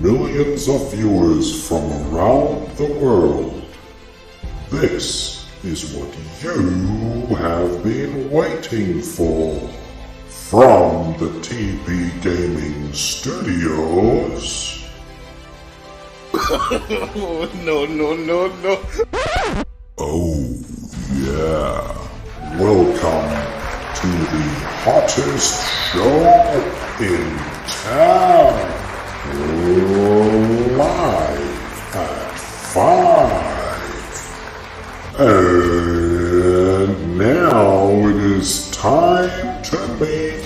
millions of viewers from around the world. This is what you have been waiting for. From the TP Gaming Studios. No. Oh, yeah. Welcome to the hottest show in town. Live at 5. And now it is time to meet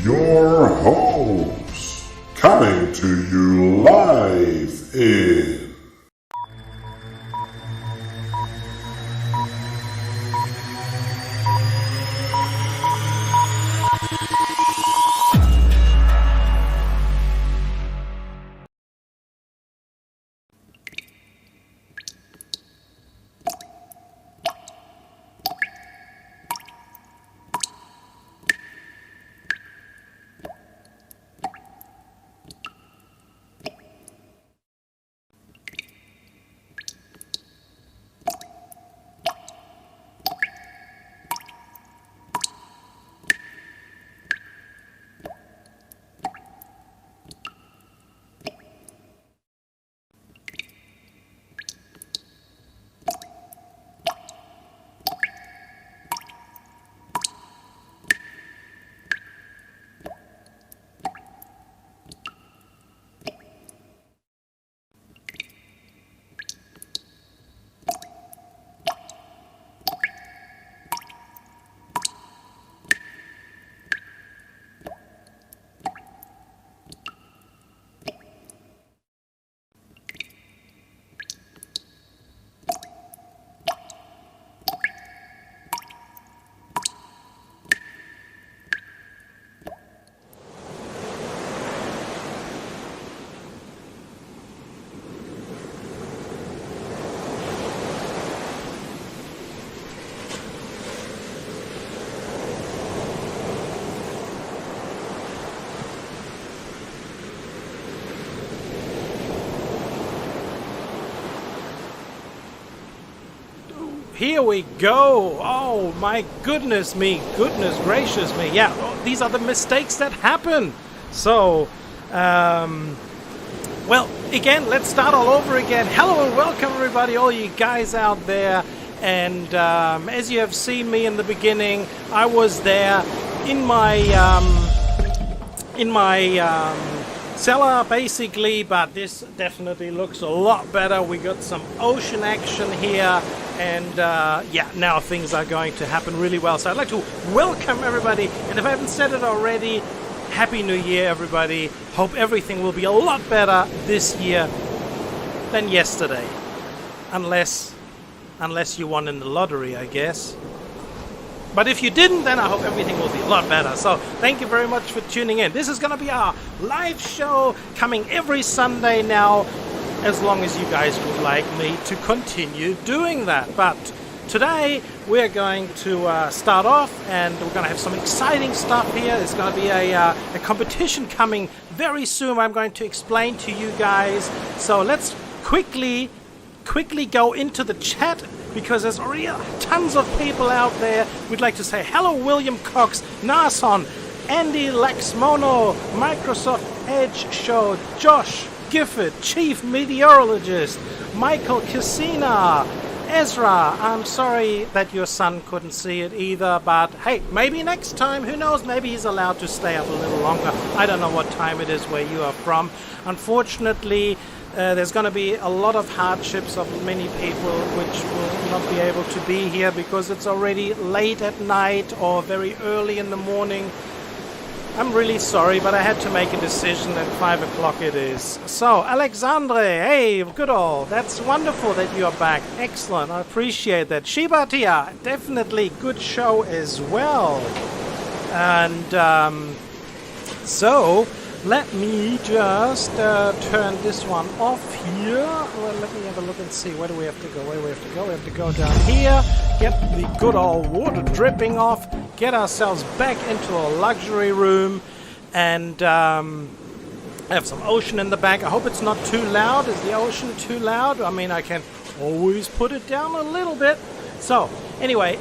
your host. Coming to you live in here we go. Oh my goodness me, goodness gracious me. Yeah, these are the mistakes that happen. So, well, again, let's start all over again. Hello and welcome everybody, all you guys out there. And as you have seen me in the beginning, I was there in my cellar basically, but this definitely looks a lot better. We got some ocean action here. And yeah, now things are going to happen really well. So I'd like to welcome everybody. And if I haven't said it already, Happy New Year, everybody. Hope everything will be a lot better this year than yesterday. Unless you won in the lottery, I guess. But if you didn't, then I hope everything will be a lot better. So thank you very much for tuning in. This is going to be our live show coming every Sunday now, as long as you guys would like me to continue doing that. But today we're going to start off, and we're going to have some exciting stuff here. There's going to be a competition coming very soon. I'm going to explain to you guys. So let's quickly go into the chat, because there's already tons of people out there. We'd like to say hello, William Cox, Nason, Andy Laxmono, Microsoft Edge Show, Josh Gifford, Chief Meteorologist, Michael Cassina, Ezra. I'm sorry that your son couldn't see it either, but hey, maybe next time, who knows, maybe he's allowed to stay up a little longer. I don't know what time it is where you are from. Unfortunately, there's going to be a lot of hardships of many people which will not be able to be here because it's already late at night or very early in the morning. I'm really sorry, but I had to make a decision at 5 o'clock it is. So, Alexandre, hey, good all. That's wonderful that you're back. Excellent, I appreciate that. Shibatia, definitely good show as well. And, so, let me just turn this one off here. Well, let me have a look and see. Where do we have to go? Where do we have to go? We have to go down here, get the good old water dripping off, get ourselves back into a luxury room, and I have some ocean in the back. I hope it's not too loud. Is the ocean too loud? I mean, I can always put it down a little bit. So, anyway,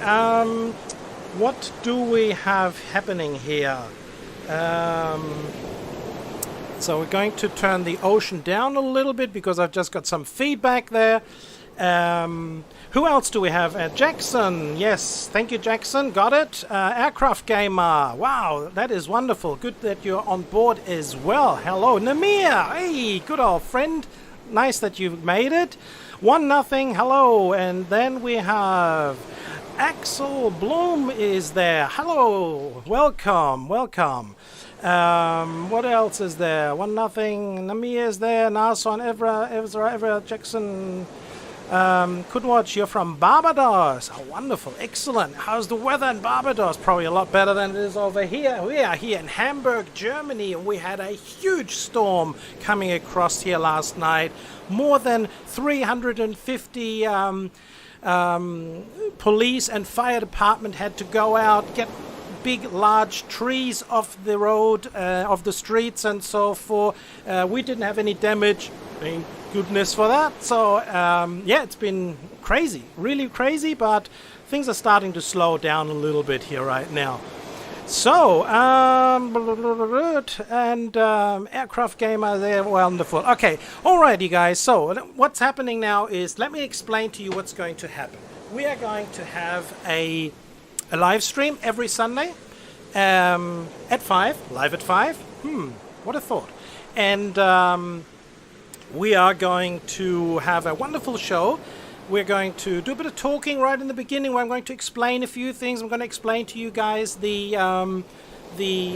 what do we have happening here? So we're going to turn the ocean down a little bit because I've just got some feedback there. Who else do we have? Jackson. Yes, thank you, Jackson. Got it. Aircraft Gamer. Wow, that is wonderful. Good that you're on board as well. Hello, Namir. Hey, good old friend. Nice that you've made it. 1-0. Hello. And then we have Axel Bloom is there. Hello. Welcome. Welcome. What else is there? 1-0. Namir is there. Nason, Evra, Jackson. Could watch. You're from Barbados. Oh, wonderful. Excellent. How's the weather in Barbados? Probably a lot better than it is over here. We are here in Hamburg, Germany, and we had a huge storm coming across here last night. More than 350 police and fire department had to go out, get big, large trees off the road, off the streets and so forth. We didn't have any damage. Thank goodness for that. So, yeah, it's been crazy, really crazy, but things are starting to slow down a little bit here right now. So, Aircraft Gamer there, wonderful. Okay, alrighty guys, so what's happening now is, let me explain to you what's going to happen. We are going to have a live stream every Sunday at 5, live at 5. What a thought. And we are going to have a wonderful show. We're going to do a bit of talking right in the beginning where I'm going to explain a few things. I'm going to explain to you guys the thing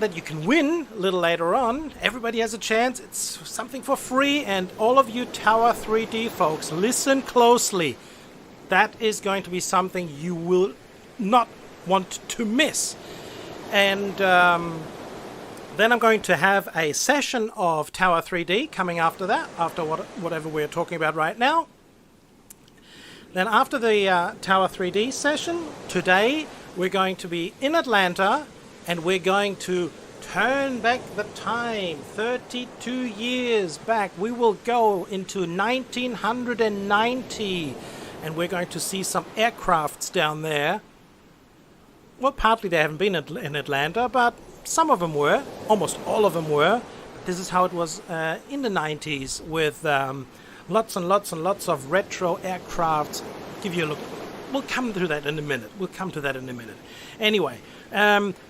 that you can win a little later on. Everybody has a chance. It's something for free, and all of you Tower 3D folks, listen closely. That is going to be something you will not want to miss. And then I'm going to have a session of Tower 3D coming after that, after whatever we're talking about right now. Then after the Tower 3D session, today we're going to be in Atlanta, and we're going to turn back the time 32 years back. We will go into 1990, and we're going to see some aircrafts down there. Well, partly they haven't been in Atlanta, but some of them were. Almost all of them were. This is how it was in the 90s with lots and lots and lots of retro aircrafts. Give you a look. We'll come to that in a minute. Anyway,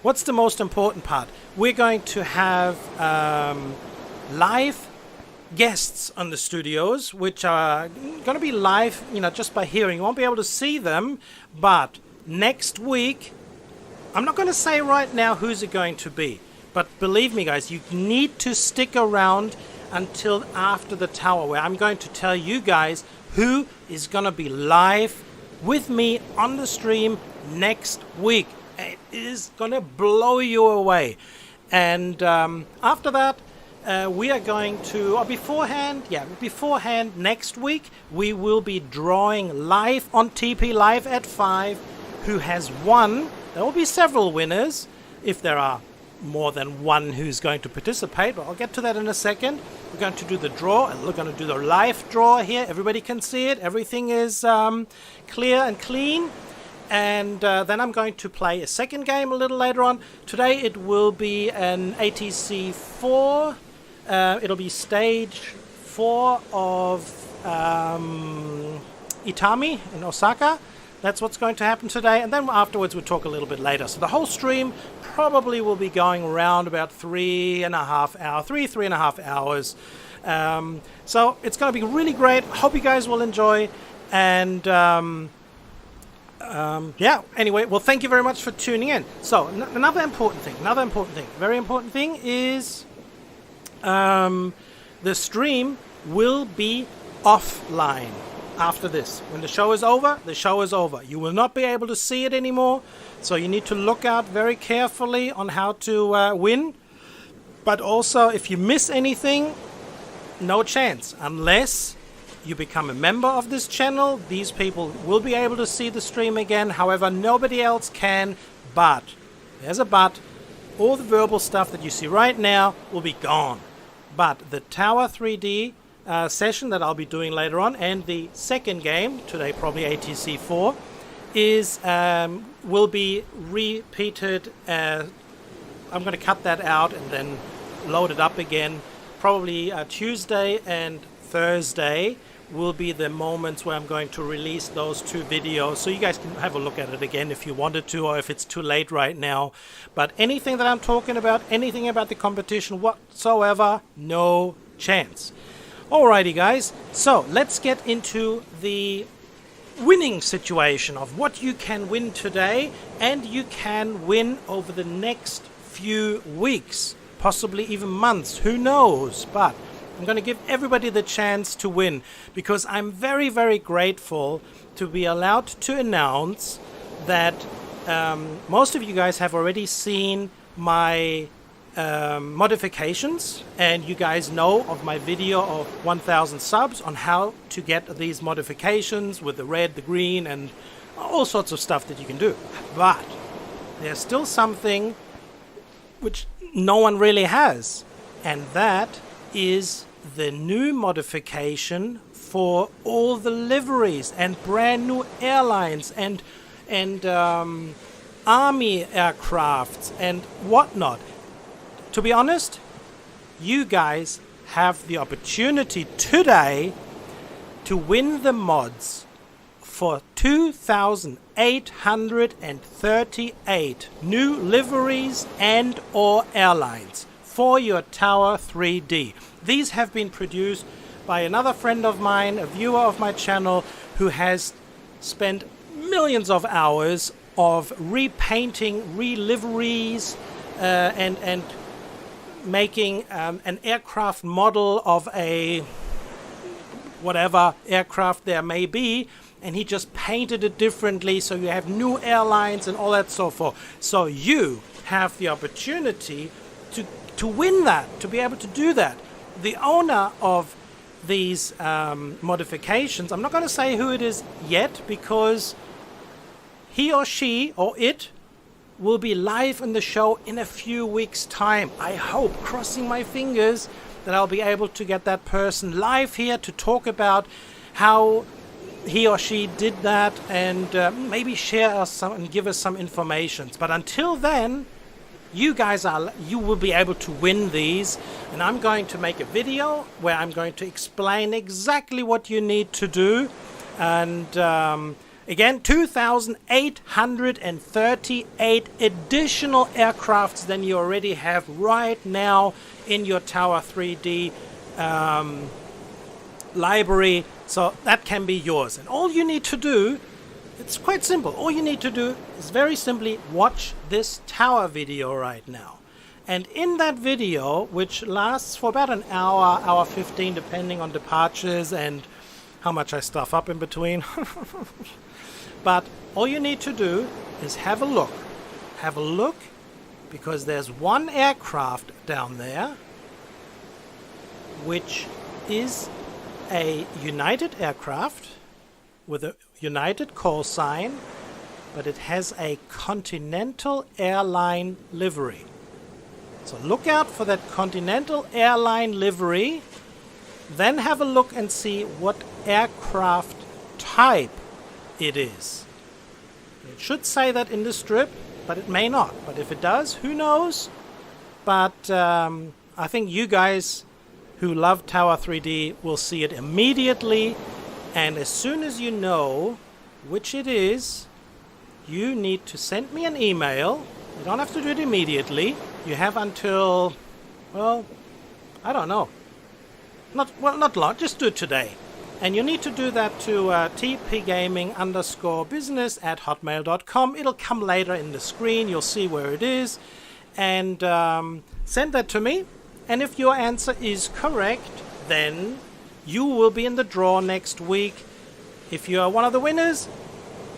what's the most important part? We're going to have live guests on the studios, which are going to be live, just by hearing. You won't be able to see them, but next week, I'm not going to say right now who's it going to be, but believe me guys, you need to stick around until after the tower, where I'm going to tell you guys who is going to be live with me on the stream next week. It is going to blow you away. And after that, we are going to, or beforehand, next week, we will be drawing live on TP Live at 5 who has won. There will be several winners if there are more than one who's going to participate, but I'll get to that in a second. We're going to do the draw, and we're going to do the live draw here. Everybody can see it. Everything is clear and clean. And then I'm going to play a second game a little later on. Today it will be an ATC4. It'll be stage 4 of Itami in Osaka. That's what's going to happen today, and then afterwards we'll talk a little bit later. So the whole stream probably will be going around about 3.5 hours. So it's going to be really great. Hope you guys will enjoy. And yeah, anyway, well, thank you very much for tuning in. So another important thing, very important thing is the stream will be offline. After this, when the show is over, the show is over. You will not be able to see it anymore, so you need to look out very carefully on how to win. But also, if you miss anything, no chance. Unless you become a member of this channel, these people will be able to see the stream again. However, nobody else can. But, there's a but, all the verbal stuff that you see right now will be gone. But the Tower 3D session that I'll be doing later on, and the second game, today probably ATC4, is will be repeated. I'm going to cut that out and then load it up again. Probably Tuesday and Thursday will be the moments where I'm going to release those two videos, so you guys can have a look at it again if you wanted to, or if it's too late right now. But anything that I'm talking about, anything about the competition whatsoever, no chance. Alrighty guys, so let's get into the winning situation of what you can win today, and you can win over the next few weeks, possibly even months, who knows. But I'm going to give everybody the chance to win, because I'm very, very grateful to be allowed to announce that most of you guys have already seen my modifications, and you guys know of my video of 1,000 subs on how to get these modifications with the red, the green, and all sorts of stuff that you can do. But there's still something which no one really has, and that is the new modification for all the liveries and brand new airlines and army aircrafts and whatnot. To be honest, you guys have the opportunity today to win the mods for 2,838 new liveries and or airlines for your Tower 3D. These have been produced by another friend of mine, a viewer of my channel, who has spent millions of hours of repainting, re-liveries, and making an aircraft model of a whatever aircraft there may be, and he just painted it differently so you have new airlines and all that so forth. So you have the opportunity to win that, to be able to do that. The owner of these modifications, I'm not going to say who it is yet, because he or she or it will be live in the show in a few weeks' time. I hope, crossing my fingers, that I'll be able to get that person live here to talk about how he or she did that, and maybe share us some and give us some information. But until then, you will be able to win these, and I'm going to make a video where I'm going to explain exactly what you need to do. And again, 2,838 additional aircrafts than you already have right now in your Tower 3D library. So that can be yours. And all you need to do, it's quite simple. All you need to do is very simply watch this tower video right now. And in that video, which lasts for about an hour, hour 15, depending on departures and how much I stuff up in between. But all you need to do is have a look. Have a look, because there's one aircraft down there which is a United aircraft with a United call sign, but it has a Continental Airline livery. So look out for that Continental Airline livery, then have a look and see what aircraft type it is. It should say that in the strip, but it may not. But if it does, who knows? But I think you guys who love Tower 3D will see it immediately, and as soon as you know which it is, you need to send me an email. You don't have to do it immediately. You have until, well, I don't know. Not long, just do it today. And you need to do that to tpgaming_business@hotmail.com. It'll come later in the screen. You'll see where it is. And send that to me. And if your answer is correct, then you will be in the draw next week. If you are one of the winners,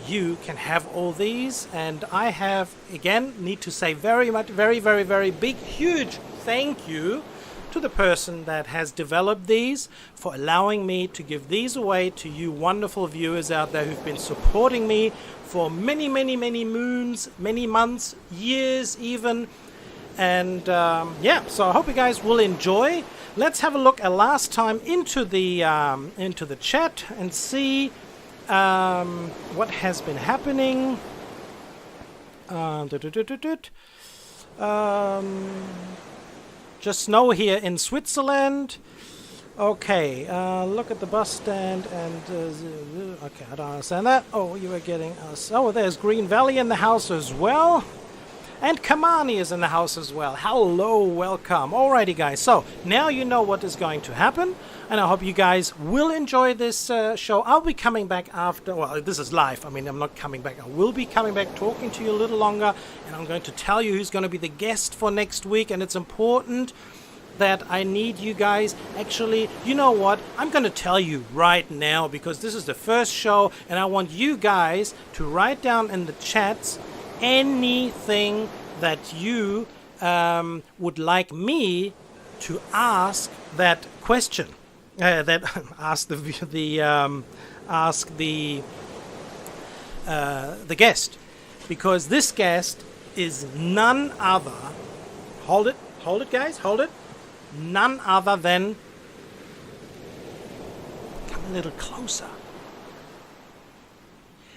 you can have all these. And I have, again, need to say very big, huge thank you to the person that has developed these, for allowing me to give these away to you wonderful viewers out there who've been supporting me for many moons, many months, years even. And yeah, so I hope you guys will enjoy. Let's have a look a last time into the chat and see what has been happening. Just snow here in Switzerland. Okay, look at the bus stand and okay, I don't understand that. Oh, you are getting us. Oh, there's Green Valley in the house as well. And Kamani is in the house as well. Hello, welcome. Alrighty, guys. So now you know what is going to happen, and I hope you guys will enjoy this show. I'll be coming back after. Well, this is live. I mean, I'm not coming back. I will be coming back, talking to you a little longer, and I'm going to tell you who's going to be the guest for next week. And it's important that I need you guys. Actually, you know what? I'm going to tell you right now because this is the first show, and I want you guys to write down in the chats anything that you would like me to ask that question, that ask the guest, because this guest is none other. Hold it, guys, hold it. None other than. Come a little closer.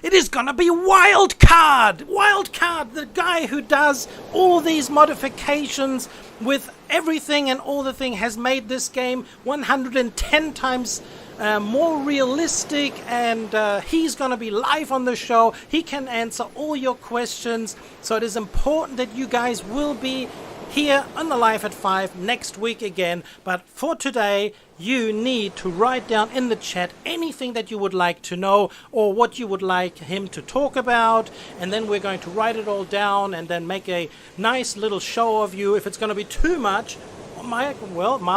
It is gonna be Wildcard! Wildcard, the guy who does all these modifications with everything and all the thing, has made this game 110 times more realistic, and he's gonna be live on the show. He can answer all your questions, so it is important that you guys will be here on the Live at 5 next week again. But for today, you need to write down in the chat anything that you would like to know or what you would like him to talk about, and then we're going to write it all down and then make a nice little show of you. If it's going to be too much, my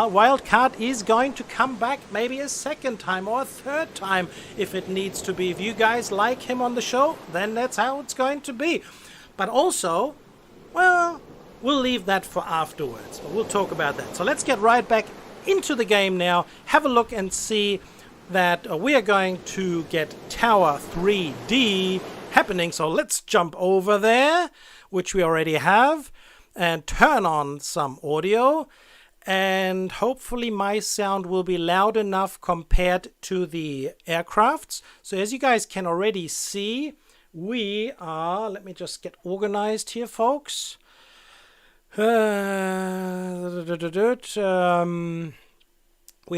wild card is going to come back maybe a second time or a third time if it needs to be. If you guys like him on the show, then that's how it's going to be. But also, well, we'll leave that for afterwards, but we'll talk about that. So let's get right back into the game now. Have a look and see that we are going to get Tower 3D happening. So let's jump over there, which we already have, and turn on some audio. And hopefully my sound will be loud enough compared to the aircrafts. So as you guys can already see, we are, let me just get organized here, folks. We are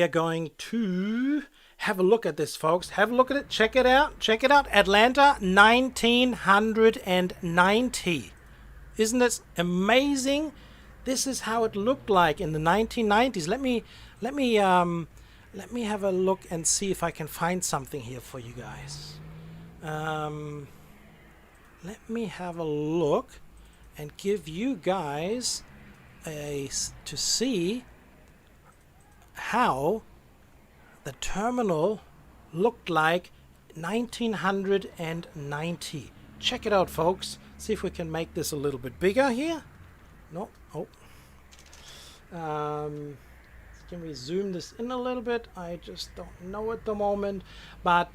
going to have a look at this, folks. Have a look at it. Check it out. Check it out. Atlanta 1990. Isn't this amazing? This is how it looked like in the 1990s. Let me have a look and see if I can find something here for you guys. Let me have a look and give you guys to see how the terminal looked like 1990. Check it out, folks. See if we can make this a little bit bigger here. No. Oh. Can we zoom this in a little bit? I just don't know at the moment. But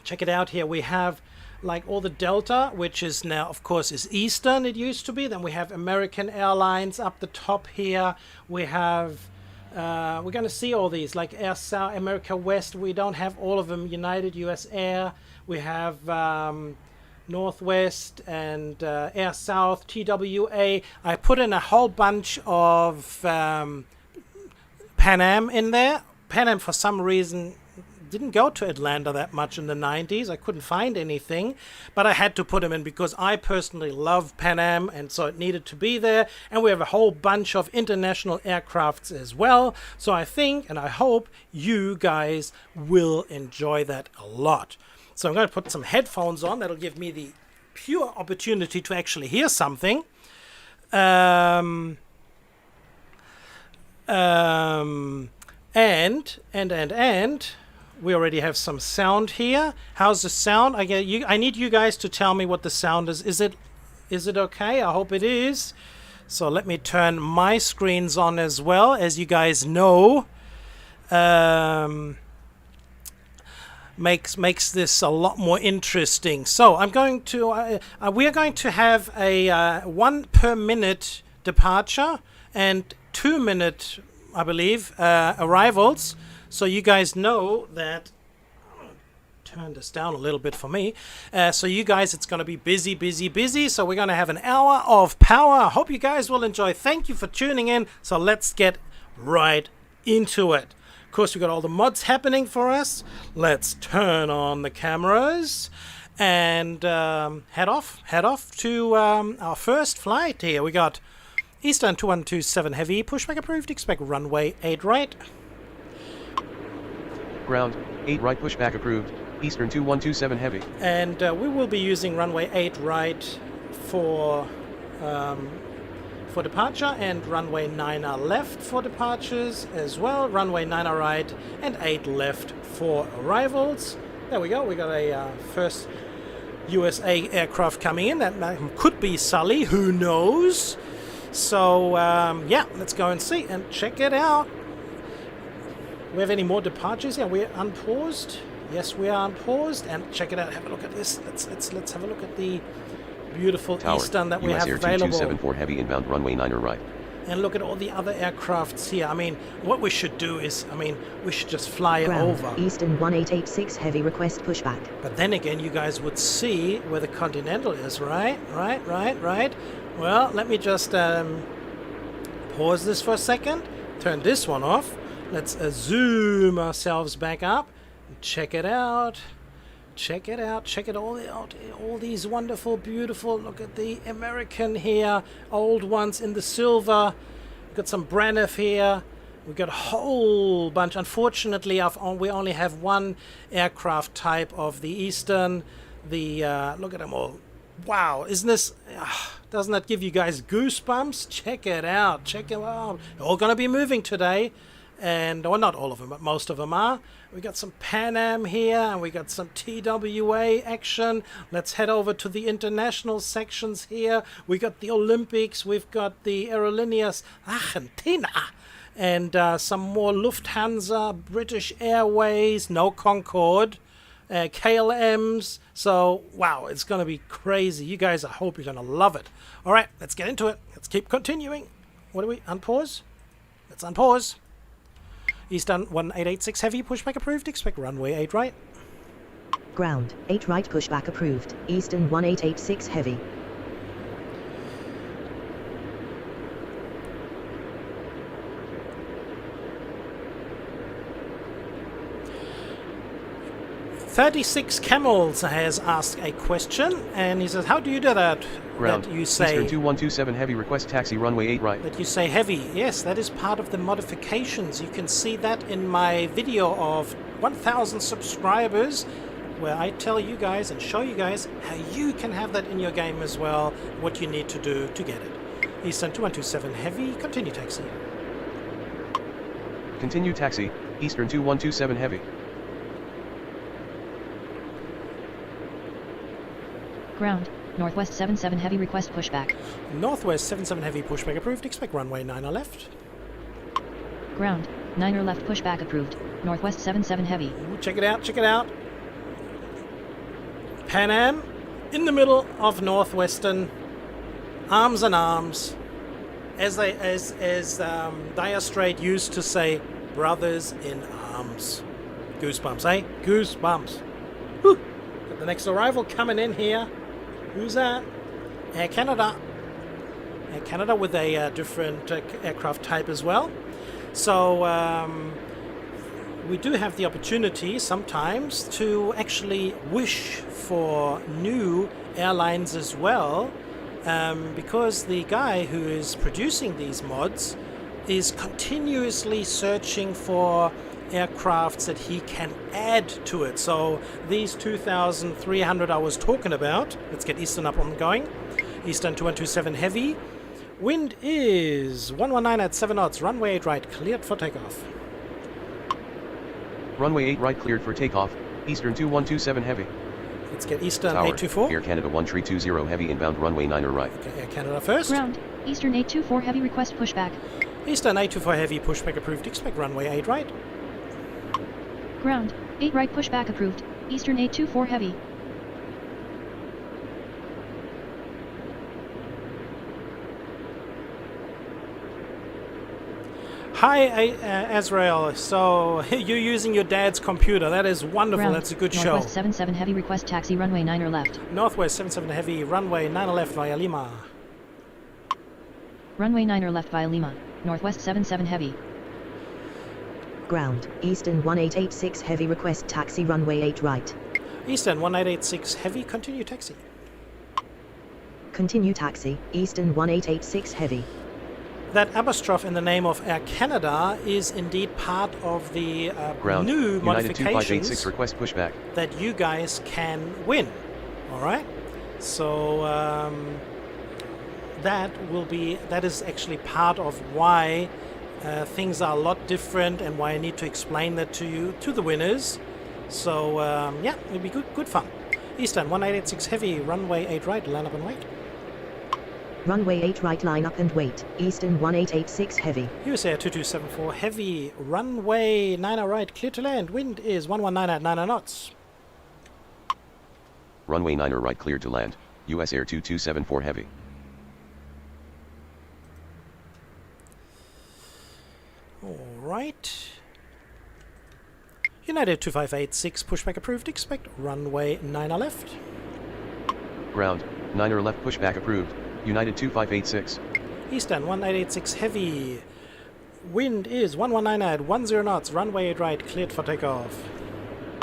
check it out here. We have like all the Delta, which is now, of course, is Eastern. It used to be. Then we have American Airlines up the top here. We have, we're going to see all these, like Air South, America West. We don't have all of them. United, US Air. We have Northwest and Air South, TWA. I put in a whole bunch of Pan Am in there. Pan Am, for some reason, didn't go to Atlanta that much in the 90s. I couldn't find anything, but I had to put them in because I personally love Pan Am, and so it needed to be there. And we have a whole bunch of international aircrafts as well. So I think and I hope you guys will enjoy that a lot. So I'm going to put some headphones on. That'll give me the pure opportunity to actually hear something. And we already have some sound here. How's the sound? I need you guys to tell me what the sound is. Is it okay? I hope it is. So let me turn my screens on as well. As you guys know, makes this a lot more interesting. So I'm going to we are going to have a 1 per minute departure and 2 minute, I believe, arrivals. So you guys know that. Turn this down a little bit for me. So you guys, it's going to be busy. So we're going to have an hour of power. I hope you guys will enjoy. Thank you for tuning in. So let's get right into it. Of course, we've got all the mods happening for us. Let's turn on the cameras and head off to our first flight here. We got Eastern 2127 Heavy, pushback approved, expect runway 8 right. Ground, 8 right pushback approved, Eastern 2127 Heavy. And we will be using runway 8 right for departure, and runway 9 left for departures as well. Runway 9 right and 8 left for arrivals. There we go. We got a first USA aircraft coming in. That could be Sully. Who knows? So yeah, let's go and see and check it out. We have any more departures? Yeah, we're unpaused. Yes, we are unpaused. And check it out. Have a look at this. Let's have a look at the beautiful Tower, Eastern that US we have Air available. 2274 Heavy inbound runway 9 right. And look at all the other aircrafts here. I mean, what we should do is, we should just fly over. Eastern 1886 Heavy request pushback. But then again, you guys would see where the Continental is, right? Right. Well, let me just pause this for a second. Turn this one off. Let's zoom ourselves back up. Check it out. Check it all out. All these wonderful, beautiful. Look at the American here. Old ones in the silver. We've got some Braniff here. We've got a whole bunch. Unfortunately, we only have one aircraft type of the Eastern. Look at them all. Wow, isn't this? Doesn't that give you guys goosebumps? Check it out. They're all going to be moving today. And, well, not all of them, but most of them are. We got some Pan Am here, and we got some TWA action. Let's head over to the international sections here. We got the Olympics, we've got the Aerolíneas Argentina, and some more Lufthansa, British Airways, no Concorde, KLMs. So, wow, it's going to be crazy. You guys, I hope you're going to love it. All right, let's get into it. Let's keep continuing. What do we unpause? Let's unpause. Eastern 1886 Heavy, pushback approved, expect runway 8 right. Ground, 8 right pushback approved, Eastern 1886 Heavy. "36 Camels has asked a question, and he says, how do you do that? Ground, That you say Eastern 2127 Heavy request taxi runway 8 right. that you say heavy. Yes, that is part of the modifications. You can see that in my video of 1,000 subscribers, where I tell you guys and show you guys how you can have that in your game as well, what you need to do to get it. Eastern 2127 Heavy, continue taxi. Continue taxi, Eastern 2127 Heavy. Ground, Northwest 77 Heavy request pushback. Northwest 77 Heavy, pushback approved, expect runway 9 left. Ground, 9 left pushback approved, Northwest 77 Heavy. Ooh, check it out. Pan Am, in the middle of Northwestern, arms in arms. As Dire Straits used to say, brothers in arms. Goosebumps, eh? Goosebumps. Whew. Got the next arrival coming in here. Who's that? Air Canada. Air Canada with a different aircraft type as well. So we do have the opportunity sometimes to actually wish for new airlines as well, because the guy who is producing these mods is continuously searching for aircrafts that he can add to it. So these 2,300 I was talking about, let's get Eastern up and going. Eastern 2127 Heavy. Wind is 119 at 7 knots, runway 8 right, cleared for takeoff. Runway 8 right cleared for takeoff, Eastern 2127 Heavy. Let's get Eastern Tower, 824. Air Canada 1320 Heavy inbound runway 9 right. Okay, Air Canada first. Ground, Eastern 824 Heavy request pushback. Eastern 824 Heavy, pushback approved, expect runway 8 right. Ground, 8 right pushback approved. Eastern 824 heavy. Hi, Azrael. So you're using your dad's computer. That is wonderful. Ground. That's a good show. Northwest 77 heavy request taxi runway 9er left. Northwest 77 heavy, runway 9 left via Lima. Runway 9er left via Lima. Northwest 77 heavy. Ground, Eastern 1886 heavy request taxi runway 8 right. Eastern 1886 heavy, continue taxi. Continue taxi, Eastern 1886 heavy. That apostrophe in the name of Air Canada is indeed part of the Ground. new United 2586 modifications request pushback. that you guys can win. Alright? So that is actually part of why things are a lot different and why I need to explain that to you, to the winners. So yeah, it'll be good fun. Eastern 1886 heavy, runway 8 right, line up and wait. Runway 8 right, line up and wait. Eastern 1886 heavy. USA 2274 heavy, runway 9 right, clear to land. Wind is 119 at 9 knots. Runway 9 right cleared to land. US Air 2274 heavy. Alright. United 2586 pushback approved. Expect runway 9 left. Ground. 9 left pushback approved. United 2586. Eastern 1886 heavy. Wind is 119 at 10 knots. Runway 8 right cleared for takeoff.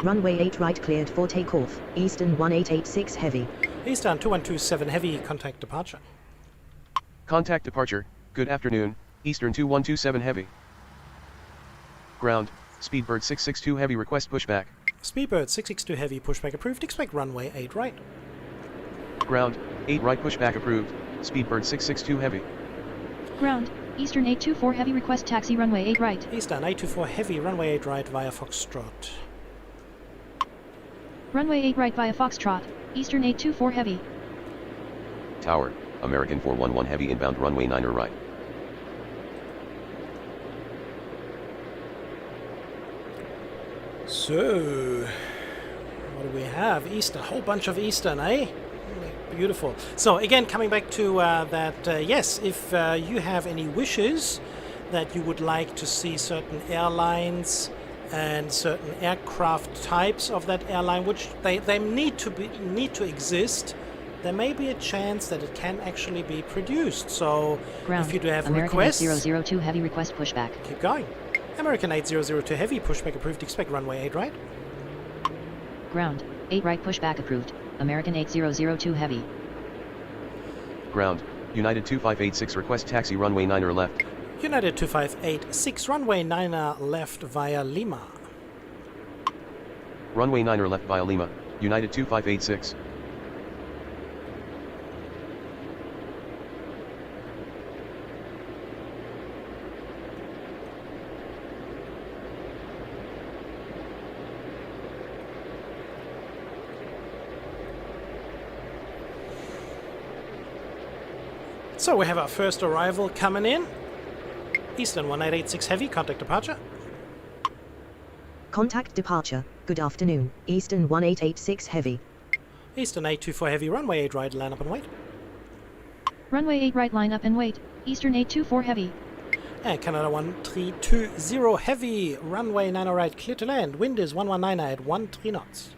Runway 8 right cleared for takeoff. Eastern 1886 heavy. Eastern 2127 heavy. Contact departure. Contact departure. Good afternoon. Eastern 2127 heavy. Ground. Speedbird 662 heavy request pushback. Speedbird 662 heavy pushback approved. Expect runway 8 right. Ground. 8 right pushback approved. Speedbird 662 heavy. Ground. Eastern 824 heavy request taxi runway 8 right. Eastern 824 heavy, runway 8 right via Foxtrot. Runway 8 right via Foxtrot. Eastern 824 heavy. Tower. American 411 heavy inbound runway 9 right. So, what do we have? Eastern, a whole bunch of Eastern, eh? Beautiful. So again, coming back to that, yes, if you have any wishes that you would like to see certain airlines and certain aircraft types of that airline, which they need to exist, there may be a chance that it can actually be produced. So Ground. if you do have American requests, 8002 heavy request pushback. keep going. American 8002 heavy pushback approved. Expect runway 8 right. Ground. 8 right pushback approved. American 8002 heavy. Ground. United 2586 request taxi runway 9 left. United 2586 runway 9 left via Lima. Runway 9 left via Lima. United 2586. So we have our first arrival coming in. Eastern 1886 heavy, contact departure. Contact departure. Good afternoon. Eastern 1886 heavy. Eastern 824 heavy, runway 8 right, line up and wait. Runway 8 right line up and wait. Eastern 824 heavy. And Canada 1320 heavy, runway 9 right, clear to land. Wind is 119 at 13 knots.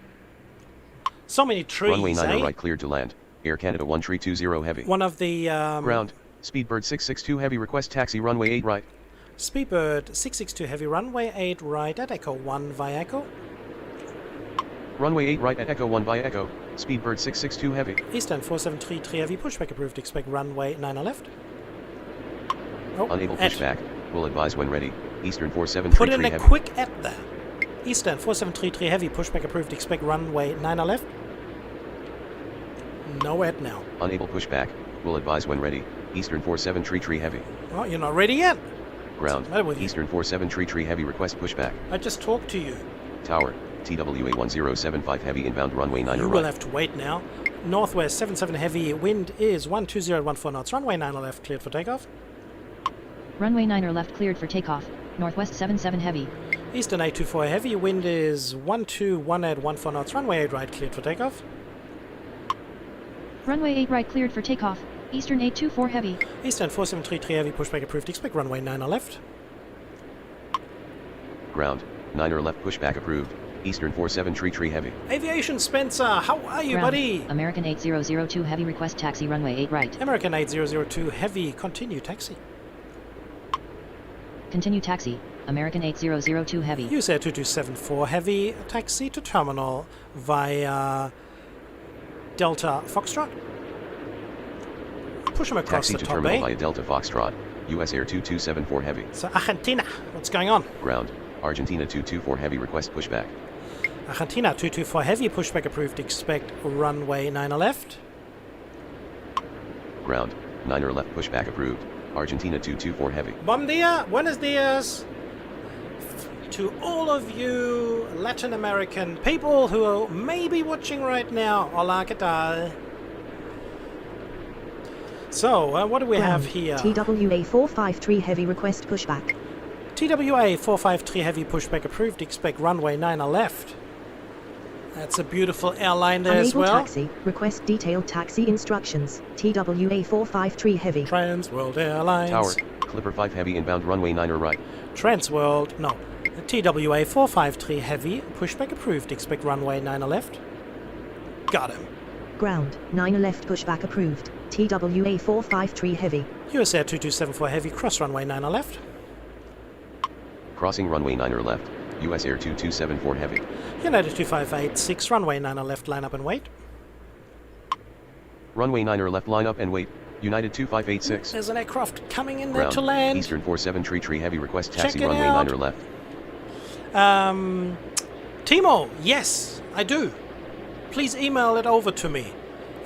So many trees, Runway 9 eh? right cleared to land. Air Canada 1320 heavy. One of the Ground. Speedbird 662 heavy request taxi runway 8 right. Speedbird 662 heavy, runway 8 right at Echo 1 via Echo. Runway 8 right at Echo 1 via Echo. Speedbird 662 heavy. Eastern 4733 heavy, pushback approved. Expect runway 9 left. Oh, Unable at. pushback. Will advise when ready. Eastern Put 4733 in a heavy. quick at there. Eastern 4733 heavy, pushback approved. Expect runway 9 left. No at now. Unable pushback. Will advise when ready. Eastern 4733 heavy. Well, you're not ready yet. Ground. What's the matter with you? Eastern 4733 heavy request pushback. I just talked to you. Tower. TWA 1075 heavy inbound runway 9 You right. will have to wait now. Northwest 77 heavy, wind is 120 at 14 knots. Runway 9 left, cleared for takeoff. Runway 9 left cleared for takeoff. Northwest 77 heavy. Eastern 824 heavy, wind is 121 at 14 knots, runway 8 right cleared for takeoff. Runway 8 right cleared for takeoff. Eastern 824 heavy. Eastern 4733 heavy, pushback approved, expect runway 9 left. Ground, 9 left pushback approved. Eastern 4733 heavy. Aviation Spencer, how are you, Ground. buddy? American 8002 heavy, request taxi runway 8 right. American 8002 heavy, continue taxi. Continue taxi. American 8002 heavy. Use Air 2274 heavy, taxi to terminal via Delta Foxtrot. Push him across Taxi the to top terminal bay. via Delta Foxtrot. US Air 2274 heavy. So Argentina, what's going on? Ground, Argentina 224 heavy, request pushback. Argentina 224 heavy, pushback approved, expect runway 9 left. Ground, 9 left pushback approved. Argentina 224 heavy. Bom dia, buenos dias to all of you Latin American people who may be watching right now. Hola, ¿qué tal? So, what do we have here? TWA 453 heavy, request pushback. TWA 453 heavy, pushback approved, expect runway 9 left. That's a beautiful airline there as Unable well. taxi, request detailed taxi instructions. TWA 453 heavy. Trans World Airlines. Tower, Clipper 5 heavy inbound runway 9 right. Trans World, no. TWA 453 heavy, pushback approved, expect runway 9 left. Got him. Ground, 9 left pushback approved. TWA 453 heavy. US Air 2274 heavy, cross runway 9 left. Crossing runway 9 left. US Air 2274 heavy. United 2586, runway 9 left, line up and wait. Runway 9 left, line up and wait. United 2586. There's an aircraft coming in there Ground, to land. Eastern 4733 heavy, request Check taxi it runway out. 9 left. Timo, yes, I do. Please email it over to me.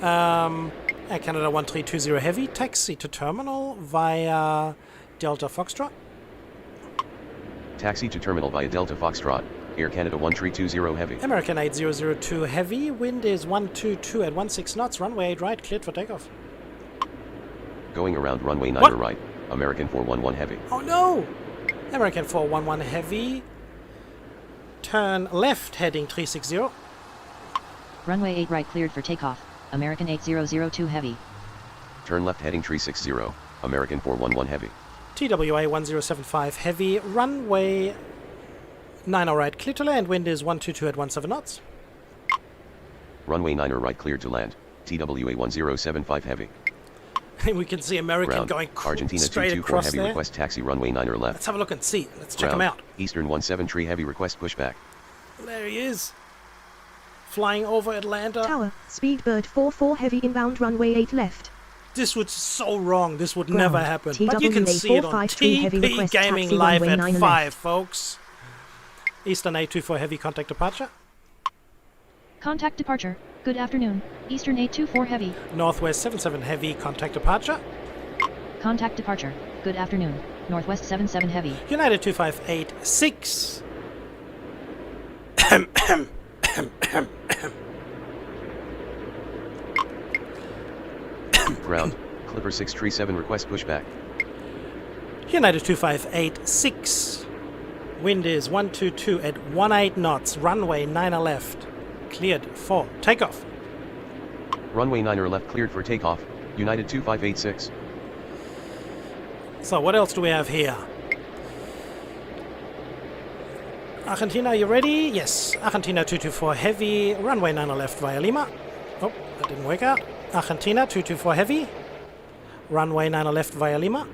Air Canada 1320 heavy, taxi to terminal via Delta Foxtrot. Taxi to terminal via Delta Foxtrot. Air Canada 1320 heavy. American 8002 heavy, wind is 122 at 16 knots, runway 8 right, cleared for takeoff. Going around runway 9 What? right. American 411 heavy. Oh no! American 411 heavy, turn left, heading 360. Runway 8 right cleared for takeoff. American 8002 heavy. Turn left heading 360. American 411 heavy. TWA 1075 heavy, runway 9 right, clear to land, wind is 122 at 17 knots. Runway 9 right cleared to land. TWA 1075 heavy. And we can see American Ground, going Argentina straight 224 across heavy, there. request taxi runway 9 left. Let's have a look and see. Let's check Ground, him out. Eastern 173 heavy, request pushback. There he is. Flying over Atlanta. Tower, Speedbird 44 heavy inbound runway 8 left. This was so wrong. This would Ground, never happen. But you can TWA see it on 453 heavy, TP request Gaming taxi Live runway at 9 5, left. folks. Eastern 824 heavy, contact departure. Contact departure. Good afternoon. Eastern 824 heavy. Northwest 77 heavy, contact departure. Contact departure. Good afternoon. Northwest 77 heavy. United 2586. Ground, Clipper 637 request pushback. United 2586. Wind is 122 at 18 knots. Runway 9 left. Cleared for takeoff. Runway 9 left cleared for takeoff. United 2586. So what else do we have here? Argentina, you ready? Yes. Argentina 224 heavy. Runway 9 left via Lima. Oh, that didn't work out. Argentina 224 heavy. Runway 9 left via Lima.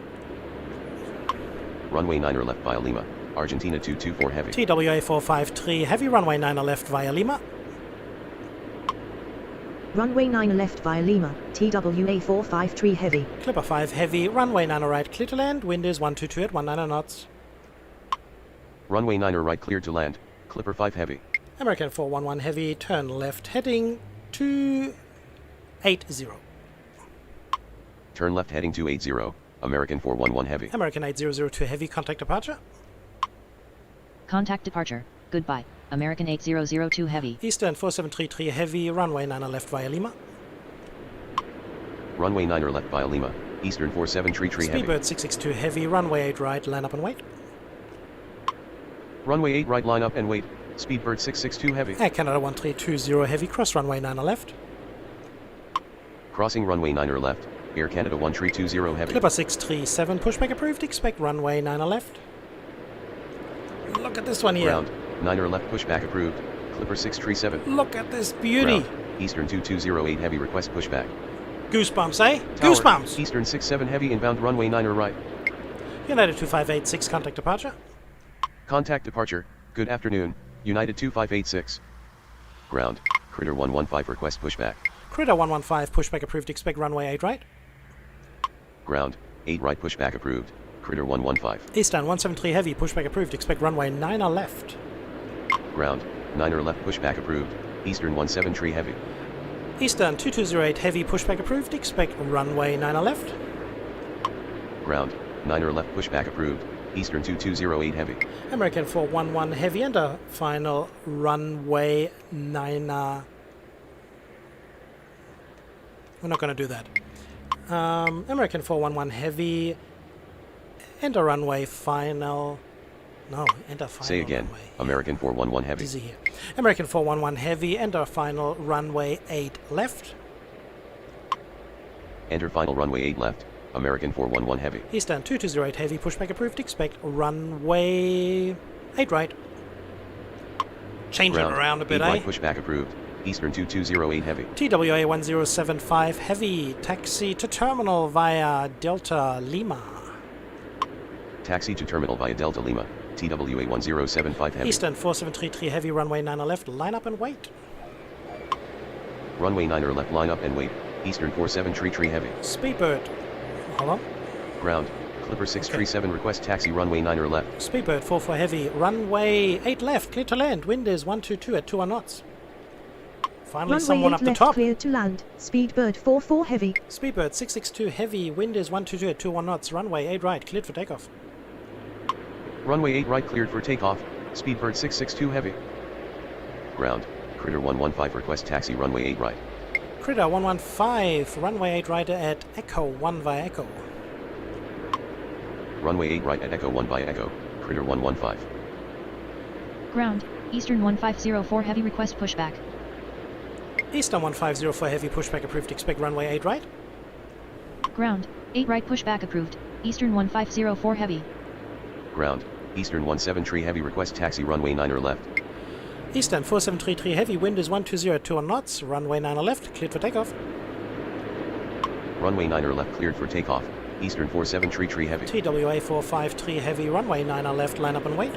Runway 9 left via Lima. Argentina 224 heavy. TWA 453 heavy. Runway 9 left via Lima. Runway 9 left via Lima. TWA 453 heavy. Clipper 5 heavy. Runway 9 right clear to land. Wind is 122 at 19 knots. Runway 9 right cleared to land. Clipper 5 heavy. American 411 heavy. Turn left heading 280. Turn left heading 280. American 411 heavy. American 8002 heavy, contact departure. Contact departure. Goodbye. American 8002 heavy. Eastern 4733 heavy, runway 9 left via Lima. Runway 9 left via Lima. Eastern 4733 heavy. Speedbird 662 heavy, runway 8 right, line up and wait. Runway 8 right, line up and wait. Speedbird 662 heavy. Air Canada 1320 heavy, cross runway 9 left. Crossing runway 9 left. Air Canada 1320 heavy. Clipper 637, pushback approved, expect runway 9 left. Look at this one here. Ground, 9 left, pushback approved. Clipper 637. Look at this beauty. Ground, Eastern 2208 heavy, request pushback. Goosebumps, eh? Tower, Goosebumps. Eastern 67 heavy, inbound runway 9 right. United 2586, contact departure. Contact departure, good afternoon, United 2586. Ground, Critter 115, request pushback. Critter 115, pushback approved, expect runway 8 right. Ground, 8 right, pushback approved. Critter 115. Eastern 173 heavy, pushback approved, expect runway 9 left. Ground, 9 left, pushback approved. Eastern 173 heavy. Eastern 2208 heavy, pushback approved, expect runway 9 left. Ground, 9 left, pushback approved. Eastern 2208 heavy. American 411 heavy, and a final runway 9. We're not going to do that. American 411 heavy, enter runway final. No, enter final. Say again. Runway. American 411 heavy. Easy here. American 411 heavy, enter final runway 8 left. Enter final runway 8 left. American 411 heavy. Eastern 2208 heavy, pushback approved, expect runway 8 right. Change it around a bit, 8 eh? right, pushback approved. Eastern 2208 heavy. TWA 1075 heavy, taxi to terminal via Delta Lima. Taxi to terminal via Delta Lima. TWA 1075 heavy. Eastern 4733 heavy, runway 9 left, line up and wait. Runway 9 left, line up and wait. Eastern 4733 heavy. Speedbird. Hold on. Ground. Clipper 637 request taxi runway 9 left. Speedbird 44 heavy, runway 8 left, clear to land. Wind is 122 at 21 knots. Finally, Runway someone 8 up the left top. cleared to land. Speedbird 44 heavy. Speedbird 662 heavy, wind is 122 at 21 knots. Runway 8 right, cleared for takeoff. Runway 8 right cleared for takeoff. Speedbird 662 heavy. Ground. Critter 115 request taxi runway 8 right. Critter 115, runway 8 right at Echo 1 via Echo. Runway 8 right at Echo 1 by Echo. Critter 115. Ground, Eastern 1504 heavy, request pushback. Eastern 1504 heavy, pushback approved, expect runway 8 right. Ground, 8 right, pushback approved. Eastern 1504 heavy. Ground. Eastern 173 heavy request taxi runway 9 left. Eastern 4733 heavy, wind is 120 at 21 knots. Runway 9 left, cleared for takeoff. Runway 9 left cleared for takeoff. Eastern 4733 heavy. TWA 453 heavy, runway 9 left, line up and wait.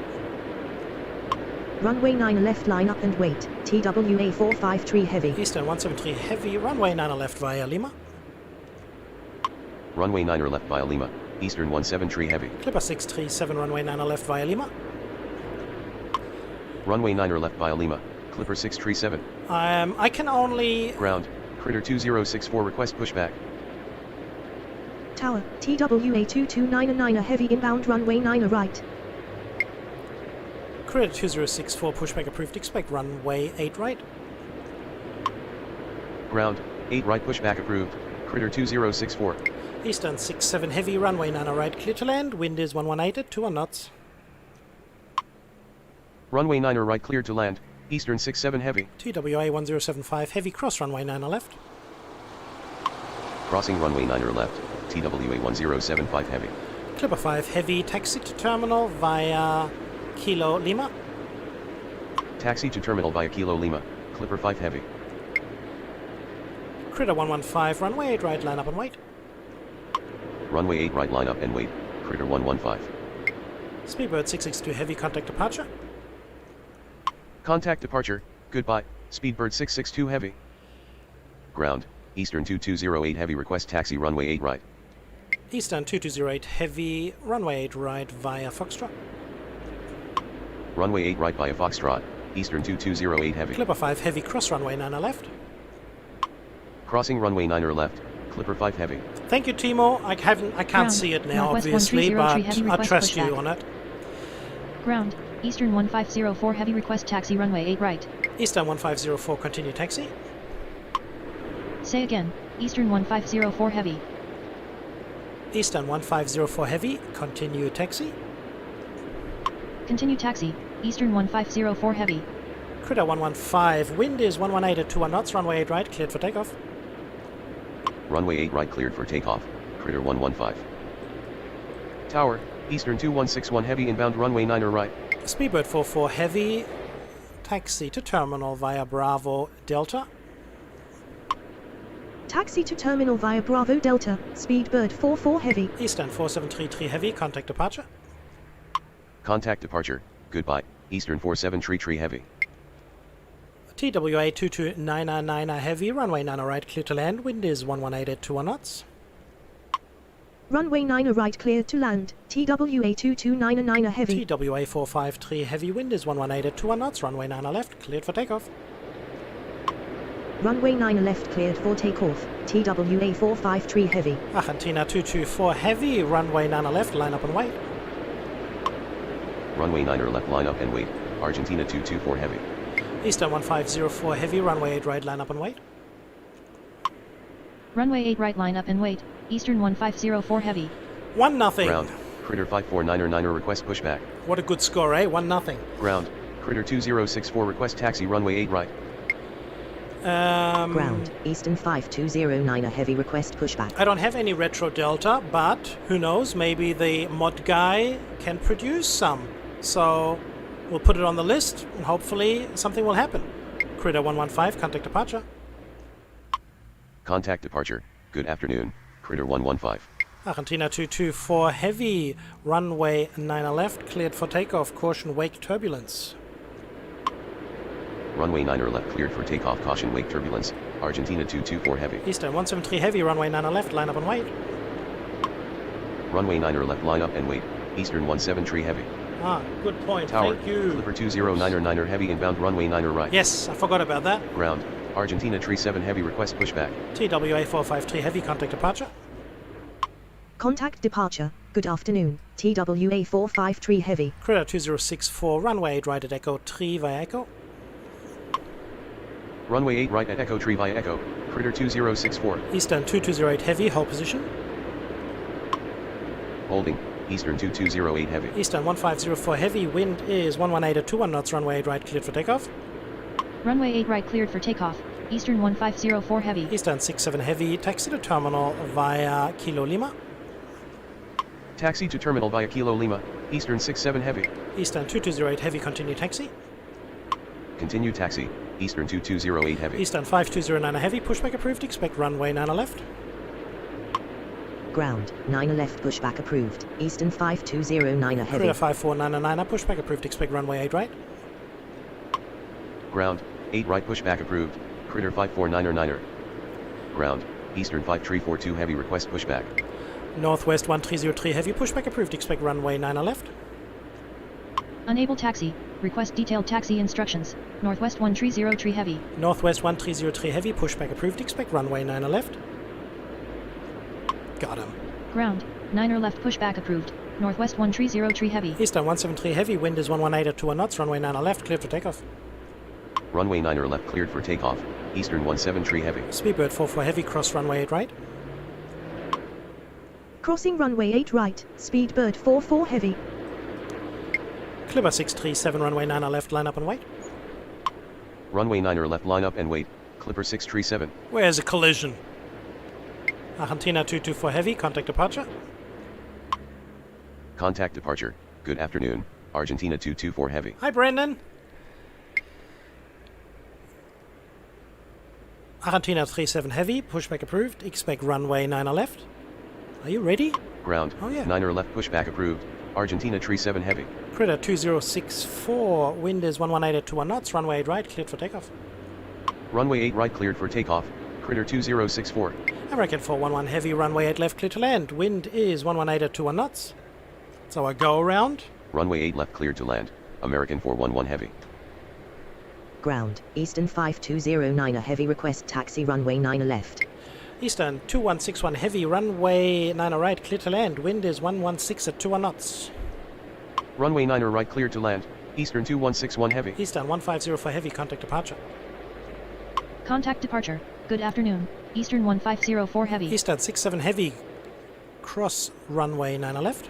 Runway 9 left, line up and wait. TWA 453 heavy. Eastern 173 heavy, runway 9 left via Lima. Runway 9 left via Lima. Eastern 173 heavy. Clipper 637, runway 9 left via Lima. Runway 9 left via Lima. Clipper 637. I can only... Ground. Critter 2064 request pushback. Tower, TWA 2299 heavy, inbound runway 9 right. Critter 2064, pushback approved, expect runway 8 right. Ground. 8 right, pushback approved. Critter 2064. Eastern 67 heavy, runway 9 right, clear to land. Wind is 118 at 21 knots. Runway 9 right, cleared to land. Eastern 67 heavy. TWA 1075 heavy, cross runway 9 left. Crossing runway 9 left. TWA 1075 heavy. Clipper 5 heavy, taxi to terminal via Kilo Lima. Taxi to terminal via Kilo Lima. Clipper 5 heavy. Critter 115, runway 8 right, line up and wait. Runway 8 right, line up and wait. Critter 115. Speedbird 662 heavy, contact departure. Contact departure. Goodbye. Speedbird 662 heavy. Ground. Eastern 2208 heavy, request taxi runway 8 right. Eastern 2208 heavy, runway 8 right via Foxtrot. Runway 8 right via Foxtrot. Eastern 2208 heavy. Clipper 5 heavy, cross runway 9 left. Crossing runway 9 left. Clipper 5 heavy. Thank you, Timo. I can't Ground. see it now, Northwest obviously, 1303 but heavy, I request trust you pushback. on it. Ground, Eastern 1504 heavy, request taxi runway 8 right. Eastern 1504, continue taxi. Say again, Eastern 1504 heavy. Eastern 1504 heavy, continue taxi. Continue taxi, Eastern 1504 heavy. Critter 115, wind is 118 at 21 knots, runway 8 right, cleared for takeoff. Runway 8 right cleared for takeoff, Critter 115. Tower, Eastern 2161 heavy inbound runway 9 right. Speedbird 44 heavy, taxi to terminal via Bravo Delta. Taxi to terminal via Bravo Delta, Speedbird 44 heavy. Eastern 4733 heavy, contact departure. Contact departure, goodbye, Eastern 4733 heavy. TWA 22999 heavy, runway 9 right, clear to land, wind is 118 at 21 knots. Runway 9 right cleared to land, TWA 2299 heavy. TWA 453 heavy, wind is 118 at 21 knots, runway 9 left, cleared for takeoff. Runway 9 left cleared for takeoff, TWA 453 heavy. Argentina 224 heavy, runway 9 left, line up and wait. Runway 9 left line up and wait, Argentina 224 heavy. Eastern 1504 heavy, runway 8 right, line up and wait. Runway 8 right line up and wait, Eastern 1504 heavy. 1-0. Ground, Critter 549 request pushback. What a good score, eh? 1-0. Ground, Critter 2064 request taxi runway 8 right. Ground, Eastern 5209 heavy request pushback. I don't have any Retro Delta, but who knows, maybe the mod guy can produce some. So we'll put it on the list and hopefully something will happen. Critter 115, contact departure. Contact departure, good afternoon, Critter 115. Argentina 224 heavy, runway 9 left, cleared for takeoff, caution wake turbulence. Runway 9 left cleared for takeoff, caution wake turbulence, Argentina 224 heavy. Eastern 173 heavy, runway 9 left, line up and wait. Runway 9 left line up and wait, Eastern 173 heavy. Ah, good point, Tower, thank you. Clipper 2099 heavy inbound runway 9 right. Yes, I forgot about that. Ground, Argentina 37 heavy request pushback. TWA 453 heavy, contact departure. Contact departure, good afternoon, TWA 453 heavy. Critter 2064, runway 8 right at Echo 3 via Echo. Runway 8 right at Echo Tree via Echo, Critter 2064. Eastern 2208 heavy, hold position. Holding, Eastern 2208 heavy. Eastern 1504 heavy, wind is 118 at 21 knots, runway 8 right cleared for takeoff. Runway 8 right cleared for takeoff, Eastern 1504 heavy. Eastern 67 heavy, taxi to terminal via Kilo Lima. Taxi to terminal via Kilo Lima, Eastern 67 heavy. Eastern 2208 heavy, continue taxi. Continue taxi, Eastern 2208 heavy. Eastern 5209 heavy, pushback approved, expect runway 9 left. Ground, 9 left pushback approved, Eastern 5209 heavy. Critter 5499, pushback approved, expect runway 8 right. Ground, 8 right pushback approved, Critter 549er. Ground, Eastern 5342 heavy request pushback. Northwest 1303 heavy, pushback approved, expect runway 9 left. Unable taxi, request detailed taxi instructions, Northwest 1303 heavy. Northwest 1303 heavy, pushback approved, expect runway 9 left. Got him. Ground, 9 left pushback approved, Northwest 1303 heavy. Eastern 173 heavy, wind is 118 at 21 knots, runway 9 left, cleared for takeoff. Runway 9 left cleared for takeoff, Eastern 173 heavy. Speedbird 44 heavy, cross runway 8 right. Crossing runway 8 right, Speedbird 44 heavy. Clipper 637, runway 9 left, line up and wait. Runway 9 left line up and wait, Clipper 637. Where's a collision? Argentina 224 heavy, contact departure. Contact departure, good afternoon, Argentina 224 heavy. Hi Brendan. Argentina 37 heavy, pushback approved, expect runway 9 left. Are you ready? Ground, Oh, yeah. 9 left pushback approved, Argentina 37 heavy. Critter 2064, wind is 118 at 21 knots, runway 8 right, cleared for takeoff. Runway 8 right cleared for takeoff, Critter 2064. American 411 heavy, runway 8 left, clear to land, wind is 118 at 21 knots. So I go around. Runway 8 left cleared to land, American 411 heavy. Ground, Eastern 5209 heavy request taxi runway 9 left. Eastern 2161 heavy, runway 9 right, clear to land, wind is 116 at 21 knots. Runway 9 right cleared to land, Eastern 2161 heavy. Eastern 1504 heavy, contact departure. Contact departure, good afternoon, Eastern 1504 heavy. Eastern 67 heavy, cross runway 9 left.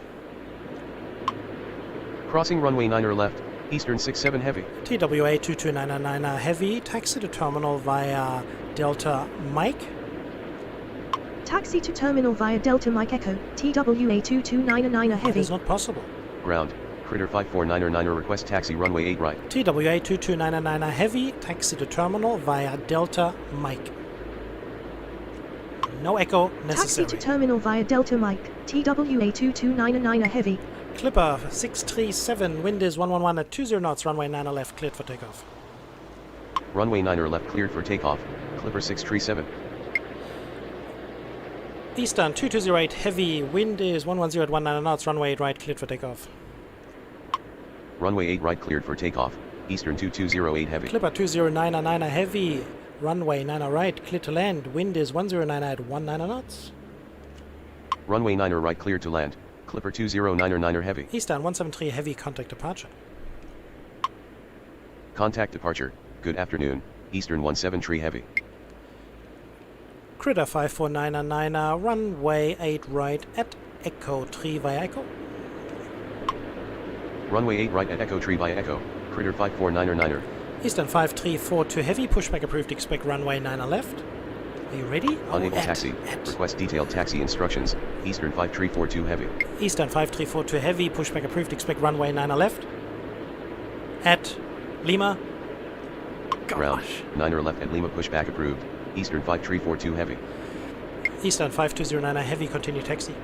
Crossing runway 9 left, Eastern 67 Heavy. TWA 22999 Heavy, taxi to terminal via Delta Mike. Taxi to terminal via Delta Mike Echo, TWA 2299 That Heavy. is not possible. Ground, Critter 5499 request taxi runway 8 right. TWA 22999 Heavy, taxi to terminal via Delta Mike. No echo necessary. Taxi to terminal via Delta Mike, TWA 2299 Heavy. Clipper 637, wind is 111 at 20 knots, runway 9 left, cleared for takeoff. Runway 9 left cleared for takeoff. Clipper 637. Eastern 2208 heavy, wind is 110 at 19 knots, runway 8 right, cleared for takeoff. Runway 8 right cleared for takeoff. Eastern 2208 heavy. Clipper 2099 heavy, runway 9 right, cleared to land, wind is 109 at 19 knots. Runway 9 right cleared to land. Clipper 2099 heavy. Eastern 173 heavy, contact departure. Contact departure. Good afternoon. Eastern 173 heavy. Critter 5499, runway 8 right at Echo 3 via Echo. Runway 8 right at Echo Tree via Echo. Critter 5499. Eastern 5342 heavy, pushback approved, expect runway 9 left. Are you ready? Unable taxi. Request detailed taxi instructions. Eastern 5342 heavy. Eastern 5342 heavy, pushback approved, expect runway 9 left. At Lima. Ground. Gosh. 9 left at Lima pushback approved. Eastern 5342 heavy. Eastern 5209 heavy, continue taxi.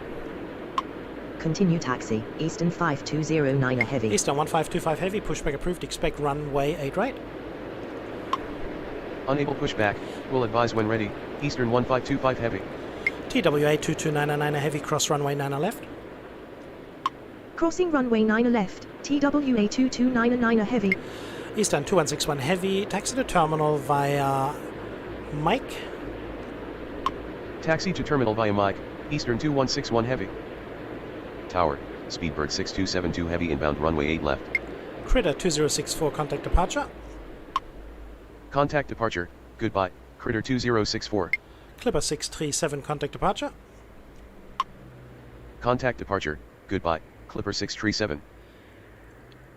Continue taxi, Eastern 5209 Heavy. Eastern 1525 heavy, pushback approved, expect runway 8 right. Unable pushback. Will advise when ready. Eastern 1525 heavy. TWA 22999 heavy, cross runway 9 left. Crossing runway 9 left, TWA 2299 Heavy. Eastern 2161 heavy, taxi to terminal via Mike. Taxi to terminal via Mike. Eastern 2161 heavy. Tower. Speedbird 6272 heavy inbound runway 8 left. Critter 2064 contact departure. Contact departure. Goodbye. Critter 2064. Clipper 637 contact departure. Contact departure. Goodbye. Clipper 637.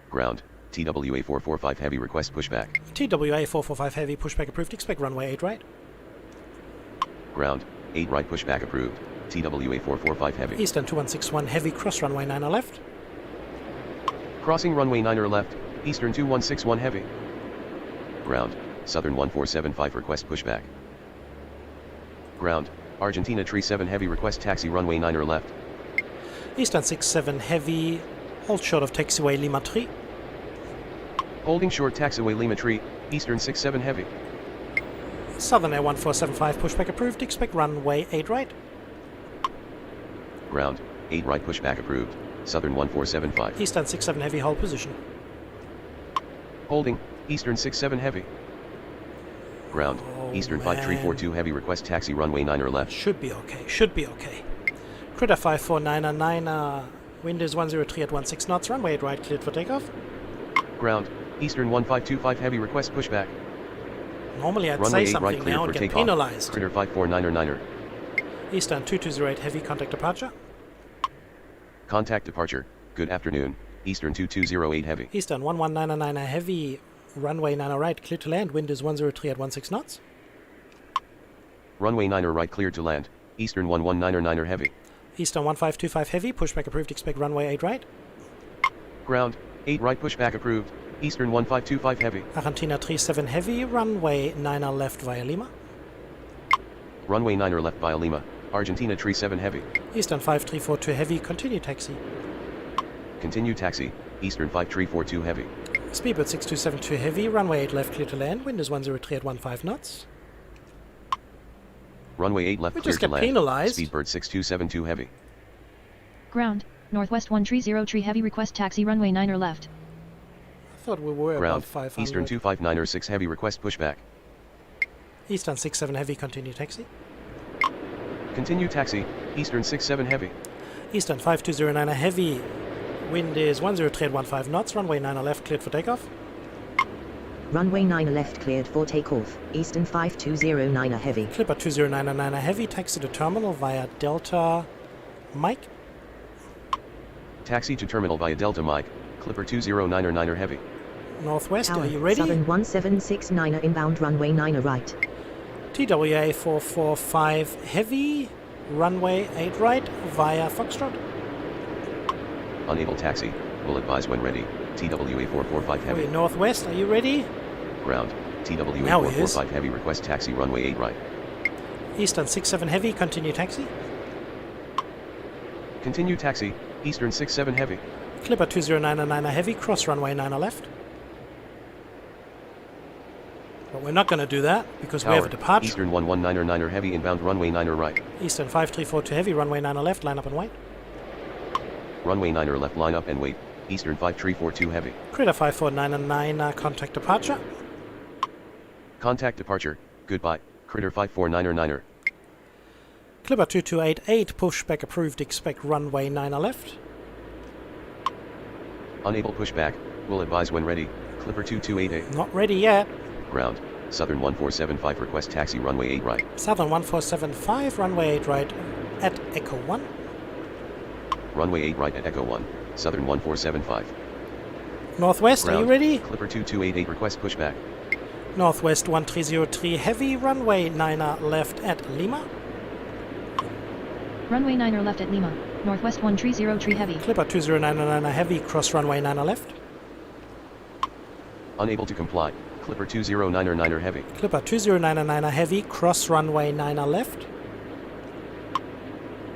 Ground. TWA 445 heavy request pushback. TWA 445 heavy, pushback approved, expect runway 8 right. Ground. 8 right pushback approved. TWA 445 heavy. Eastern 2161 heavy, cross runway 9 left. Crossing runway 9 left. Eastern 2161 heavy. Ground. Southern 1475 request pushback. Ground. Argentina Tree 7 heavy request taxi runway 9 left. Eastern 67 heavy, hold short of taxiway Lima 3. Holding short taxiway Lima Tree. Eastern 67 heavy. Southern Air 1475 pushback approved, expect runway 8 right. Ground. 8 right pushback approved. Southern 1475. Eastern 67 heavy, hold position. Holding. Eastern 67 heavy. Ground. Oh, Eastern man. 5342 heavy request taxi runway 9 left. Should be okay, should be okay. Critter 5499, wind is 103 at 16 knots, runway 8 right, cleared for takeoff. Ground. Eastern 1525 heavy request pushback. Normally I'd Runway say 8 right something cleared now for and get takeoff. penalized. Critter 5499er. Eastern 2208 heavy, contact departure. Contact departure. Good afternoon. Eastern 2208 heavy. Eastern 1199 heavy, runway 9 right, cleared to land, wind is 103 at 16 knots. Runway 9 right cleared to land. Eastern 119er heavy. Eastern 1525 heavy, pushback approved, expect runway 8 right. Ground. 8 right pushback approved. Eastern 1525 heavy. Argentina 37 heavy, runway 9 left via Lima. Runway 9 left via Lima. Argentina Tree 7 heavy. Eastern 5342 heavy, continue taxi. Continue taxi. Eastern 5342 heavy. Speedbird 6272 heavy, runway 8 left, clear to land, wind is 103 at 15 knots. Runway 8 left We cleared just to get land. penalized. Speedbird 6272 heavy. Ground, Northwest 130 tree heavy request taxi runway 9 left. I thought we were Ground. above 500. Eastern 25906 heavy request pushback. Eastern 67 heavy, continue taxi. Continue taxi. Eastern 67 heavy. Eastern 5209 heavy, wind is 103 at 15 knots, runway 9 left, cleared for takeoff. Runway 9 left cleared for takeoff, Eastern 5209 Heavy. Clipper 2099 heavy, taxi to terminal via Delta Mike. Taxi to terminal via Delta Mike, Clipper 209er heavy. Northwest, Tower, are you ready? Southern 1769er inbound runway 9er right. TWA 445 heavy, runway 8 right via Foxtrot. Unable taxi, will advise when ready. TWA 445 heavy. Okay, Northwest, are you ready? Ground, TWA Now he is. 445 heavy request taxi runway 8 right. Eastern 67 heavy, continue taxi. Continue taxi, Eastern 67 heavy. Clipper 209er heavy, cross runway 9er left. But we're not going to do that because we have a Tower, departure. Eastern 119er heavy inbound runway 9er right. Eastern 5342 heavy, runway 9er left, line up and wait. Runway 9er left line up and wait. Eastern 5342 heavy. Critter 5499, contact departure. Contact departure, goodbye. Critter 549er. Clipper 2288, pushback approved, expect runway 9er left. Unable pushback, will advise when ready. Clipper 2288. Not ready yet. Ground, Southern 1475 request taxi runway 8 right. Southern 1475, runway 8 right at Echo 1. Runway 8 right at Echo 1, Southern 1475. Northwest, Ground, are you ready? Clipper 2288 request pushback. Northwest 1303 heavy, runway 9er left at Lima. Runway 9er left at Lima. Northwest 1303 heavy. Clipper 209er heavy, cross runway 9er left. Unable to comply. Clipper 209er heavy. Clipper 209er heavy, cross runway 9er left.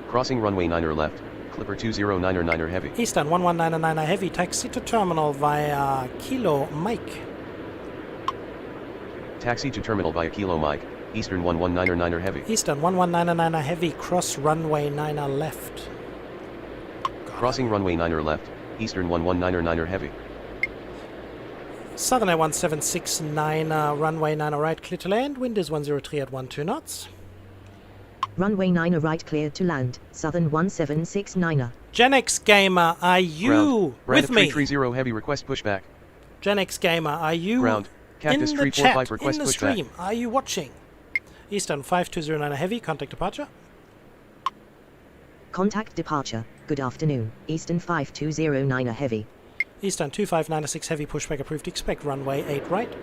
Crossing runway 9er left. Clipper 209er heavy. Eastern 1199 heavy, taxi to terminal via Kilo Mike. Taxi to terminal via Kilo Mike. Eastern 119er heavy. Eastern 1199 heavy, cross runway 9er left. Crossing runway 9er left. Eastern 119er heavy. Southern Air 1769, runway 9er right, clear to land. Wind is 103 at 12 knots. Runway 9er right cleared to land. Southern 1769er. Genex Gamer, are you Ground, with me? 330 heavy request pushback. Genex Gamer, are you Ground, Cactus in the 345 chat, request in the pushback. stream? Are you watching? Eastern 5209 heavy, contact departure. Contact departure. Good afternoon. Eastern 5209er heavy. Eastern 2596 heavy, pushback approved, expect runway 8 right.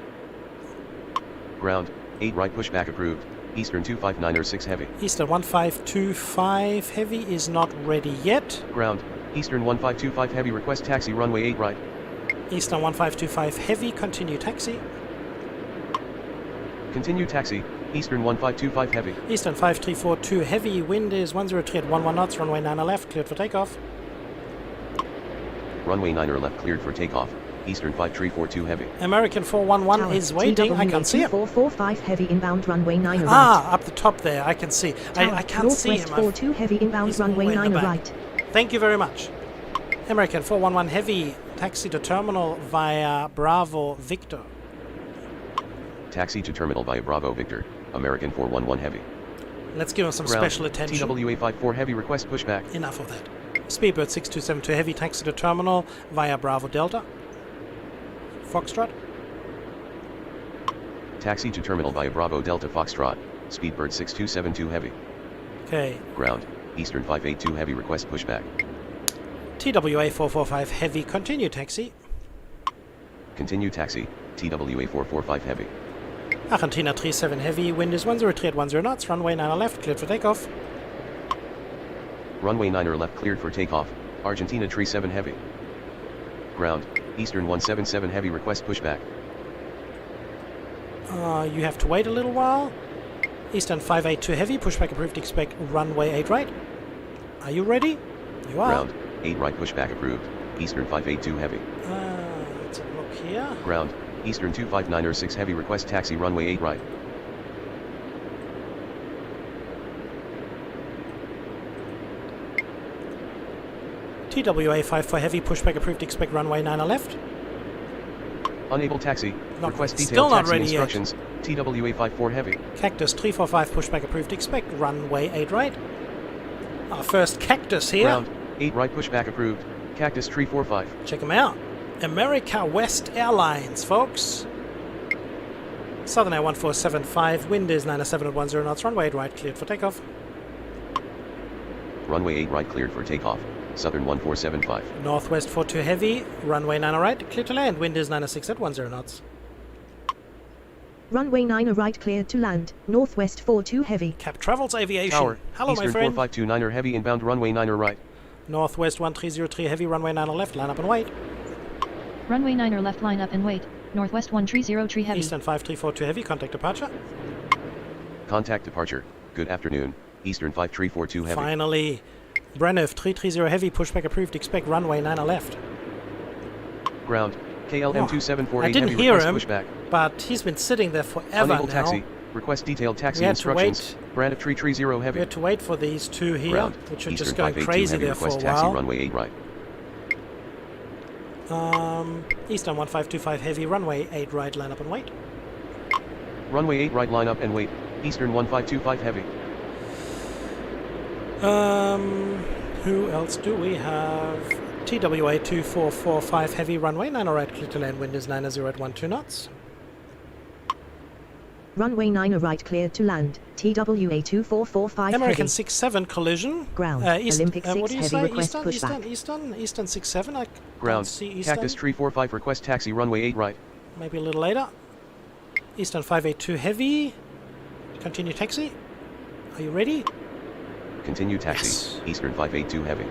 Ground, 8 right pushback approved. Eastern 259er6 heavy. Eastern 1525 heavy is not ready yet. Ground, Eastern 1525 heavy request taxi runway 8 right. Eastern 1525 heavy, continue taxi. Continue taxi, Eastern 1525 heavy. Eastern 5342 heavy, wind is 103 at 11 knots, runway 9er left, cleared for takeoff. Runway 9er left cleared for takeoff. Eastern 5342 heavy. American 411 Tower, is waiting, I can see him. 445 heavy inbound runway 9er right. Ah, up the top there, I can see. Tower, I can't see Northwest him. 42 heavy inbound he's all runway the way in the 9er back. right. Thank you very much. American 411 heavy, taxi to terminal via Bravo Victor. Taxi to terminal via Bravo Victor. American 411 heavy. Let's give him some Ground, special attention. TWA 54 heavy request pushback. Enough of that. Speedbird 6272 heavy, taxi to terminal via Bravo Delta. Foxtrot. Taxi to terminal via Bravo Delta Foxtrot. Speedbird 6272 heavy. Okay. Ground, Eastern 582 heavy request pushback. TWA 445 heavy, continue taxi. Continue taxi, TWA 445 heavy. Argentina 37 heavy, wind is 103 at 10 knots, runway 9er left, cleared for takeoff. Runway 9er left cleared for takeoff. Argentina 37 heavy. Ground, Eastern 177 heavy request pushback. You have to wait a little while. Eastern 582 heavy, pushback approved, expect runway 8 right. Are you ready? You are. Ground, 8 right pushback approved. Eastern 582 heavy. Let's have a look here. Ground, Eastern 259er6 heavy request taxi runway 8 right. TWA 54 heavy, pushback approved, expect runway 9er left. Unable taxi, Not- request still detailed not taxi ready yet. instructions. TWA 54 heavy. Cactus 345, pushback approved, expect runway 8 right. Our first Cactus here. Ground, 8 right pushback approved. Cactus 345. Check them out. America West Airlines, folks. Southern Air 1475, wind is 907 at 10 knots, runway 8 right, cleared for takeoff. Runway 8 right cleared for takeoff. Southern 1475. Northwest 42 heavy, runway 9 right, clear to land. Wind is 906 at 10 knots. Runway 9 right cleared to land. Northwest 42 heavy. Cap Travels Aviation. Tower, Hello, Eastern my friend. 4529 heavy inbound runway 9 right. Northwest 1303 heavy, runway 9 left, line up and wait. Runway 9 left, line up and wait. Northwest 130 heavy. Eastern 5342 heavy, contact departure. Contact departure. Good afternoon. Eastern 5342 heavy. Finally. Brenneth 330 heavy, pushback approved, expect runway 9 left. Ground. KLM Oh, 2748 I didn't heavy hear request him, pushback. but he's been sitting there forever Unable now. taxi. Request detailed taxi We had to instructions. Brand 330 We heavy. had to wait for these two here, Ground. which are Eastern just going 582 crazy heavy there for a request taxi while. runway 8 right. Eastern 1525 heavy, runway 8 right, line up and wait. Runway 8 right line up and wait. Eastern 1525 heavy. Who else do we have? TWA 2445 heavy, runway 9 right, clear to land, wind is 90 at 12 knots. Runway 9 right cleared to land. TWA 2445 American heavy. 67 collision. Ground. East, Olympic what 6 do you heavy say? request Eastern, pushback. Eastern 67. I can't Ground. see Eastern. Cactus 345 request taxi runway 8 right. Maybe a little later. Eastern 582 heavy. Continue taxi. Are you ready? Continue taxi. Yes. Eastern 582 heavy.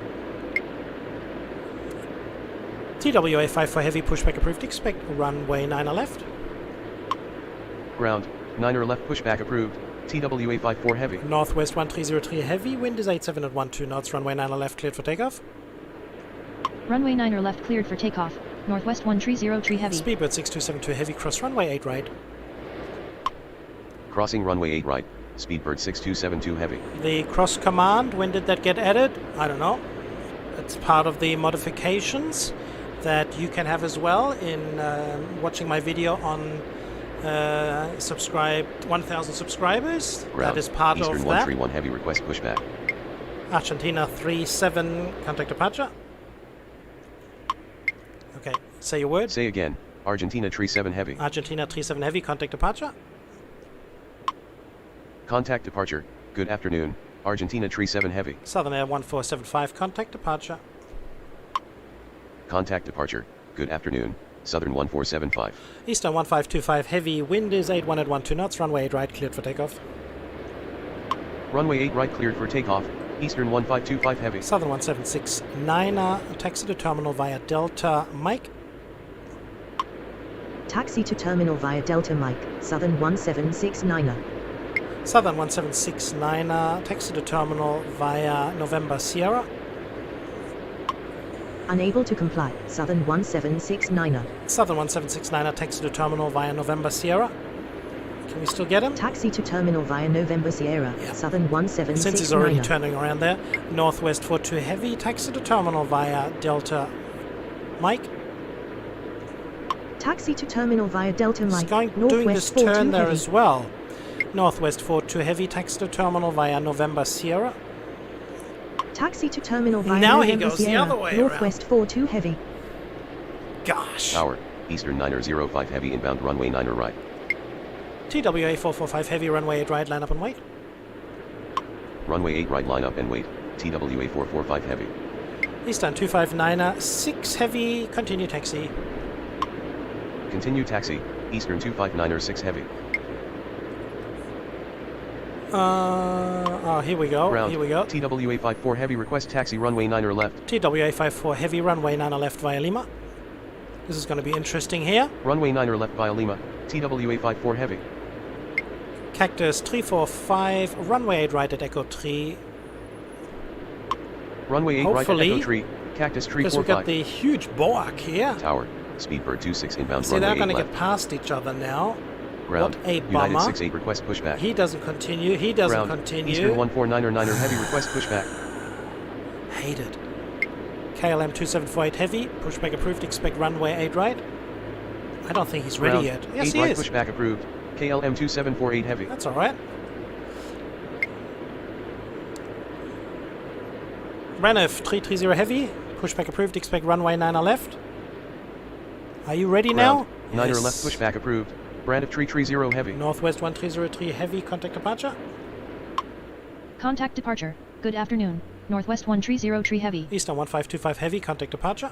TWA 54 heavy, pushback approved, expect runway 9 left. Ground. 9 left pushback approved. TWA 54 heavy. Northwest 1303 heavy, wind is 87 at 12 knots, runway 9 left cleared for takeoff. Runway 9 left cleared for takeoff. Northwest 1303 heavy. Speedbird 6272 heavy, cross runway 8 right. Crossing runway 8 right. Speedbird 6272 heavy. The cross command, when did that get added? I don't know. It's part of the modifications that you can have as well in watching my video on 1,000 subscribers. Ground. That is part Eastern of 131 heavy request pushback. that. Argentina 37, contact departure. Okay, say your word. Say again. Argentina 37 heavy. Argentina 37 heavy, contact departure. Contact departure. Good afternoon. Argentina 37 heavy. Southern Air 1475, contact departure. Contact departure. Good afternoon. Southern 1475. Eastern 1525 heavy, wind is 81 at 12 knots, runway 8 right cleared for takeoff. Runway 8 right cleared for takeoff. Eastern 1525 heavy. Southern 1769er, taxi to terminal via Delta Mike. Taxi to terminal via Delta Mike. Southern 1769er. Southern 1769er, taxi to terminal via November Sierra. Unable to comply. Southern 1769er. Southern 1769er, taxi to terminal via November Sierra. Can we still get him? Taxi to terminal via November Sierra. Yeah. Southern 1769er. Since he's already turning around there. Northwest 42 heavy, taxi to terminal via Delta Mike. Taxi to terminal via Delta He's Mike. going, doing this Northwest 42 turn there heavy. as well. Northwest 42 heavy, taxi to terminal via November Sierra. Taxi to terminal via Now he November goes the Sierra. other way Northwest 42 heavy. Gosh. Tower. Eastern 905 heavy inbound runway 9 right. TWA 445 heavy, runway 8 right, line up and wait. Runway 8 right line up and wait. TWA 445 heavy. Eastern 259er, 6 heavy, continue taxi. Continue taxi. Eastern 259er 6 heavy. Here we go. Ground. Here we go. TWA 54 heavy request taxi runway 9 left. TWA 54 heavy, runway 9 left via Lima. This is going to be interesting here. Runway 9 left via Lima. TWA 54 heavy. Cactus 345, runway 8 right at Echo 3. Runway 8 right at Hopefully, Echo 3. Cactus because we've got 345. the huge Boak here. Tower. Speedbird 26 inbound See, they're runway going 8 to left. get past each other now. Ground. What a United bummer. 68 request pushback. He doesn't continue. He doesn't Ground. continue. Eastern 149er heavy request pushback. Hate it. KLM 2748 heavy, pushback approved, expect runway 8 right. I don't think he's ready Ground. yet. Yes, 8 he right is. pushback approved. KLM 2748 heavy. That's all right. Brenneth 330 heavy, pushback approved, expect runway 9 left. Are you ready now? Ground. 9 Yes. left pushback approved. Brand of 330 heavy. Northwest 1303 heavy, contact departure. Contact departure. Good afternoon. Northwest 130 heavy. Eastern 1525 heavy, contact departure.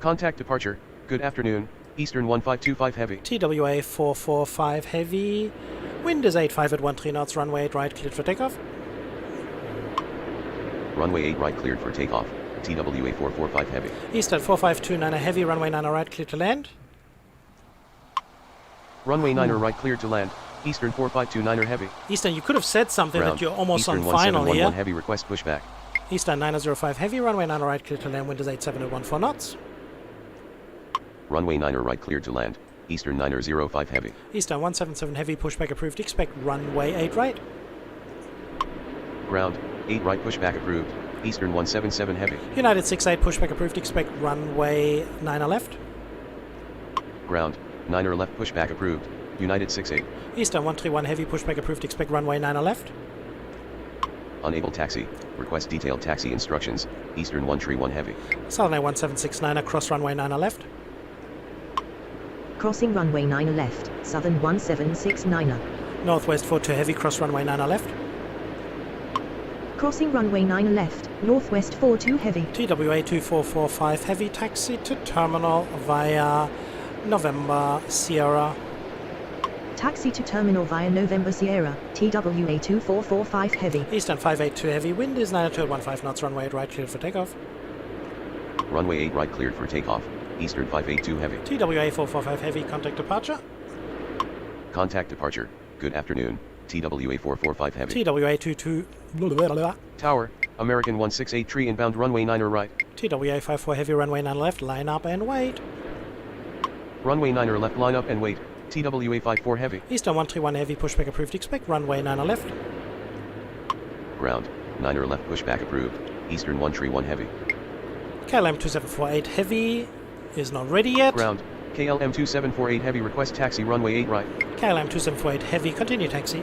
Contact departure. Good afternoon. Eastern 1525 heavy. TWA 445 heavy. Wind is 85 at 13 knots, runway 8 right, cleared for takeoff. Runway 8 right cleared for takeoff. TWA 445 heavy. Eastern 4529 heavy, runway 9 right, cleared to land. Runway 9 right cleared to land. Eastern 4529 heavy. Eastern, you could have said something Ground. that you're almost Eastern on final 1711 here. heavy, request pushback. Eastern 905 heavy, runway 9 right, cleared to land, wind is 87 at 14 knots. Runway 9 right cleared to land. Eastern 905 heavy. Eastern 177 heavy, pushback approved, expect runway 8 right. Ground. 8 right pushback approved. Eastern 177 heavy. United 68 pushback approved, expect runway 9 left. Ground. 9 left pushback approved. United 68. Eastern 131 heavy, pushback approved, expect runway 9 left. Unable taxi. Request detailed taxi instructions. Eastern 131 heavy. Southern 1769 cross runway 9 left. Crossing runway 9 left, Southern 1769. Northwest 42 heavy, cross runway 9 left. Crossing runway 9 left, Northwest 42 heavy. TWA 2445 heavy, taxi to terminal via November Sierra. Taxi to terminal via November Sierra, TWA 2445 heavy. Eastern 582 heavy, wind is 92 at 15 knots, runway 8 right, cleared for takeoff. Runway 8 right cleared for takeoff. Eastern 582 heavy. TWA 445 heavy, contact departure. Contact departure. Good afternoon. TWA 445 heavy. TWA 22 Tower. American 168 tree inbound runway 9 right. TWA 54 heavy, runway 9 left, line up and wait. Runway 9 left, line up and wait. TWA 54 heavy. Eastern 131 heavy, pushback approved, expect runway 9 left. Ground. 9 left pushback approved. Eastern 131 heavy. KLM 2748 heavy is not ready yet. Ground. KLM 2748 heavy, request taxi runway 8 right. KLM 2748 heavy, continue taxi.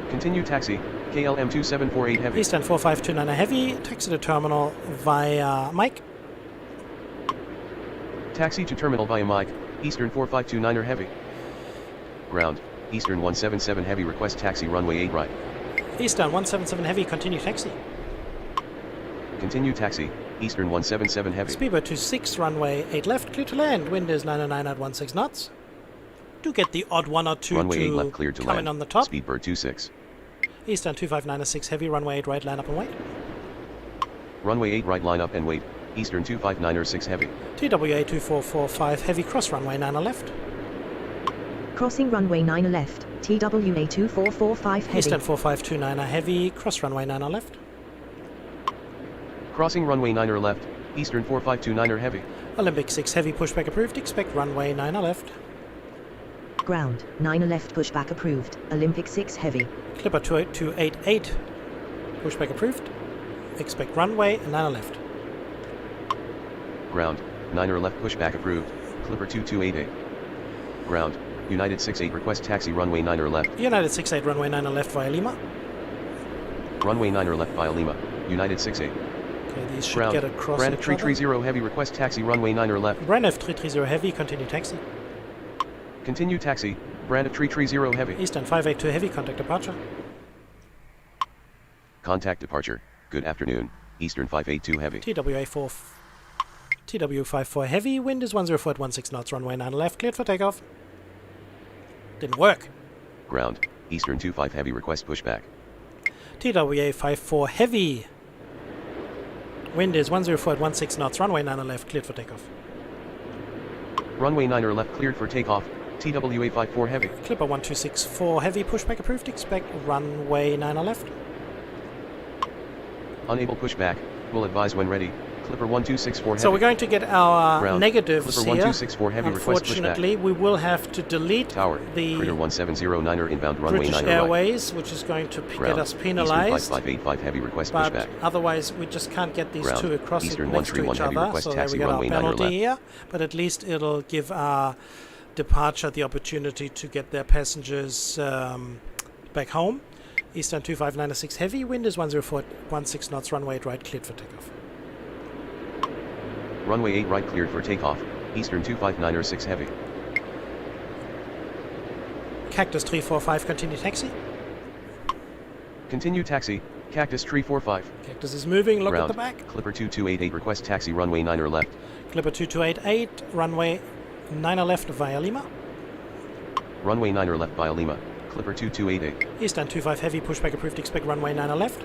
Continue taxi. KLM 2748 heavy. Eastern 4529 heavy, taxi to terminal via Mike. Taxi to terminal via Mike. Eastern 4529 heavy. Ground. Eastern 177 heavy, request taxi runway 8 right. Eastern 177 heavy, continue taxi. Continue taxi. Eastern 177 heavy. Speedbird 26, runway 8 left, clear to land. Wind is 909 at 16 knots. Do get the odd 1 or 2 Runway to 8 left cleared to come land. in on the top. Speedbird 26. Eastern 2596 heavy, runway 8 right, line up and wait. Runway 8 right, line up and wait. Eastern 25906 heavy. TWA 2445 heavy, cross runway 9 left. Crossing runway 9 left, TWA 2445 heavy. Eastern 4529 heavy, cross runway 9 left. Crossing runway 9 left. Eastern 4529 heavy. Olympic 6 heavy, pushback approved, expect runway 9 left. Ground, 9 left pushback approved, Olympic 6 heavy. Clipper 288, pushback approved, expect runway 9 left. Ground. 9 left pushback approved. Clipper 2288. Ground. United 68 request taxi runway 9 left. United 68 runway 9 left via Lima. Runway 9 left via Lima. United 68. Okay, these should Ground. get across Brand each other. 330 heavy request taxi runway 9 left. Brand F330 heavy, continue taxi. Continue taxi. Brand 330 heavy. Eastern 582 heavy, contact departure. Contact departure. Good afternoon. Eastern 582 heavy. TW54 heavy, wind is 104 at 16 knots, runway 9 left, cleared for takeoff. Didn't work. Ground. Eastern 25 heavy request pushback. TWA54 heavy. Wind is 104 at 16 knots, runway 9 left, cleared for takeoff. Runway 9 left cleared for takeoff. TWA 54 heavy. Clipper 1264 heavy, pushback approved, expect runway 9 left. Unable pushback. Will advise when ready. Clipper 1264 heavy. So we're going to get our Ground. negatives Clipper here. 1264 heavy request pushback. Unfortunately, we will have to delete Tower. the Critter 1709 inbound runway British 9 right. Airways, which is going to Ground. get us penalized. Eastern 5585 heavy request But pushback. otherwise, we just can't get these Ground. two across Eastern next to 131 each heavy other. request So there we taxi get our runway 9 penalty left. here. But at least it'll give our departure the opportunity to get their passengers back home. Eastern 2596 heavy, wind is 104 at 16 knots, runway 8 right, cleared for takeoff. Runway 8 right cleared for takeoff. Eastern 2596 heavy. Cactus 345, continue taxi. Continue taxi. Cactus Tree 45. Cactus is moving, look Ground. at the back. Clipper 2288 request taxi runway 9er left. Clipper 2288, runway 9er left via Lima. Runway 9er left via Lima. Clipper 2288. Eastern 25 heavy, pushback approved, expect runway 9er left.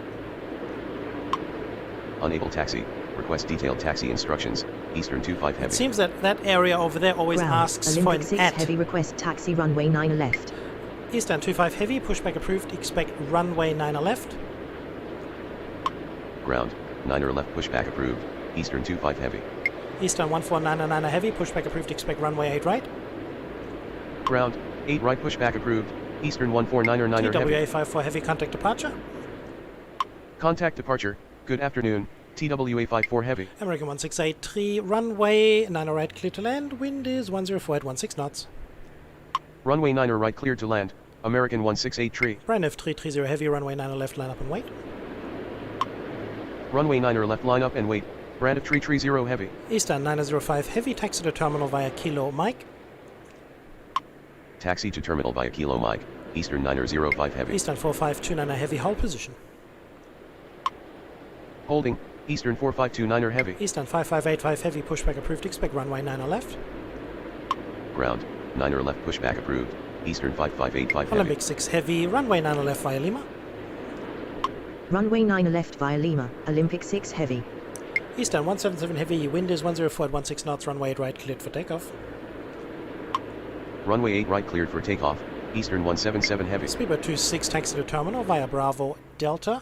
Unable taxi. Request detailed taxi instructions. Eastern 25 heavy. It seems that that area over there always Ground. asks for Olympic an 6 at. heavy request taxi runway 9 left. Eastern 25 heavy, pushback approved, expect runway 9er left. Ground. 9er left pushback approved. Eastern 25 heavy. Eastern 149er heavy, pushback approved, expect runway 8 right. Ground. 8 right pushback approved. Eastern 149er 9er heavy. TWA 54 heavy, contact departure. Contact departure. Good afternoon. TWA 54 heavy. American 1683, runway 9er right, clear to land. Wind is 104 at 16 knots. Runway 9er right cleared to land. American 168 Brand F 330 heavy, runway 9er left, line up and wait. Runway 9er left line up and wait. Brand of 330 heavy. Eastern 905 heavy, taxi to terminal via Kilo Mike. Taxi to terminal via Kilo Mike. Eastern 905 heavy. Eastern 4529er heavy, hold position. Holding. Eastern 4529er heavy. Eastern 5585 heavy, pushback approved, expect runway 9er left. Ground. 9er left pushback approved. Eastern 5585 heavy. Olympic 6 heavy, runway 9er left via Lima. Runway 9 left via Lima. Olympic 6 heavy. Eastern 177 heavy, wind is 104 at 16 knots, runway 8 right, cleared for takeoff. Runway 8 right cleared for takeoff. Eastern 177 heavy. Speedbird 26, taxi to terminal via Bravo Delta.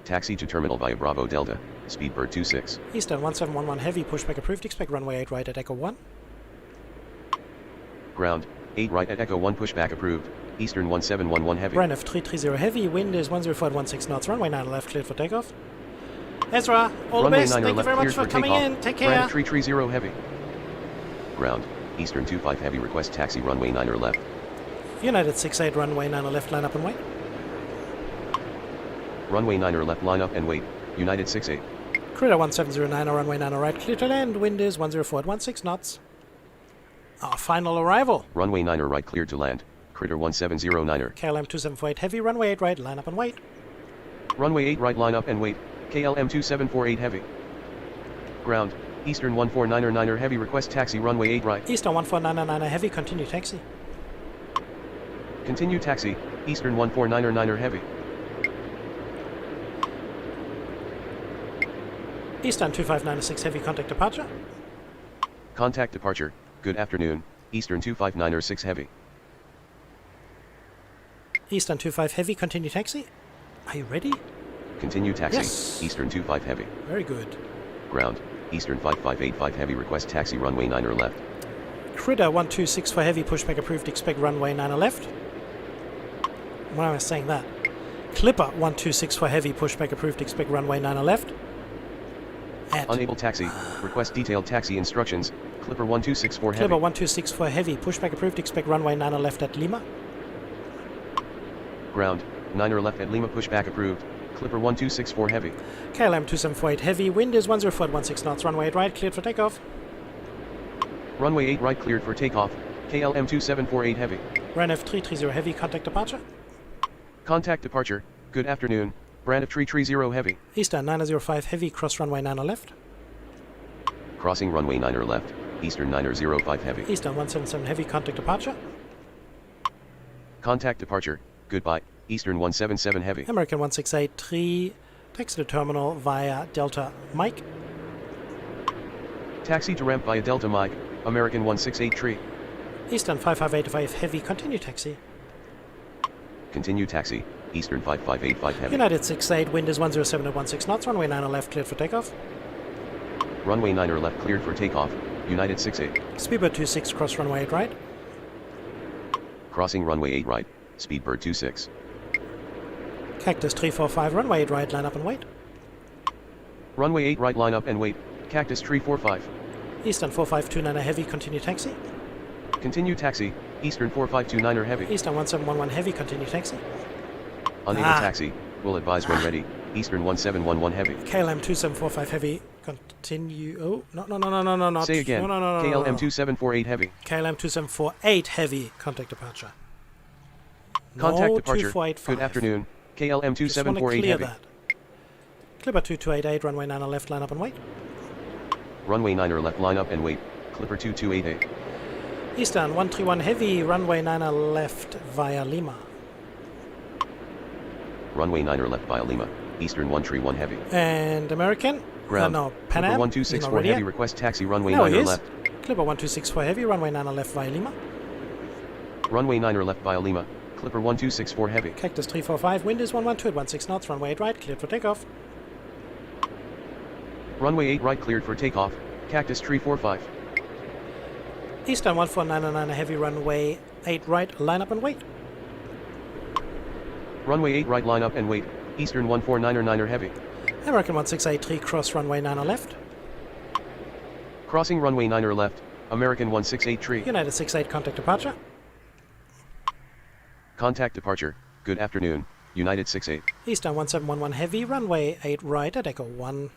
Taxi to terminal via Bravo Delta. Speedbird 26. Eastern 1711 heavy, pushback approved, expect runway 8 right at Echo 1. Ground. 8 right at Echo 1 pushback approved. Eastern 1711 heavy. Brand F 330 heavy, wind is 104 at 16 knots, runway 9 left, cleared for takeoff. Ezra, all the Runway best, 9er thank you left very much cleared for coming takeoff. in, take Brand care. of 330 heavy. Ground. Eastern 25 heavy request taxi runway 9er left. United 68 runway 9er left, line up and wait. Runway 9er left line up and wait. United 68. Critter 1709 runway 9er right, clear to land, wind is 104 at 16 knots. Our final arrival. Runway 9er right cleared to land. Critter 1709er. KLM 2748 heavy, runway 8 right, line up and wait. Runway 8 right line up and wait. KLM 2748 heavy. Ground. Eastern 149er heavy request taxi runway 8 right. Eastern 149er heavy, continue taxi. Continue taxi. Eastern 149er heavy. Eastern 2596 heavy, contact departure. Contact departure. Good afternoon. Eastern 259er heavy. Eastern 25 heavy, continue taxi. Are you ready? Continue taxi. Yes. Eastern 25 heavy. Very good. Ground. Eastern 5585 heavy request taxi runway 9er left. Critter 126 for heavy, pushback approved, expect runway 9er left. Why am I saying that? Clipper 126 for heavy, pushback approved, expect runway 9er left. At Unable taxi. Request detailed taxi instructions. Clipper 1264 heavy. Clipper 126 for heavy, pushback approved, expect runway 9er left at Lima. Ground. 9er left at Lima pushback approved. Clipper 1264 heavy. KLM 2748 heavy, wind is 104 at 16 knots, runway 8 right, cleared for takeoff. Runway 8 right cleared for takeoff. KLM 2748 heavy. Brand F 330 heavy, contact departure. Contact departure. Good afternoon. Brand of 330 heavy. Eastern 905 heavy, cross runway 9er left. Crossing runway 9er left. Eastern 905 heavy. Eastern 177 heavy, contact departure. Contact departure. Goodbye. Eastern 177 heavy. American 1683, taxi to terminal via Delta Mike. Taxi to ramp via Delta Mike. American 1683. Eastern 5585 heavy, continue taxi. Continue taxi. Eastern 5585 heavy. United 68, wind is 107 at 16 knots, runway 9er left, cleared for takeoff. Runway 9er left cleared for takeoff. United 68. Speedbird 26, cross runway 8 right. Crossing runway 8 right. Speedbird 26. Cactus 345, runway 8 right, line up and wait. Runway 8 right line up and wait. Cactus 345. Eastern 4529 heavy, continue taxi. Continue taxi. Eastern 4529er heavy. Eastern 1711 heavy, continue taxi. Unable taxi. Will advise when ready. Eastern 1711 heavy. KLM 2745 heavy, continue. Oh, no, not. Say again. No. KLM 2748 heavy. KLM 2748 heavy, contact departure. Contact No departure. 2485. Good afternoon. KLM Just want to 2748 clear heavy. that. Clipper 2288, runway 9 left, line up and wait. Runway 9 left, line up and wait. Clipper 2288. Eastern 131 heavy, runway 9 left via Lima. Runway 9 left via Lima. Eastern 131 heavy. And American? Ground. No, Pan Clipper Am. 1264 heavy, request taxi runway No, 9 he is. left. Clipper 1264 heavy, runway 9 left via Lima. Runway 9 left via Lima. Clipper 1264 heavy. Cactus 345, wind is 112 at 16 knots, runway 8 right, cleared for takeoff. Runway 8 right cleared for takeoff. Cactus 345. Eastern 1499 heavy, runway 8 right, line up and wait. Runway 8 right, line up and wait. Eastern 149er heavy. American 1683, cross runway 9 left. Crossing runway 9 left. American 168 United 68, contact departure. Contact departure. Good afternoon. United 68. Eastern 1711 heavy, runway 8 right at Echo 1.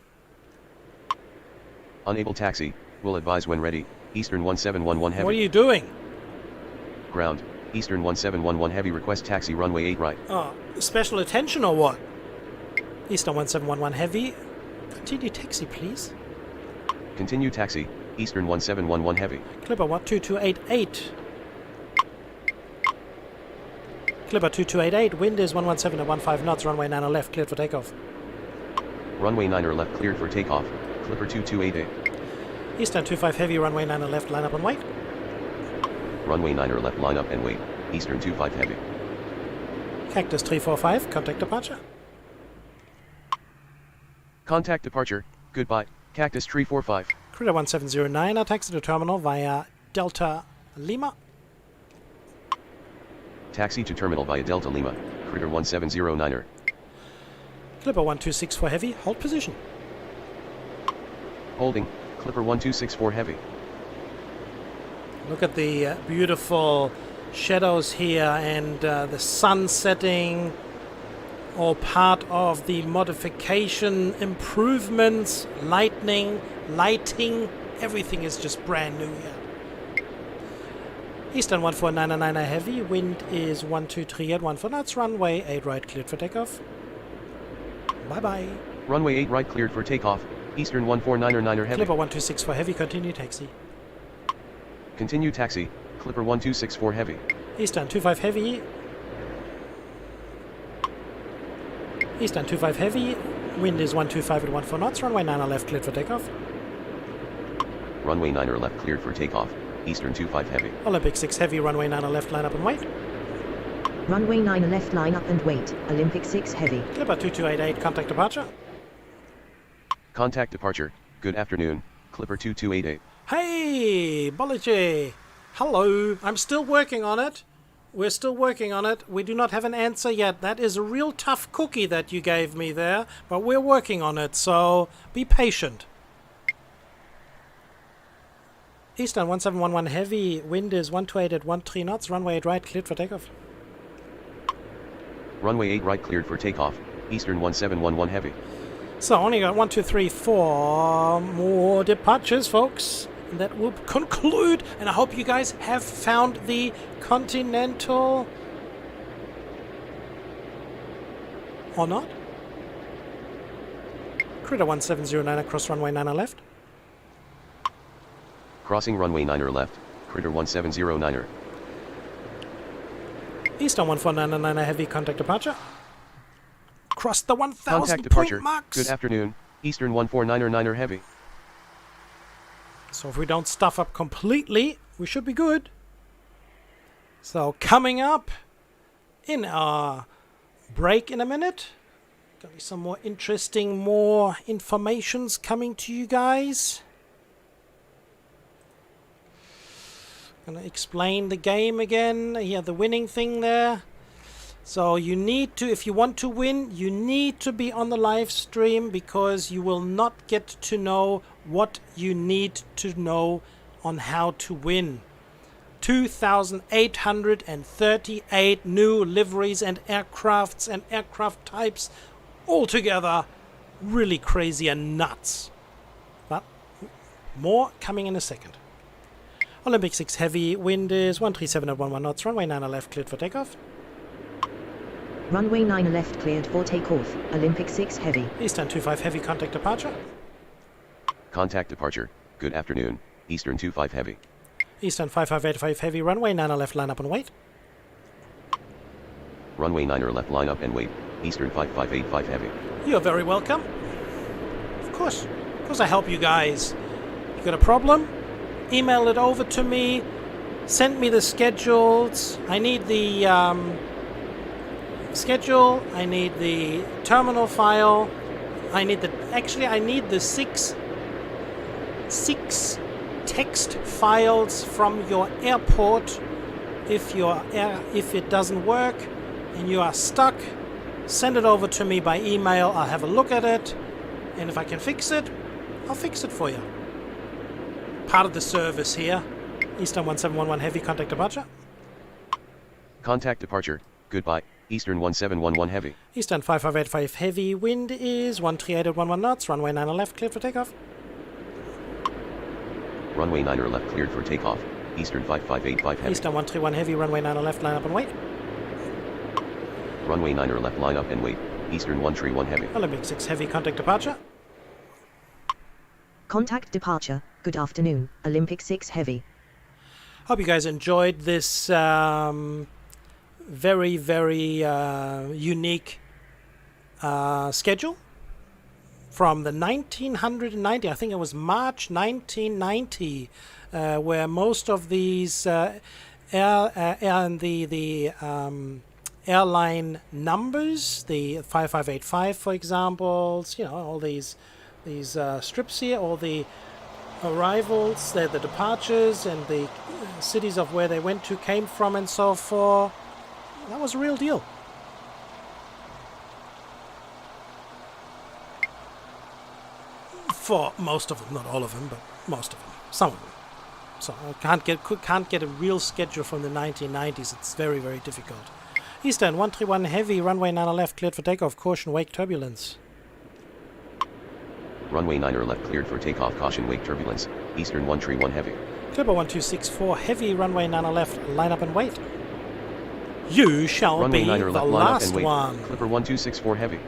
Unable taxi. Will advise when ready. Eastern 1711 heavy. What are you doing? Ground. Eastern 1711 heavy, request taxi runway 8 right. Oh, special attention or what? Eastern 1711 heavy. Continue taxi, please. Continue taxi. Eastern 1711 heavy. Clipper 12288. Clipper 2288, wind is 117 at 15 knots, runway 9 left, cleared for takeoff. Runway 9 left cleared for takeoff. Clipper 2288. Eastern 25 heavy, runway 9 left, line up and wait. Runway 9 left, line up and wait. Eastern 25 heavy. Cactus 345, contact departure. Contact departure. Goodbye. Cactus 345. Critter 1709, taxi to terminal via Delta Lima. Taxi to terminal via Delta Lima. Critter 1709er. Clipper 1264 heavy, hold position. Holding. Clipper 1264 heavy. Look at the beautiful shadows here and the sun setting. All part of the modification improvements, lighting, everything is just brand new here. Eastern 1499 heavy, wind is 123 at 14 knots, runway 8 right cleared for takeoff. Bye bye. Runway 8 right cleared for takeoff. Eastern 1499er heavy. Clipper 1264 heavy, continue taxi. Continue taxi. Clipper 1264 heavy. Eastern 25 heavy. Eastern 25 heavy, wind is 125 at 14 knots, runway 9 left cleared for takeoff. Runway 9 left cleared for takeoff. Eastern 25 heavy. Olympic 6 heavy, runway 9 left, line up and wait. Runway 9 left, line up and wait. Olympic 6 heavy. Clipper 2288, contact departure. Contact departure. Good afternoon. Clipper 2288. Hey, Bolaji. Hello. I'm still working on it. We're still working on it. We do not have an answer yet. That is a real tough cookie that you gave me there, but we're working on it, so be patient. Eastern 1711 heavy, wind is 128 at 13 knots, runway 8 right, cleared for takeoff. Runway 8 right cleared for takeoff. Eastern 1711 heavy. So only got 1, 2, 3, 4 more departures, folks. And that will conclude, and I hope you guys have found the Continental. Or not? Critter 1709 across runway 9 left. Crossing runway 9 left. Critter 1709er. Eastern 1499 heavy, contact departure. Cross the 1000 Contact departure. point marks. Good afternoon. Eastern 149er heavy. So if we don't stuff up completely, we should be good. So coming up in our break in a minute, gonna be some more interesting, more informations coming to you guys. Gonna explain the game again. Yeah, the winning thing there. So you need to, if you want to win, you need to be on the live stream, because you will not get to know what you need to know on how to win. 2,838 new liveries and aircrafts and aircraft types altogether. Really crazy and nuts. But more coming in a second. Olympic 6 heavy, wind is 137 at 11 knots, runway 9 left, cleared for takeoff. Runway 9 left cleared for takeoff. Olympic 6 Heavy. Eastern 25 Heavy, contact departure. Contact departure. Good afternoon. Eastern 25 Heavy. Eastern 5585 Heavy, runway 9 left, line up and wait. Runway 9 left, line up and wait. Eastern 5585 Heavy. You're very welcome. Of course I help you guys. You got a problem? Email it over to me. Send me the schedules. I need the schedule. I need the terminal file. I need the six text files from your airport. If it doesn't work and you are stuck, send it over to me by email. I'll have a look at it, and if I can fix it, I'll fix it for you. Part of the service here. Eastern 1711 Heavy, contact departure. Contact departure. Goodbye. Eastern 1711 Heavy. Eastern 5585 Heavy, wind is 138 at 11 knots, runway 9 left, cleared for takeoff. Runway 9 left, cleared for takeoff. Eastern 5585 Heavy. Eastern 131 Heavy, runway 9 left, line up and wait. Runway 9 left, line up and wait. Eastern 131 Heavy. Olympic 6 Heavy, contact departure. Contact departure. Good afternoon. Olympic 6 Heavy. Hope you guys enjoyed this very, very unique schedule from the 1990, I think it was March 1990, where most of these airline numbers, the 5585 for example, all these strips here, all the arrivals, the departures, and the cities of where they went to, came from, and so forth. That was a real deal. For most of them, not all of them, but most of them, some of them. So I can't get a real schedule from the 1990s. It's very, very difficult. Eastern 131 Heavy, runway 9 left, cleared for takeoff. Caution, wake turbulence. Runway 9 left, cleared for takeoff. Caution, wake turbulence. Eastern 131 Heavy. Clipper 1264 Heavy, runway 9 left, line up and wait. You shall runway be 9 the left, line up last and wait. one. Clipper 1264 Heavy.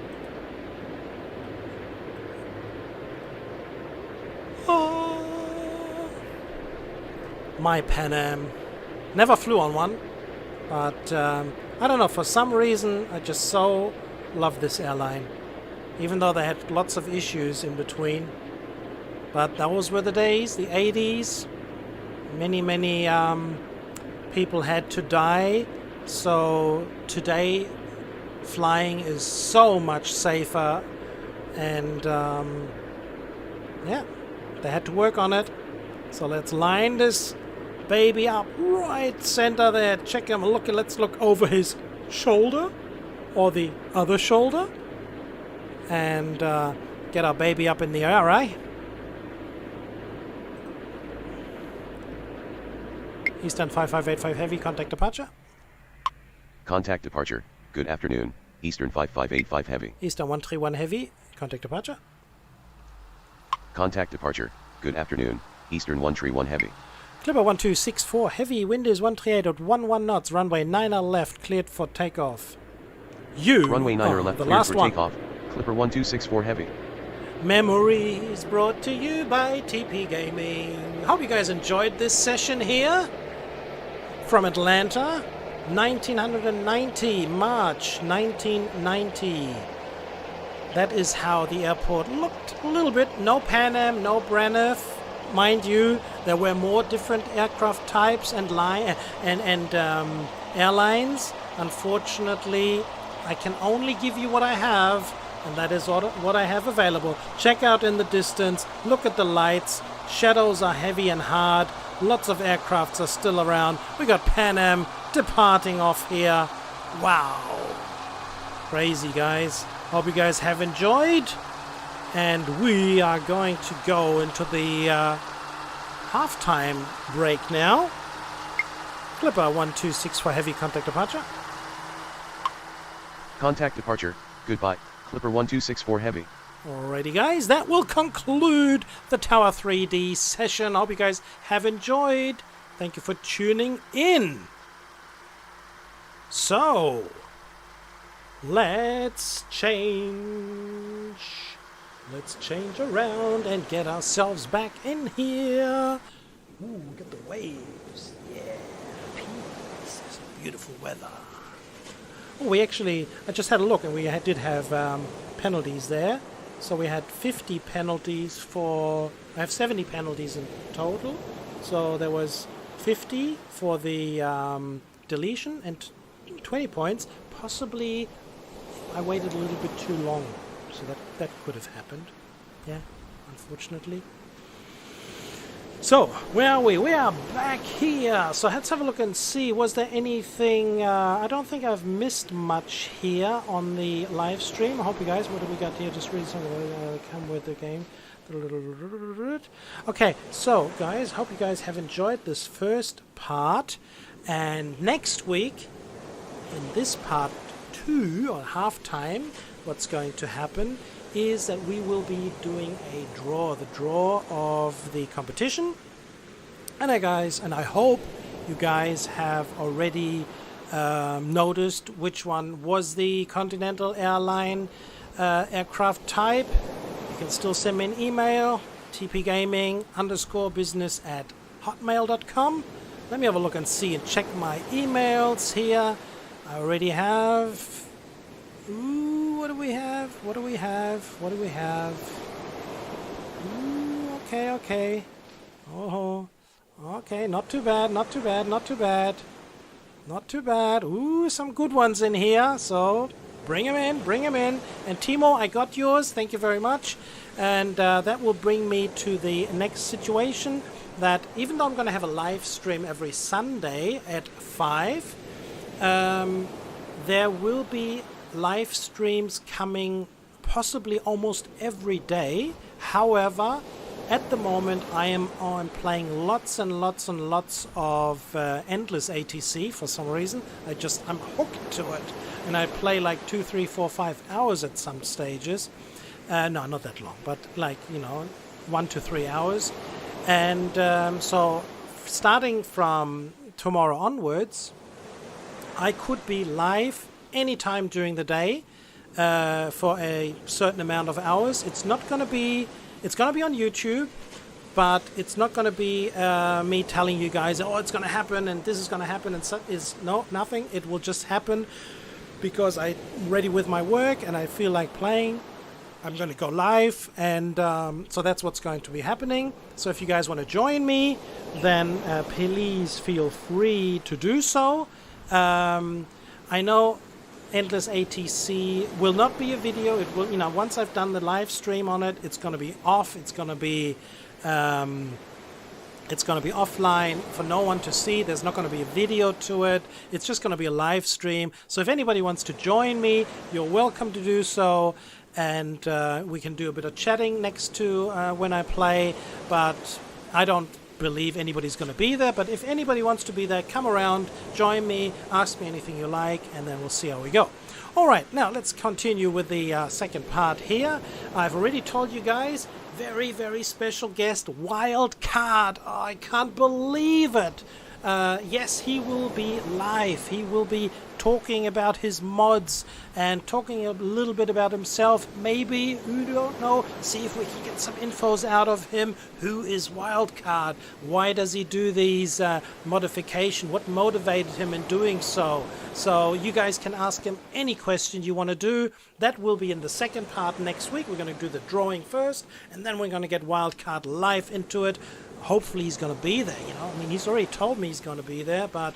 Oh, my Pan Am. Never flew on one, but I don't know, for some reason I just so love this airline. Even though they had lots of issues in between. But those were the days, the 80s. Many people had to die. So today, flying is so much safer. And yeah, they had to work on it. So let's line this baby up right center there. Check him, let's look over his shoulder or the other shoulder. And get our baby up in the air, right? Eastern 5585 Heavy, contact departure. Contact departure. Good afternoon. Eastern 5585 Heavy. Eastern 131 Heavy, contact departure. Contact departure. Good afternoon. Eastern 131 Heavy. Clipper 1264 Heavy, wind is 138 at 11 knots, runway 9 left, cleared for takeoff. Runway 9 left, the cleared last for one. takeoff. Clipper 1264 Heavy. Memories brought to you by TP Gaming. Hope you guys enjoyed this session here from Atlanta, 1990, March 1990. That is how the airport looked a little bit. No Pan Am, no Braniff. Mind you, there were more different aircraft types and airlines. Unfortunately, I can only give you what I have, and that is what I have available. Check out in the distance, look at the lights. Shadows are heavy and hard. Lots of aircrafts are still around. We got Pan Am departing off here. Wow. Crazy, guys. Hope you guys have enjoyed. And we are going to go into the halftime break now. Clipper 1264 Heavy, contact departure. Contact departure. Goodbye. Clipper 1264 Heavy. Alrighty, guys, that will conclude the Tower 3D session. I hope you guys have enjoyed. Thank you for tuning in. So, let's change. Let's change around and get ourselves back in here. Ooh, look at the waves. Yeah, peace. It's beautiful weather. Oh, I just had a look, and we did have penalties there. So we had 50 penalties I have 70 penalties in total. So there was 50 for the deletion and 20 points. Possibly I waited a little bit too long. So that could have happened. Yeah, unfortunately. So, where are we? We are back here. So let's have a look and see. Was there anything... I don't think I've missed much here on the live stream. I hope you guys... What do we got here? Just read something. Come with the game. Okay, so, guys, hope you guys have enjoyed this first part. And next week, in this part 2, or halftime, what's going to happen is that we will be doing the draw of the competition. And I hope you guys have already noticed which one was the Continental Airline aircraft type. You can still send me an email, tpgaming_business@hotmail.com. Let me have a look and see and check my emails here. I already have... Ooh, what do we have? Ooh, okay. Oh, okay, not too bad. Ooh, some good ones in here, so bring them in. And Timo, I got yours, thank you very much. And that will bring me to the next situation, that even though I'm going to have a live stream every Sunday at 5, there will be live streams coming possibly almost every day. However, at the moment I am playing lots and lots of endless ATC for some reason. I'm hooked to it, and I play like 2, 3, 4, 5 hours at some stages. No, not that long, but 1 to 3 hours. And so starting from tomorrow onwards, I could be live anytime during the day for a certain amount of hours. It's going to be on YouTube, but it's not going to be me telling you guys, oh, it's going to happen and this is going to happen, and nothing. It will just happen because I'm ready with my work and I feel like playing. I'm going to go live, and so that's what's going to be happening. So if you guys want to join me, then please feel free to do so. I know Endless ATC will not be a video. It will, once I've done the live stream on it, it's going to be off. It's going to be offline for no one to see. There's not going to be a video to it. It's just going to be a live stream. So if anybody wants to join me, you're welcome to do so. And we can do a bit of chatting next to when I play. But I don't believe anybody's going to be there, but if anybody wants to be there, come around, join me, ask me anything you like, and then we'll see how we go. Alright, now let's continue with the second part here. I've already told you guys, very, very special guest, Wild Card. Oh, I can't believe it. Yes, he will be live. He will be talking about his mods and talking a little bit about himself. Maybe, who don't know, see if we can get some infos out of him. Who is Wildcard? Why does he do these modifications? What motivated him in doing so? So you guys can ask him any question you want to do. That will be in the second part next week. We're going to do the drawing first, and then we're going to get Wildcard live into it. Hopefully he's going to be there, I mean, he's already told me he's going to be there, but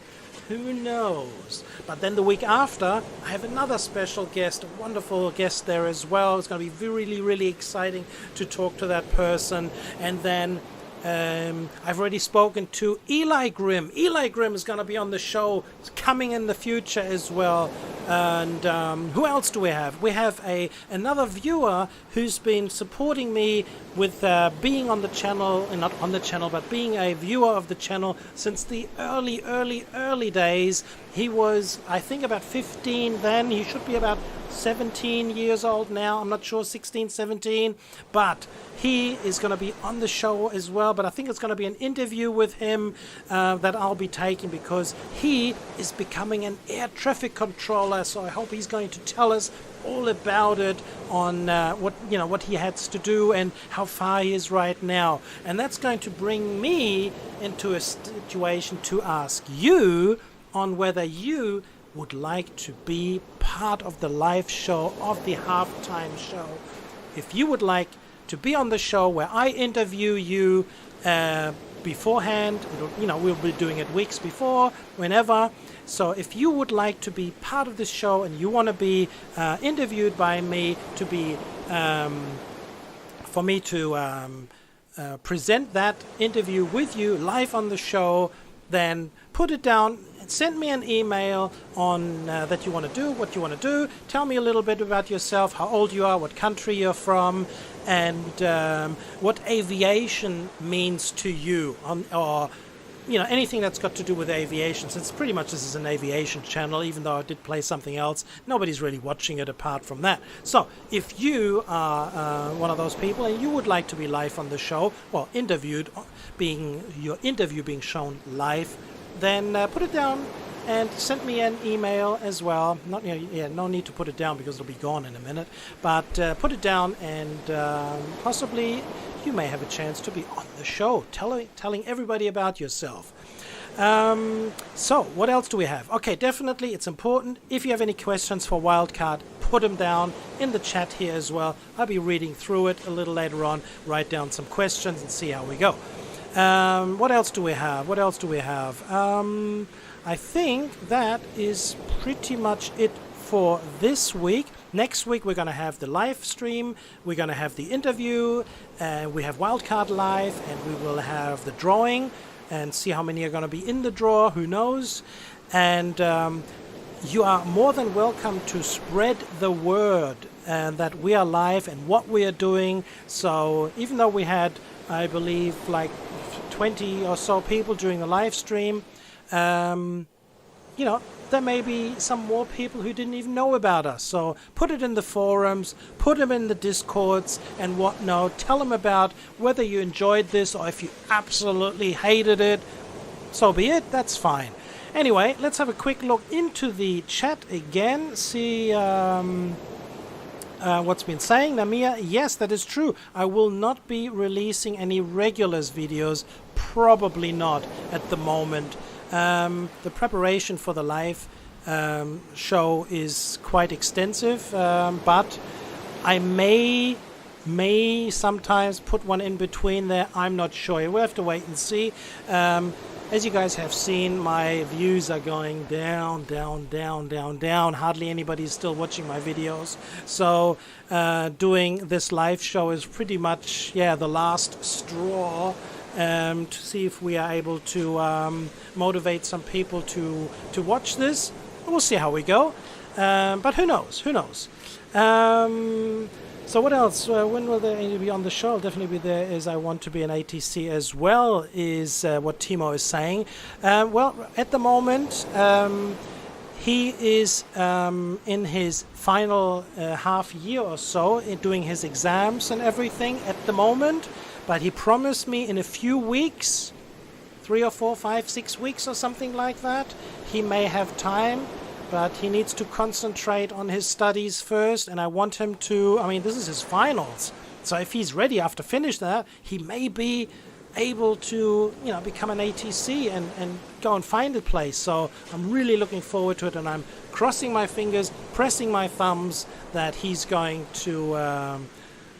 who knows? But then the week after, I have another special guest, a wonderful guest there as well. It's going to be really, really exciting to talk to that person. And then I've already spoken to Eli Grimm. Eli Grimm is going to be on the show coming in the future as well. And who else do we have? We have another viewer who's been supporting me with being on the channel, and not on the channel, but being a viewer of the channel since the early days. He was, I think, about 15 then. He should be about 17 years old now. I'm not sure, 16, 17. But he is going to be on the show as well. But I think it's going to be an interview with him that I'll be taking, because he is becoming an air traffic controller. So I hope he's going to tell us all about it, on what he has to do and how far he is right now. And that's going to bring me into a situation to ask you on whether you would like to be part of the live show of the halftime show. If you would like to be on the show where I interview you beforehand, we'll be doing it weeks before, whenever. So if you would like to be part of this show and you want to be interviewed by me, to be for me to present that interview with you live on the show, then put it down. Send me an email on that you want to do, what you want to do. Tell me a little bit about yourself, how old you are, what country you're from, and what aviation means to you, or anything that's got to do with aviation. Since pretty much this is an aviation channel, even though I did play something else, nobody's really watching it apart from that. So if you are one of those people and you would like to be live on the show, well, your interview being shown live, then put it down and send me an email as well. No need to put it down because it'll be gone in a minute. But put it down, and possibly you may have a chance to be on the show, telling everybody about yourself. So what else do we have? Okay, definitely it's important. If you have any questions for Wildcard, put them down in the chat here as well. I'll be reading through it a little later on, write down some questions and see how we go. What else do we have? I think that is pretty much it for this week. Next week we're going to have the live stream, we're going to have the interview, we have Wildcard Live, and we will have the drawing and see how many are going to be in the draw, who knows. And you are more than welcome to spread the word that we are live and what we are doing. So even though we had, I believe, like 20 or so people during the live stream, there may be some more people who didn't even know about us. So put it in the forums, put them in the Discords and whatnot. Tell them about whether you enjoyed this or if you absolutely hated it. So be it, that's fine. Anyway, let's have a quick look into the chat again. See what's been saying. Namia, yes, that is true. I will not be releasing any regulars videos. Probably not at the moment. The preparation for the live show is quite extensive, but I may sometimes put one in between there. I'm not sure. We'll have to wait and see. As you guys have seen, my views are going down. Hardly anybody is still watching my videos. So doing this live show is pretty much, the last straw. To see if we are able to motivate some people to watch this. We'll see how we go. But who knows? So what else? When will they be on the show? I'll definitely be there, as I want to be an ATC as well, is what Timo is saying. Well, at the moment, he is in his final half year or so, doing his exams and everything at the moment. But he promised me in a few weeks, 3 or 4, 5, 6 weeks or something like that, he may have time, but he needs to concentrate on his studies first, and I want him to, this is his finals, so if he's ready after finish that, he may be able to, become an ATC and go and find a place. So I'm really looking forward to it, and I'm crossing my fingers, pressing my thumbs that he's going to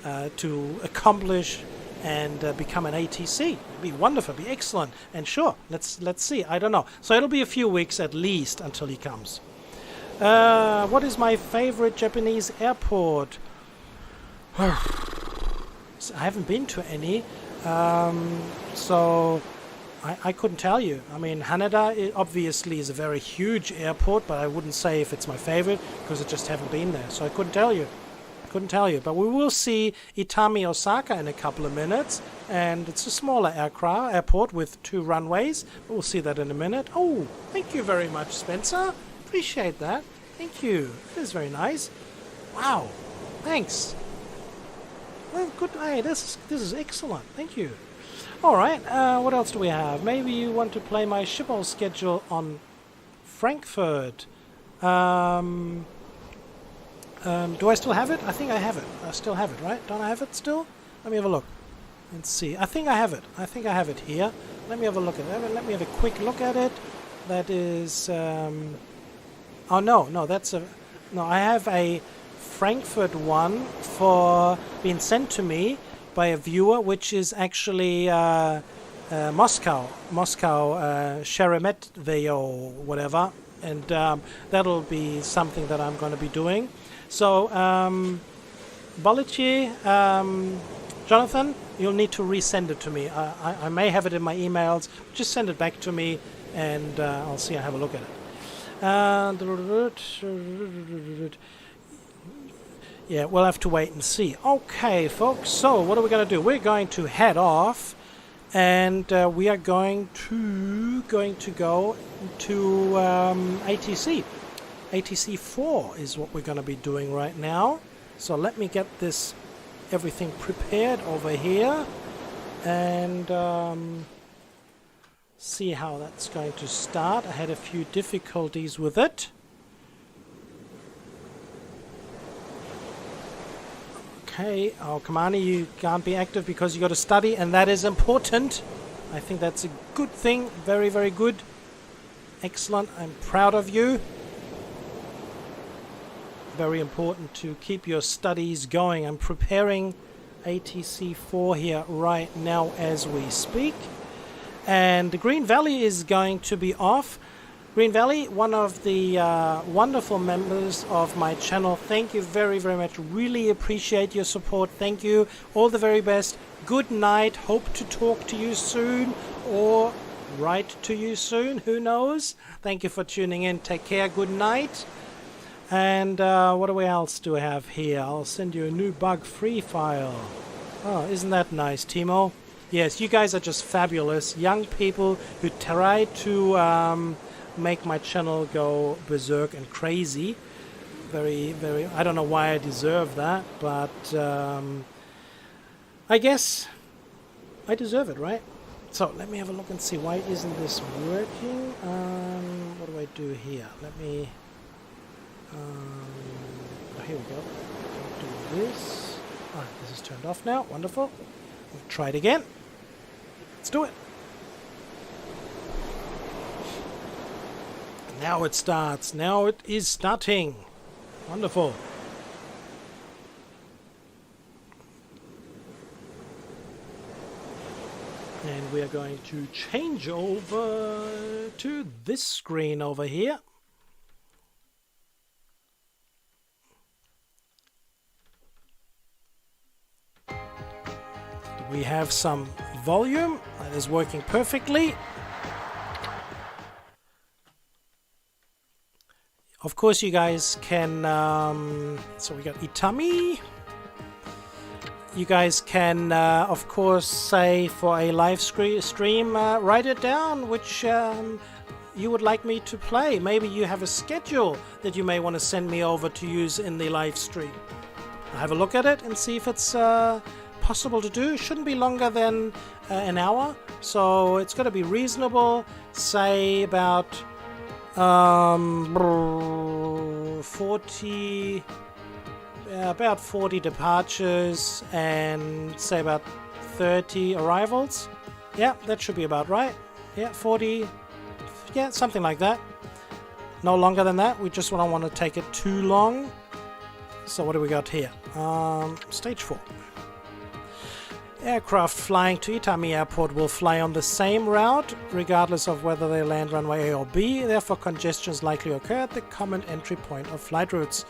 accomplish and become an ATC. It'd be wonderful, be excellent. And sure, let's see. I don't know. So it'll be a few weeks at least until he comes. What is my favorite Japanese airport? I haven't been to any, so I couldn't tell you. Haneda obviously is a very huge airport, but I wouldn't say if it's my favorite because I just haven't been there. So I couldn't tell you. But we will see Itami, Osaka in a couple of minutes, and it's a smaller airport with 2 runways. We'll see that in a minute. Oh, thank you very much, Spencer. Appreciate that. Thank you. That is very nice. Wow, thanks. Well, good. Hey, this is excellent. Thank you. All right. What else do we have? Maybe you want to play my Schiphol schedule on Frankfurt. Do I still have it? I think I have it. I still have it, right? Don't I have it still? Let me have a look. Let's see. I think I have it. I think I have it here. Let me have a look at it. Let me have a quick look at it. That is... oh, no, that's a... No, I have a Frankfurt one for being sent to me by a viewer, which is actually Moscow, Sheremetyevo, whatever, and that'll be something that I'm going to be doing. So, Bolitier, Jonathan, you'll need to resend it to me. I may have it in my emails. Just send it back to me, and I'll see. I'll have a look at it. Yeah, we'll have to wait and see. Okay, folks. So, what are we going to do? We're going to head off, and we are going to go to ATC. ATC4 is what we're going to be doing right now. So let me get this everything prepared over here, and see how that's going to start. I had a few difficulties with it. Okay, oh, Kamani, you can't be active because you got to study, and that is important. I think that's a good thing. Very, very good. Excellent. I'm proud of you. Very important to keep your studies going. I'm preparing ATC4 here right now as we speak. And the Green Valley is going to be off. Green Valley, one of the wonderful members of my channel. Thank you very, very much. Really appreciate your support. Thank you. All the very best. Good night. Hope to talk to you soon, or write to you soon. Who knows? Thank you for tuning in. Take care. Good night. And what else do we have here? I'll send you a new bug-free file. Oh, isn't that nice, Timo? Yes, you guys are just fabulous. Young people who try to make my channel go berserk and crazy. Very, very... I don't know why I deserve that, but I guess I deserve it, right? So, let me have a look and see. Why isn't this working? What do I do here? Let me... here we go. Do this. Ah, this is turned off now. Wonderful. We'll try it again. Let's do it. Now it starts. Now it is starting. Wonderful. And we are going to change over to this screen over here. We have some volume that is working perfectly. Of course, you guys can, so we got Itami. You guys can, of course, say for a live stream, write it down, which you would like me to play. Maybe you have a schedule that you may want to send me over to use in the live stream. I'll have a look at it and see if it's possible to do. Shouldn't be longer than an hour, so it's got to be reasonable. Say about 40 departures and say about 30 arrivals. Yeah, that should be about right. Yeah, 40, yeah, something like that. No longer than that. We just don't want to take it too long. So what do we got here? Stage 4. Aircraft flying to Itami Airport will fly on the same route, regardless of whether they land runway A or B. Therefore, congestions likely occur at the common entry point of flight routes.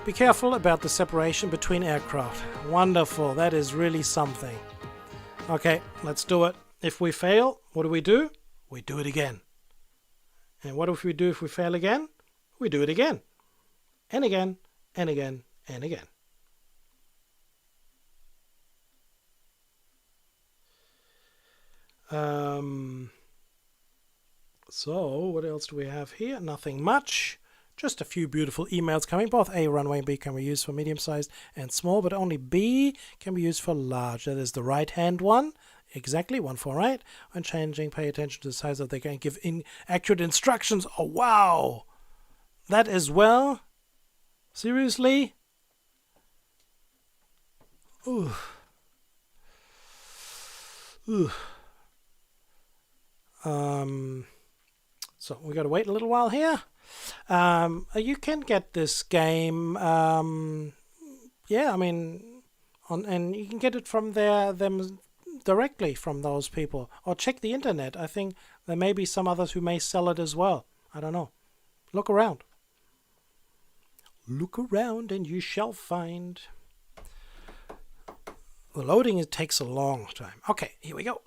Be careful about the separation between aircraft. Wonderful. That is really something. Okay, let's do it. If we fail, what do? We do it again. And what if we do if we fail again? We do it again. And again, and again, and again. So, what else do we have here? Nothing much. Just a few beautiful emails coming. Both A runway and B can be used for medium-sized and small, but only B can be used for large. That is the right-hand one. Exactly, 148. When changing, pay attention to the size of they can give accurate instructions. Oh, wow! That as well? Seriously? Ooh. Ooh. So we got to wait a little while here. You can get this game. Yeah, I mean, and you can get it from them directly from those people, or check the internet. I think there may be some others who may sell it as well. I don't know. Look around. Look around and you shall find. The loading, it takes a long time. Okay, here we go.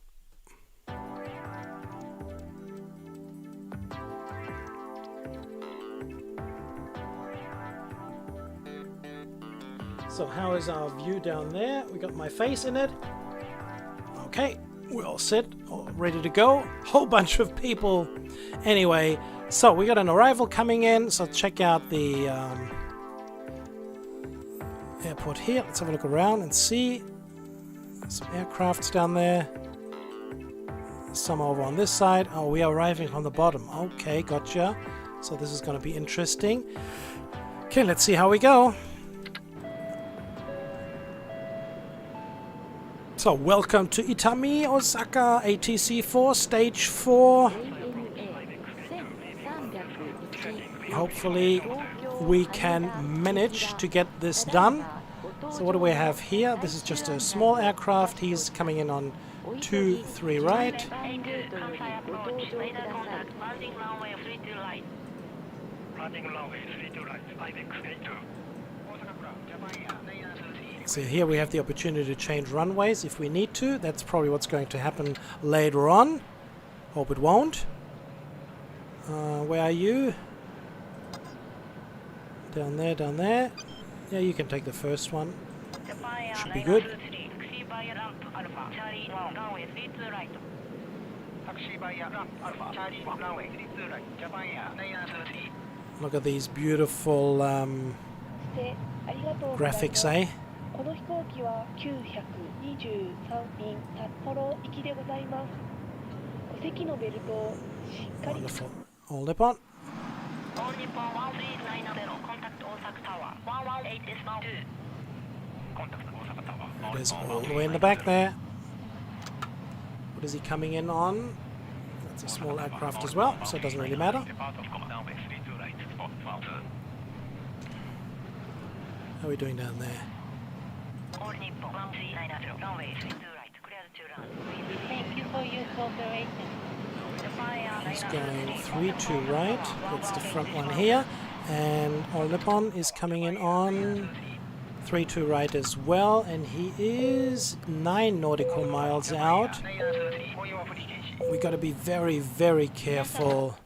So how is our view down there? We got my face in it. Okay, we're all set, all ready to go. Whole bunch of people. Anyway, so we got an arrival coming in. So check out the airport here. Let's have a look around and see. Some aircrafts down there. Some over on this side. Oh, we are arriving on the bottom. Okay, gotcha. So this is going to be interesting. Okay, let's see how we go. So welcome to Itami, Osaka, ATC4, stage 4. Hopefully we can manage to get this done. So what do we have here? This is just a small aircraft. He's coming in on 23 right. So here we have the opportunity to change runways if we need to. That's probably what's going to happen later on. Hope it won't. Where are you? Down there, down there. Yeah, you can take the first one. Should be good. Look at these beautiful graphics, eh? この飛行機は923便札幌行きでございます。お席のベルトをしっかり。 Wonderful. All Nippon. All Nippon 1390 contact Osaka Tower 118 is now due. Contact Osaka Tower. It is all the way in the back there. What is he coming in on? That's a small aircraft as well, so it doesn't really matter. How are we doing down there? Thank you for your cooperation. He's going 3-2 right. That's the front one here. And All Nippon is coming in on 3-2 right as well. And he is 9 nautical miles out. We got to be very, very careful.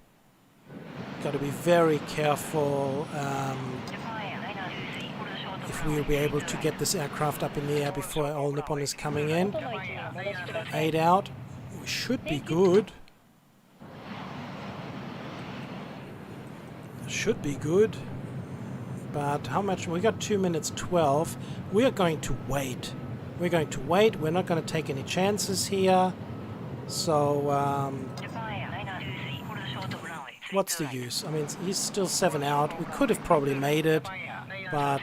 Got to be very careful. If we'll be able to get this aircraft up in the air before All Nippon is coming in. 8 out. We should be good. Should be good. But how much? We got 2 minutes 12. We are going to wait. We're going to wait. We're not going to take any chances here. So, what's the use? I mean, he's still 7 out. We could have probably made it, but,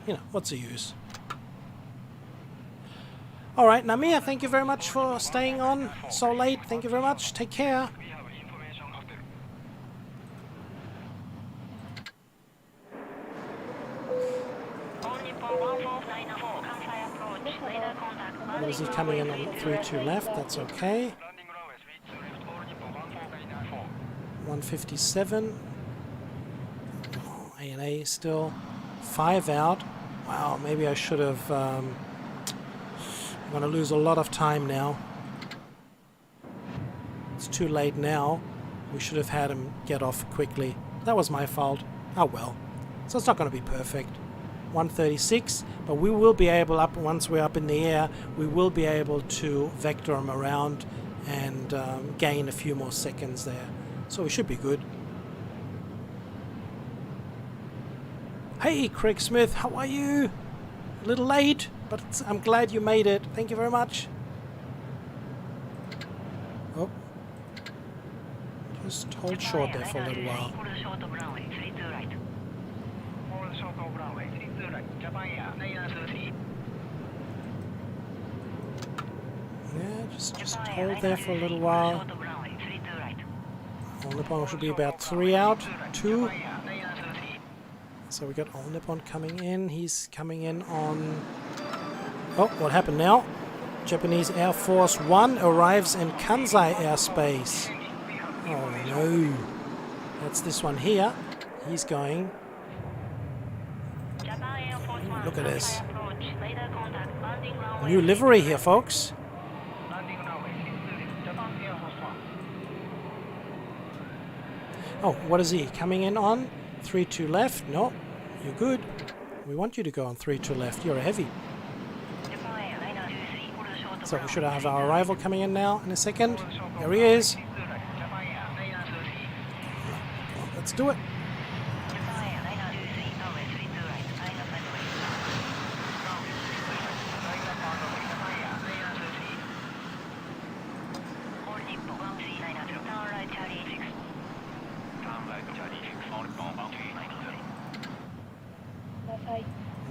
you know, what's the use? Alright, Namiya, thank you very much for staying on so late. Thank you very much. Take care. What is he coming in on 3-2 left? That's okay. 157. Oh, A&A still 5 out. Wow, maybe I should have. I'm going to lose a lot of time now. It's too late now. We should have had him get off quickly. That was my fault. Oh well. So it's not going to be perfect. 136, but we will be able, once we're up in the air, we will be able to vector him around and gain a few more seconds there. So we should be good. Hey, Craig Smith, how are you? A little late, but I'm glad you made it. Thank you very much. Oh. Just hold short there for a little while. Yeah, just hold there for a little while. All Nippon should be about 3 out, 2. So we got All Nippon coming in. He's coming in on... Oh, what happened now? Japanese Air Force 1 arrives in Kansai airspace. Oh no. That's this one here. He's going... Look at this. New livery here, folks. Oh, what is he? Coming in on 3-2 left? No, you're good. We want you to go on 3-2 left. You're a heavy. So we should have our arrival coming in now in a second. There he is. Let's do it.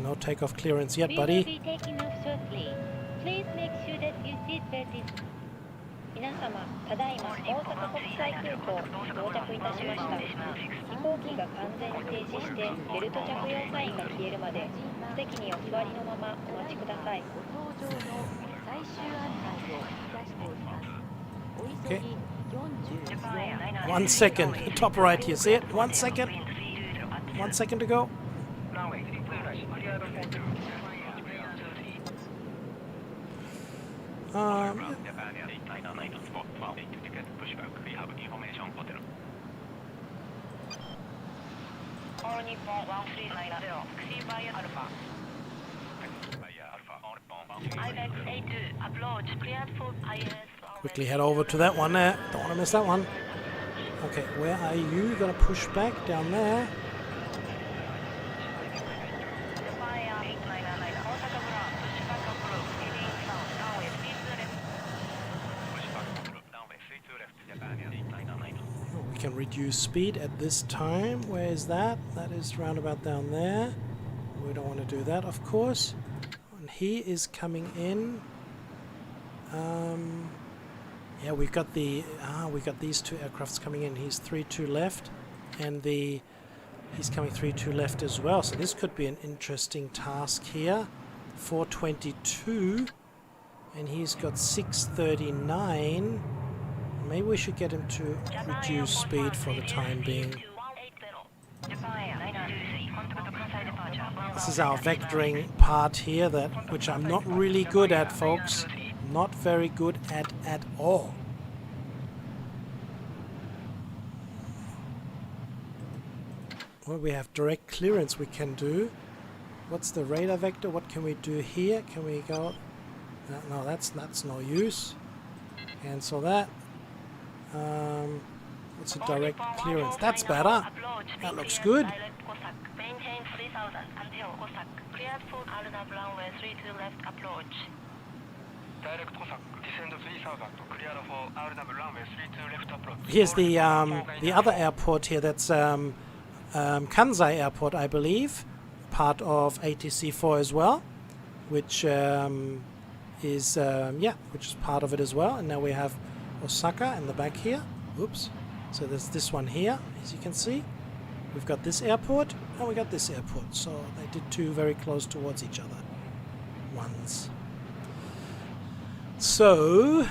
No takeoff clearance yet, buddy. We will be taking off shortly. Please make sure that your seatbelt is... 皆様、ただいま大阪国際空港到着いたしました。飛行機が完全に停止してベルト着用サインが消えるまで席にお座りのままお待ちください。 Okay. 1 second. Top right here. See it? 1 second. 1 second to go. Quickly head over to that one there. Don't want to miss that one. Okay, where are you? Gonna push back down there. We can reduce speed at this time. Where is that? That is round about down there. We don't want to do that, of course. And he is coming in. Yeah, we got these two aircrafts coming in. He's 3-2 left, and he's coming 3-2 left as well. So this could be an interesting task here. 422, and he's got 639. Maybe we should get him to reduce speed for the time being. This is our vectoring part here, which I'm not really good at, folks. Not very good at all. Well, we have direct clearance we can do. What's the radar vector? What can we do here? Can we go... No, that's no use. Cancel that. What's a direct clearance? That's better. That looks good. Here's the other airport here. That's Kansai Airport, I believe, part of ATC4 as well, which is part of it as well. And now we have Osaka in the back here. Oops. So there's this one here, as you can see. We've got this airport and we got this airport. So they did two very close towards each other ones. So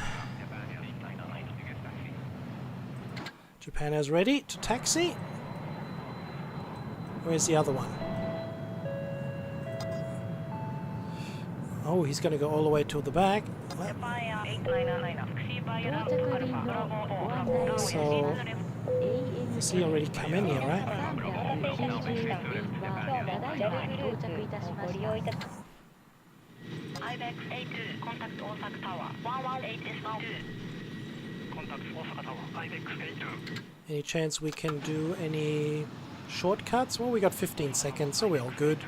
Japan is ready to taxi. Where's the other one? Oh, he's going to go all the way to the back. So, is he already come in here, right? Any chance we can do any Shortcuts? Well, we got 15 seconds, so we're all good.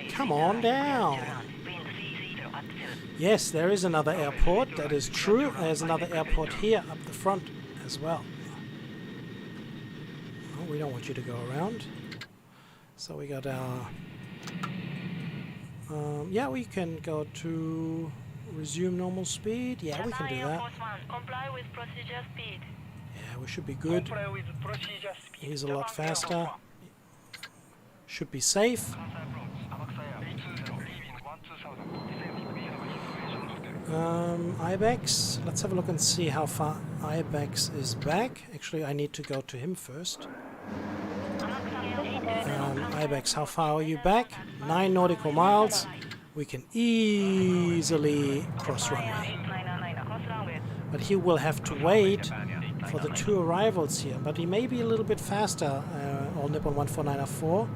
Come on down. Yes, there is another airport. That is true. There's another airport here up the front as well. Oh, we don't want you to go around. So we got our... yeah, we can go to resume normal speed. Yeah, we can do that. Comply with procedure speed. Yeah, we should be good. He's a lot faster. Should be safe. Ibex. Let's have a look and see how far Ibex is back. Actually, I need to go to him first. Ibex, how far are you back? 9 nautical miles. We can easily cross runway. But he will have to wait for the 2 arrivals here. But he may be a little bit faster, All Nippon 14904.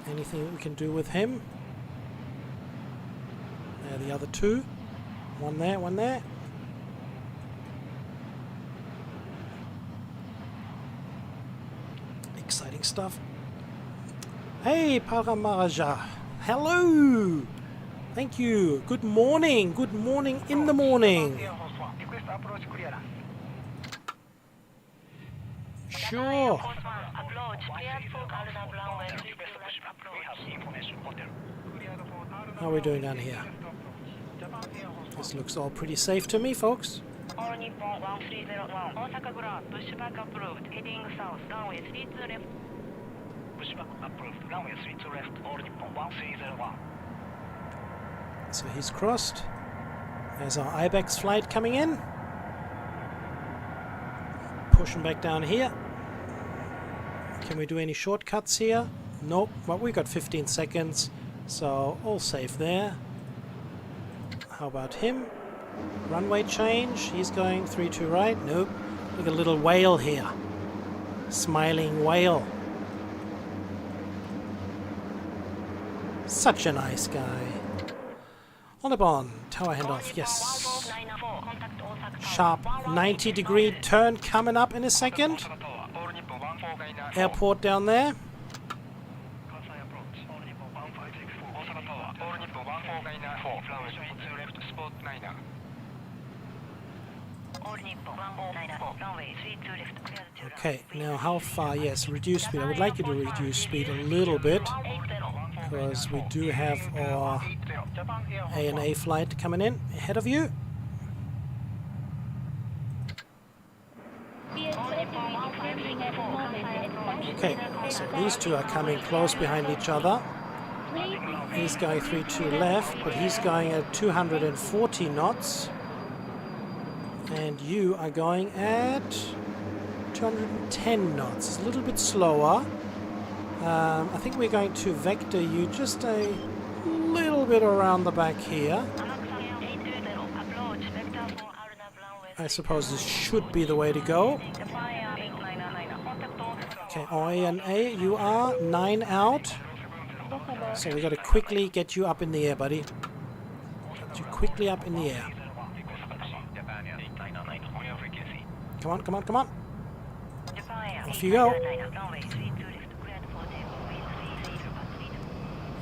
Anything we can do with him? There, the other 2. One there, one there. Exciting stuff. Hey, Paramaraja. Hello. Thank you. Good morning. Good morning in the morning. Sure. How are we doing down here? This looks all pretty safe to me, folks. All Nippon 1301, Osaka ground, pushback approved, heading south, runway 32 left. Pushback approved, runway 32 left, All Nippon 1301. So he's crossed. There's our Ibex flight coming in. Pushing back down here. Can we do any shortcuts here? Nope, well, we got 15 seconds, so all safe there. How about him? Runway change, he's going 3-2 right. Nope. Look at a little whale here. Smiling whale. Such a nice guy. On the bond, tower handoff, yes. Sharp 90-degree turn coming up in a second. Airport down there. Okay, now how far? Yes, reduce speed. I would like you to reduce speed a little bit because we do have our ANA flight coming in ahead of you. Okay, so these 2 are coming close behind each other. He's going 3-2 left, but he's going at 240 knots. And you are going at 210 knots. It's a little bit slower. I think we're going to vector you just a little bit around the back here. I suppose this should be the way to go. Okay, ANA, you are 9 out. So we got to quickly get you up in the air, buddy. Get you quickly up in the air. Come on, come on, come on. Off you go.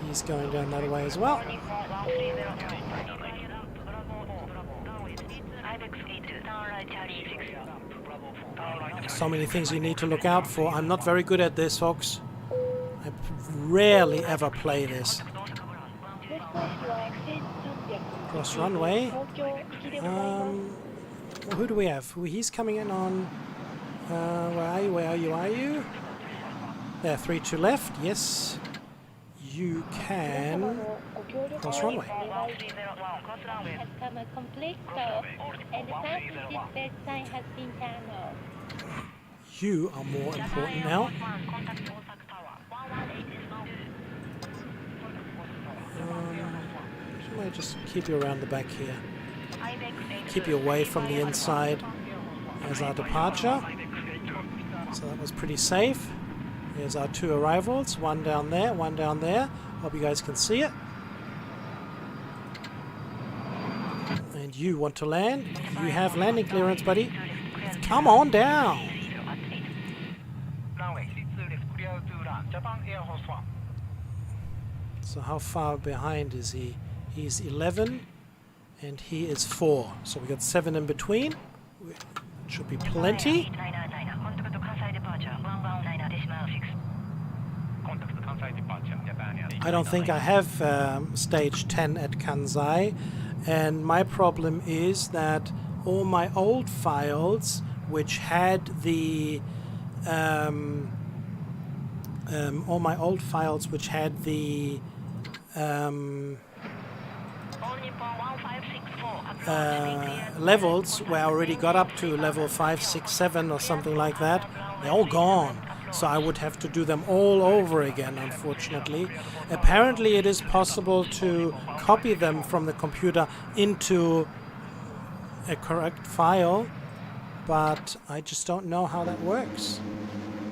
He's going down that way as well. So many things you need to look out for. I'm not very good at this, folks. I rarely ever play this. Cross runway. Who do we have? He's coming in on... where are you? Where are you? Are you? There, 3-2 left. Yes. You can cross runway. You are more important now. Should I just keep you around the back here? Keep you away from the inside as our departure. So that was pretty safe. Here's our 2 arrivals. One down there, one down there. Hope you guys can see it. And you want to land? You have landing clearance, buddy. Come on down. So how far behind is he? He's 11 and he is 4. So we got 7 in between. Should be plenty. I don't think I have stage 10 at Kansai, and my problem is that all my old files which had the levels where I already got up to level 5, 6, 7 or something like that, they're all gone. So I would have to do them all over again, unfortunately. Apparently it is possible to copy them from the computer into a correct file, but I just don't know how that works.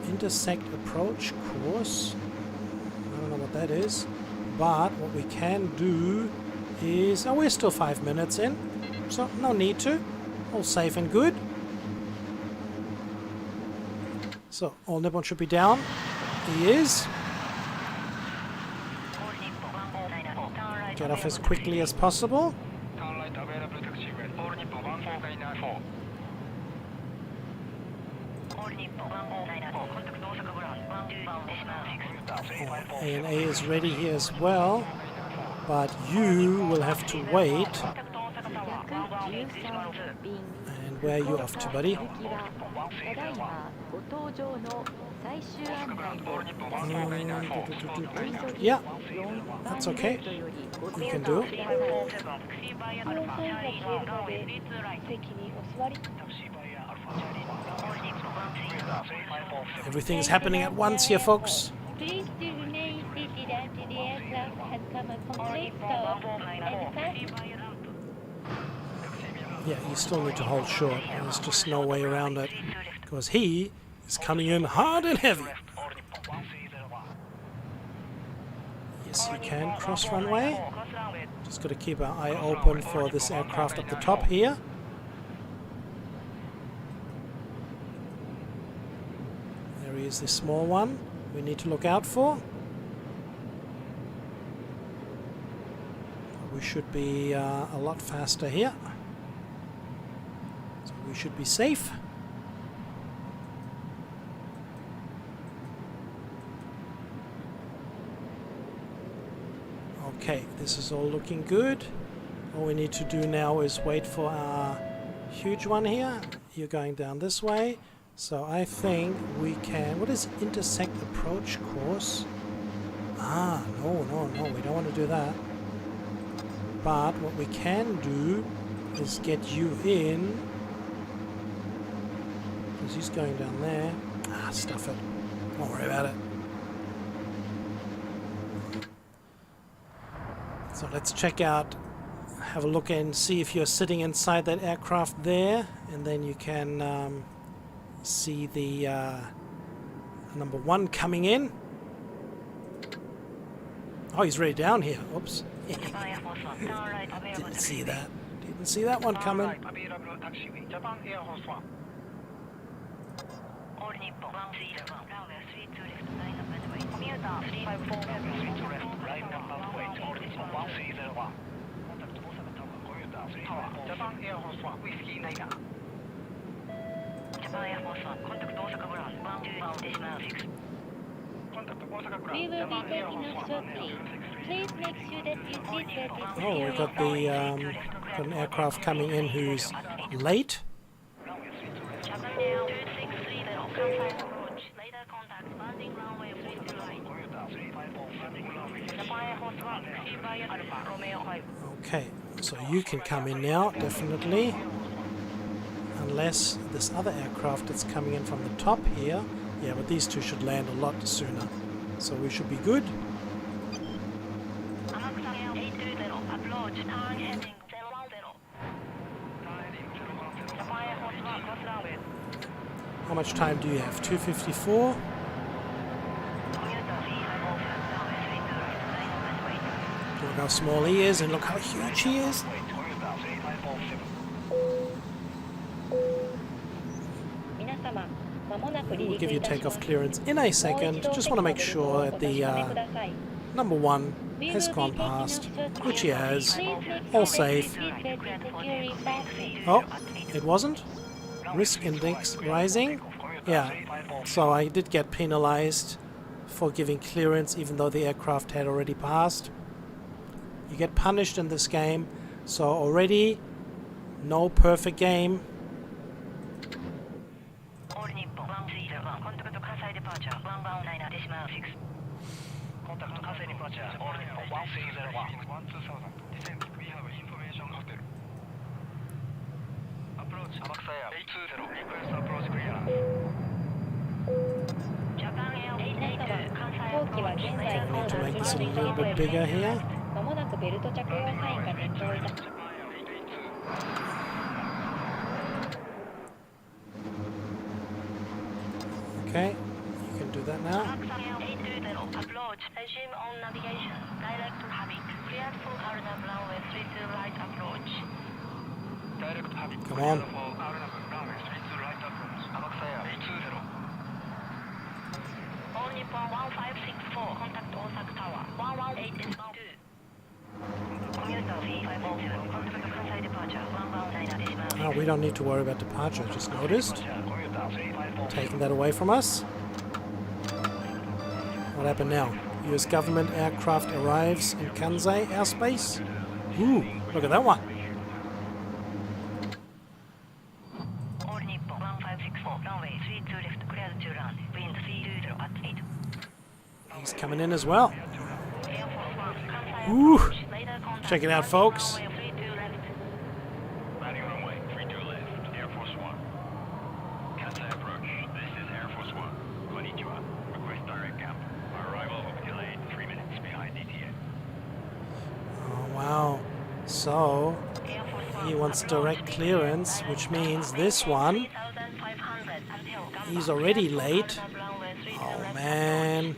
Intersect approach course. I don't know what that is, but what we can do is... Oh, we're still 5 minutes in, so no need to. All safe and good. So, all Nippon should be down. He is. Get off as quickly as possible. ANA is ready here as well, but you will have to wait. And where are you off to, buddy? Yeah, that's okay. You can do it. Everything is happening at once here, folks. Please do remain seated until the aircraft has come a complete stop and pass. Yeah, you still need to hold short. There's just no way around it, because he is coming in hard and heavy. Yes, you can cross runway. Just got to keep our eye open for this aircraft at the top here. There he is, the small one we need to look out for. We should be a lot faster here. So we should be safe. Okay, this is all looking good. All we need to do now is wait for our huge one here. You're going down this way. So I think we can... What is intersect approach course? Ah, no, we don't want to do that. But what we can do is get you in. Because he's going down there. Ah, stuff it. Don't worry about it. So let's check out, have a look and see if you're sitting inside that aircraft there, and then you can see the number 1 coming in. Oh, he's already down here. Oops. Didn't see that. Didn't see that one coming. We will be taking off shortly. Please make sure that your seatbelt is Oh, we've got the got an aircraft coming in who's late. Okay, so you can come in now, definitely. Unless this other aircraft that's coming in from the top here. Yeah, but these two should land a lot sooner. So we should be good. How much time do you have? 2:54? Look how small he is and look how huge he is. We'll give you takeoff clearance in a second. Just want to make sure that the number 1 has gone past, which he has. All safe. Oh, it wasn't? Risk index rising? Yeah, so I did get penalized for giving clearance even though the aircraft had already passed. You get punished in this game, so already no perfect game. To make this a little bit bigger here. Okay, you can do that now. Approach, resume on navigation, direct to Habit, cleared for RNAV runway 32 right approach. Come on. All Nippon 1564, contact Osaka Tower, 118 is bound. Commuter V507, contact Kansai departure, 119 Oh, we don't need to worry about departure, I just noticed. Taking that away from us. What happened now? US government aircraft arrives in Kansai airspace. Ooh, look at that one. All Nippon 1564, runway 32 left, cleared to run, wind 30 at 8. He's coming in as well. Ooh, check it out, folks. Landing runway 32 left, Air Force One. Kansai approach, this is Air Force One. Konnichiwa, request direct camp. Our arrival will be delayed 3 minutes behind ETA. Oh, wow. So, he wants direct clearance, which means this one, he's already late. Oh, man.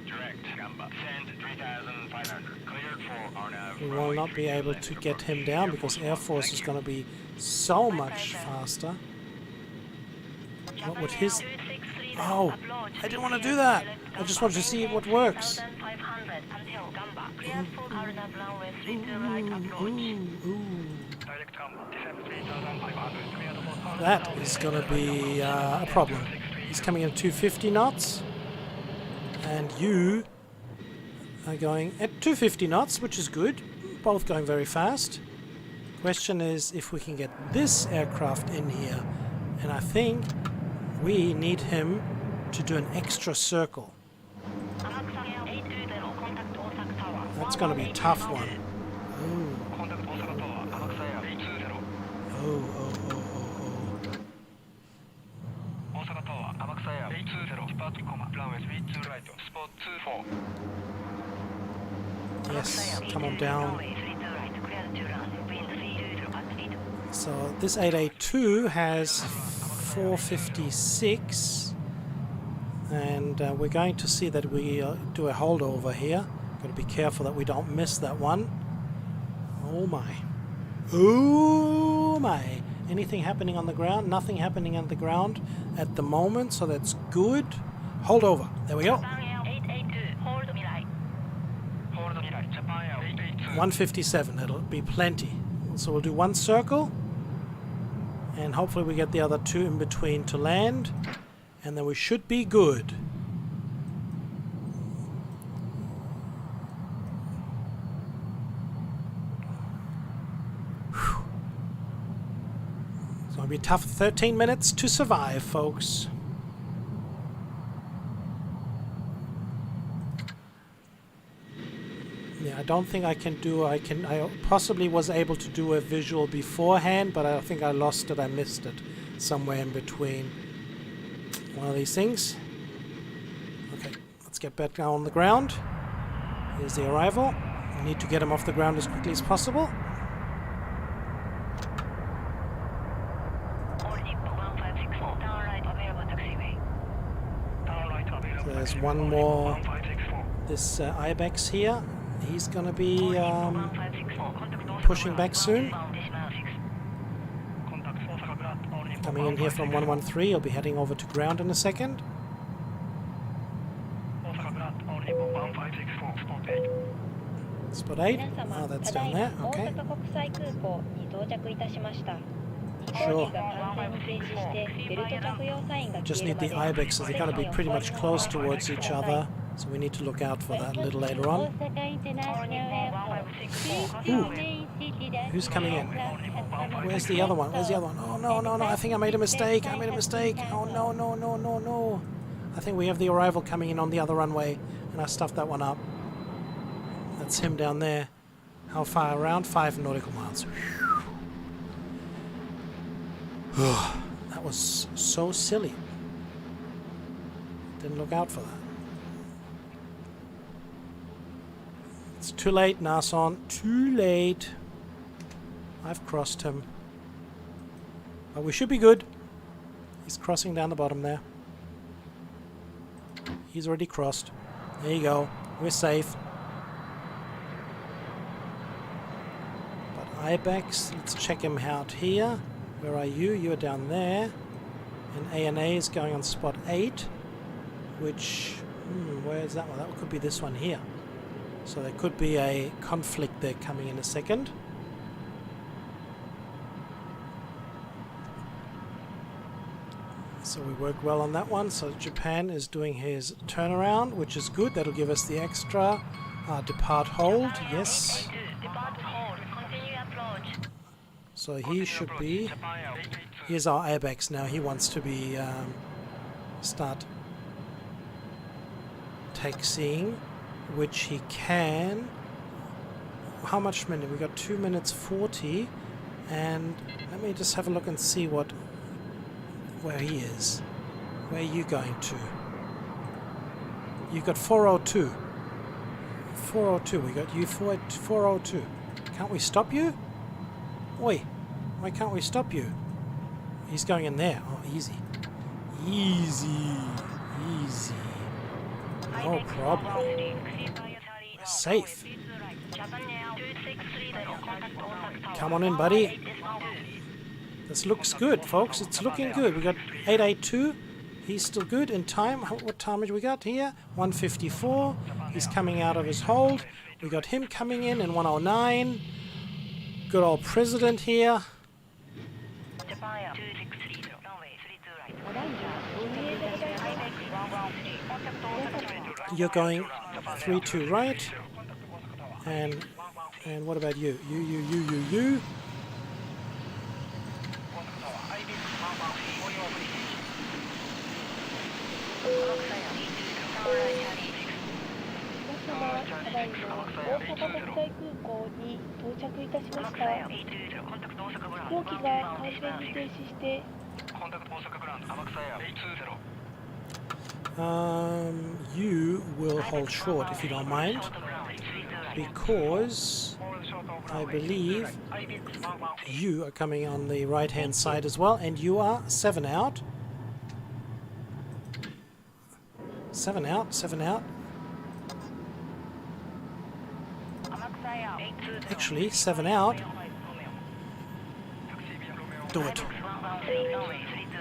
Direct, Gamba. Send 3,500. Cleared for RNAV. We will not be able to get him down because Air Force is going to be so much faster. What would his... Oh, I didn't want to do that. I just wanted to see what works. That is going to be a problem. He's coming at 250 knots. And you are going at 250 knots, which is good. Both going very fast. Question is if we can get this aircraft in here. And I think we need him to do an extra circle. That's going to be a tough one. Oh, oh, oh, oh, oh. Yes, come on down. So this 882 has 456, and we're going to see that we do a holdover here. Got to be careful that we don't miss that one. Oh my. Oh my. Anything happening on the ground? Nothing happening on the ground at the moment, so that's good. Hold over. There we go. 157. That'll be plenty. So we'll do one circle, and hopefully we get the other two in between to land, and then we should be good. It's going to be tough. 13 minutes to survive, folks. Yeah, I don't think I can do... I possibly was able to do a visual beforehand, but I think I lost it. I missed it somewhere in between one of these things. Okay, let's get back down on the ground. Here's the arrival. We need to get him off the ground as quickly as possible. There's one more. This Ibex here. He's going to be Coming in here from 113, he'll be heading over to ground in a second. Spot 8. 皆様、 Oh, that's ただ down いま there. 大 Okay. 阪国際空港に到着いたしました。飛 Sure. 行機が完全に停止してベルト着用サインが Just 消え need るま the で IBEX, so they're going to be pretty much close towards each other. So we need to look out for that a little later on. Who's coming in? Where's the other one? Where's the other one? Oh, no, no, no. I think I made a mistake. I made a mistake. Oh, no, no, no, no, no. I think we have the arrival coming in on the other runway, and I stuffed that one up. That's him down there. How far around? 5 nautical miles. That was so silly. Didn't look out for that. It's too late, Nason. Too late. I've crossed him. But we should be good. He's crossing down the bottom there. He's already crossed. There you go. We're safe. But IBEX, let's check him out here. Where are you? You're down there. And ANA is going on spot 8. Which... where is that one? That could be this one here. So there could be a conflict there coming in a second. So we worked well on that one. So Japan is doing his turnaround, which is good. That'll give us the extra depart hold. Yes. So he should be... Here's our ABEX now. He wants to be... start taxiing, which he can. How much minute? We got 2 minutes 40, and let me just have a look and see where he is. Where are you going to? You've got 402. 402. We got you 402. Can't we stop you? Oi, why can't we stop you? He's going in there. Oh, easy. Easy. Easy. No problem. We're safe. Come on in, buddy. This looks good, folks. It's looking good. We got 882. He's still good in time. What time have we got here? 154. He's coming out of his hold. We got him coming in 109. Good old president here. You're going 32 right. And what about you? You. You will hold short if you don't mind, because I believe you are coming on the right hand side as well, and you are 7 out. 7 out, 7 out. Actually, 7 out. Do it.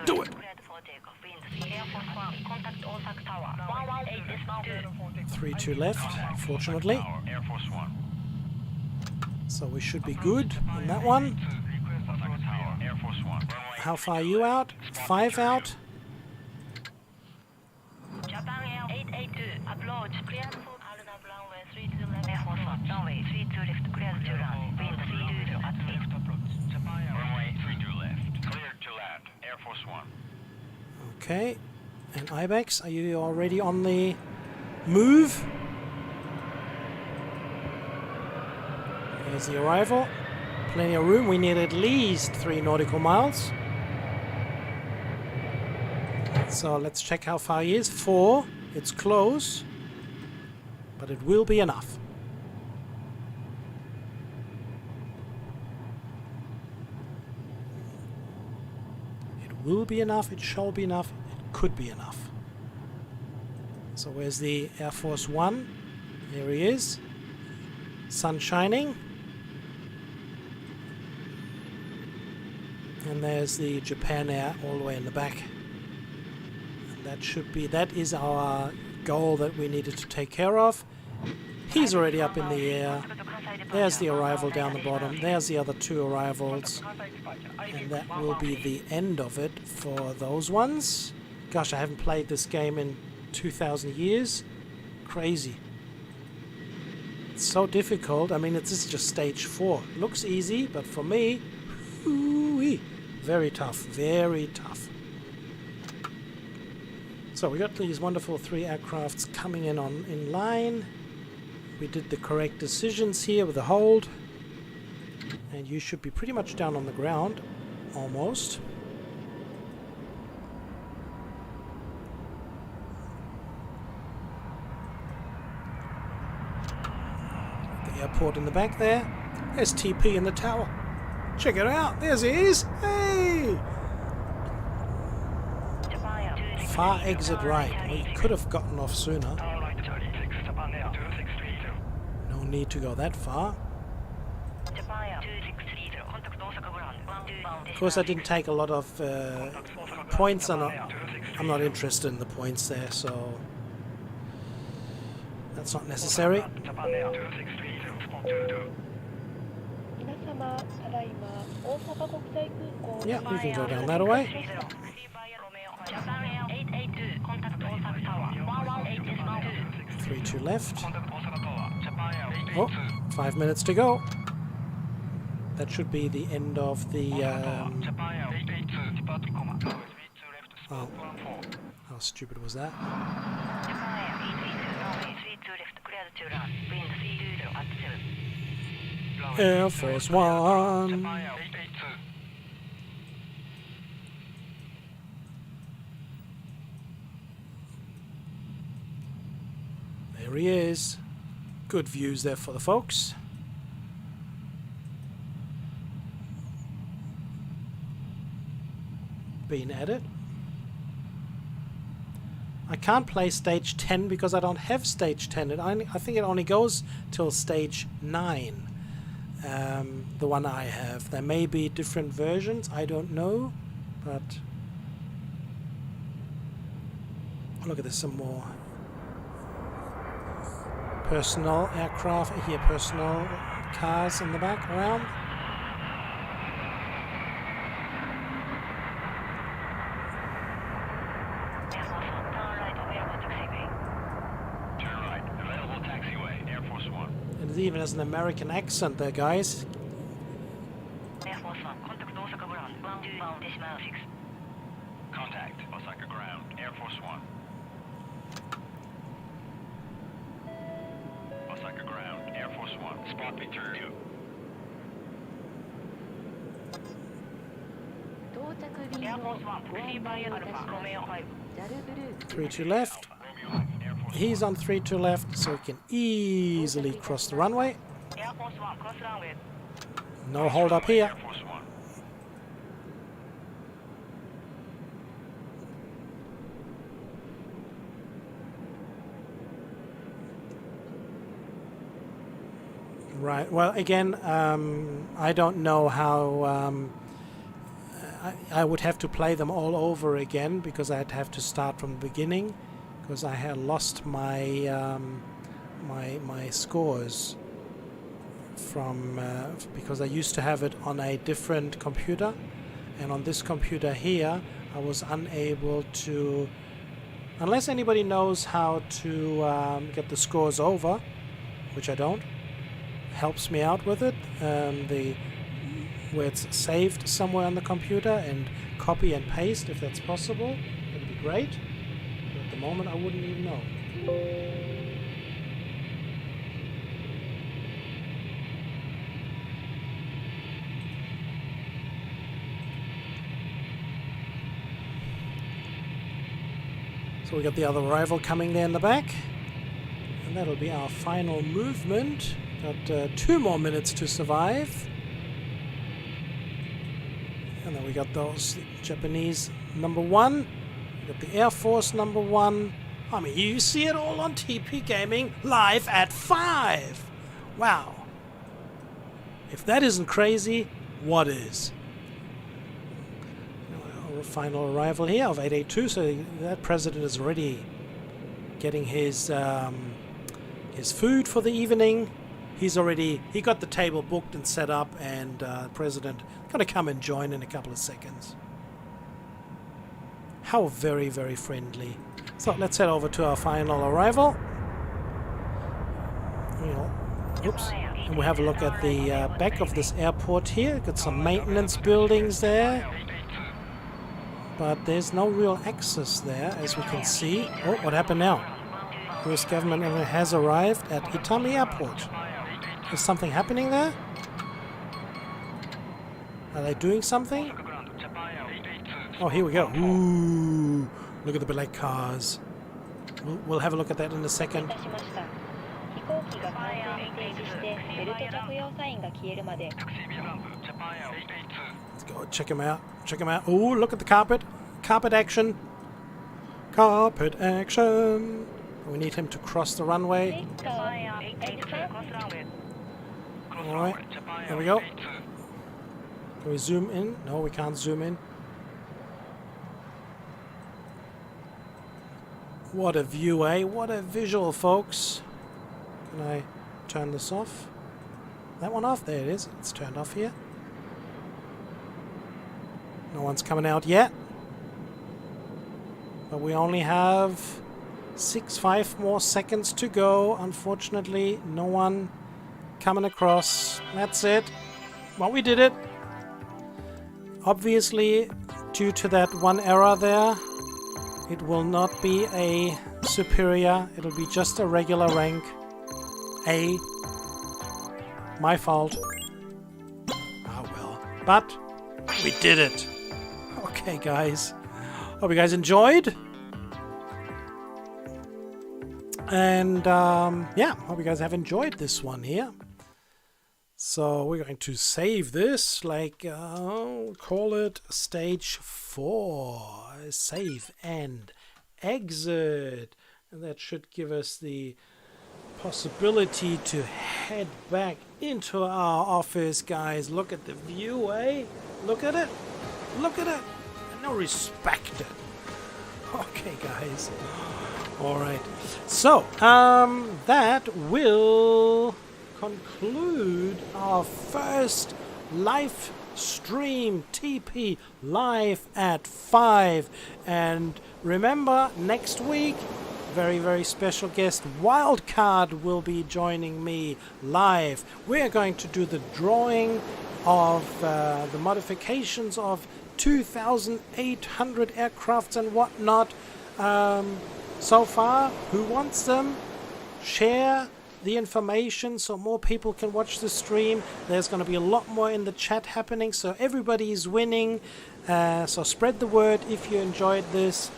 Do it. 3-2 left, fortunately. So we should be good on that one. How far are you out? 5 out. Okay, and IBEX, are you already on the move? Here's the arrival. Plenty of room. We need at least 3 nautical miles. So let's check how far he is. 4. It's close, but it will be enough. Will be enough, it shall be enough, it could be enough. So where's the Air Force One? There he is. Sun shining. And there's the Japan Air all the way in the back. And that is our goal that we needed to take care of. He's already up in the air. There's the arrival down the bottom. There's the other two arrivals. And that will be the end of it for those ones. Gosh, I haven't played this game in 2,000 years. Crazy. It's so difficult. I mean, this is just stage 4. Looks easy, but for me, ooh-wee, very tough. Very tough. So we got these wonderful 3 aircrafts coming in line. We did the correct decisions here with the hold. And you should be pretty much down on the ground. Almost. The airport in the back there. There's TP in the tower. Check it out. There's he is. Hey! Far exit right. We could have gotten off sooner. No need to go that far. Of course, I didn't take a lot of points. I'm not interested in the points there, so that's not necessary. Yeah, we can go down that way. Three to left. Oh, 5 minutes to go. That should be the end of the... Oh, how stupid was that? Air Force One. There he is. Good views there for the folks. Been at it. I can't play stage 10 because I don't have stage 10. I think it only goes till stage 9. The one I have. There may be different versions, I don't know, but look at this, some more personal aircraft here, personal cars in the back around. And it even has an American accent there, guys. Contact, Osaka ground, Air Force One. Osaka ground, Air Force One, spot me through. 3 to left. He's on 3 to left, so he can easily cross the runway. No hold up here. Right, well, again, I don't know how... I would have to play them all over again because I'd have to start from the beginning because I had lost my my scores from because I used to have it on a different computer, and on this computer here I was unable to, unless anybody knows how to get the scores over, which I don't. Helps me out with it, where it's saved somewhere on the computer, and copy and paste if that's possible. That'd be great. But at the moment I wouldn't even know. So we got the other arrival coming there in the back, and that'll be our final movement. Got 2 more minutes to survive. And then we got those Japanese number 1. We got the Air Force number 1. I mean, you see it all on TP Gaming live at 5. Wow. If that isn't crazy, what is? final arrival here of 882. So that president is already getting his food for the evening. He got the table booked and set up, and the president gonna come and join in a couple of seconds. How very, very friendly. So let's head over to our final arrival. Oops. And we'll have a look at the back of this airport here. Got some maintenance buildings there. But there's no real access there, as we can see. Oh, what happened now? US government has arrived at Itami Airport. Is something happening there? Are they doing something? Oh, here we go. Ooh, look at the black cars. We'll have a look at that in a second. Let's go check him out. Check him out. Ooh, look at the carpet. Carpet action. Carpet action. We need him to cross the runway. Alright, there we go. Can we zoom in? No, we can't zoom in. What a view, eh? What a visual, folks. Can I turn this off? That one off? There it is. It's turned off here. No one's coming out yet. But we only have 5 more seconds to go. Unfortunately, no one coming across. That's it. Well, we did it. Obviously, due to that one error there, it will not be a superior. It'll be just a regular rank. A. My fault. Ah, well. But we did it. Okay, guys. Hope you guys enjoyed. And, yeah, hope you guys have enjoyed this one here. So we're going to save this, like, call it stage 4. Save and exit. And that should give us the possibility to head back into our office, guys. Look at the view, eh? Look at it. Look at it. No respect it. Okay, guys. Alright. So, that will conclude our first live stream TP live at 5. And remember, next week, very, very special guest Wildcard will be joining me live. We are going to do the drawing of the modifications of 2,800 aircrafts and whatnot. So far, who wants them? Share the information so more people can watch the stream. There's going to be a lot more in the chat happening, so everybody is winning. So spread the word if you enjoyed this.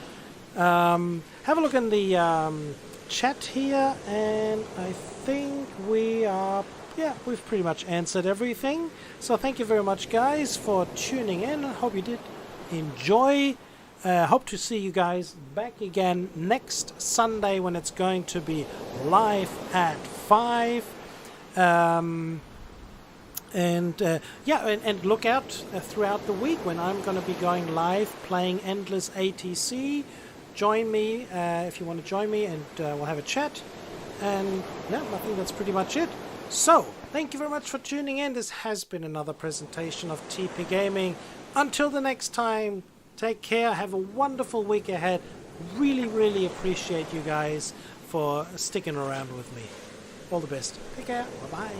Have a look in the chat here, and I think we are, yeah, we've pretty much answered everything. So thank you very much, guys, for tuning in. I hope you did enjoy. Hope to see you guys back again next Sunday when it's going to be live at 5. Yeah, and look out throughout the week when I'm going to be going live playing Endless ATC. Join me if you want to join me, and we'll have a chat. And no, I think that's pretty much it. So, thank you very much for tuning in. This has been another presentation of TP Gaming. Until the next time, take care. Have a wonderful week ahead. Really, really appreciate you guys for sticking around with me. All the best. Take care. Bye-bye.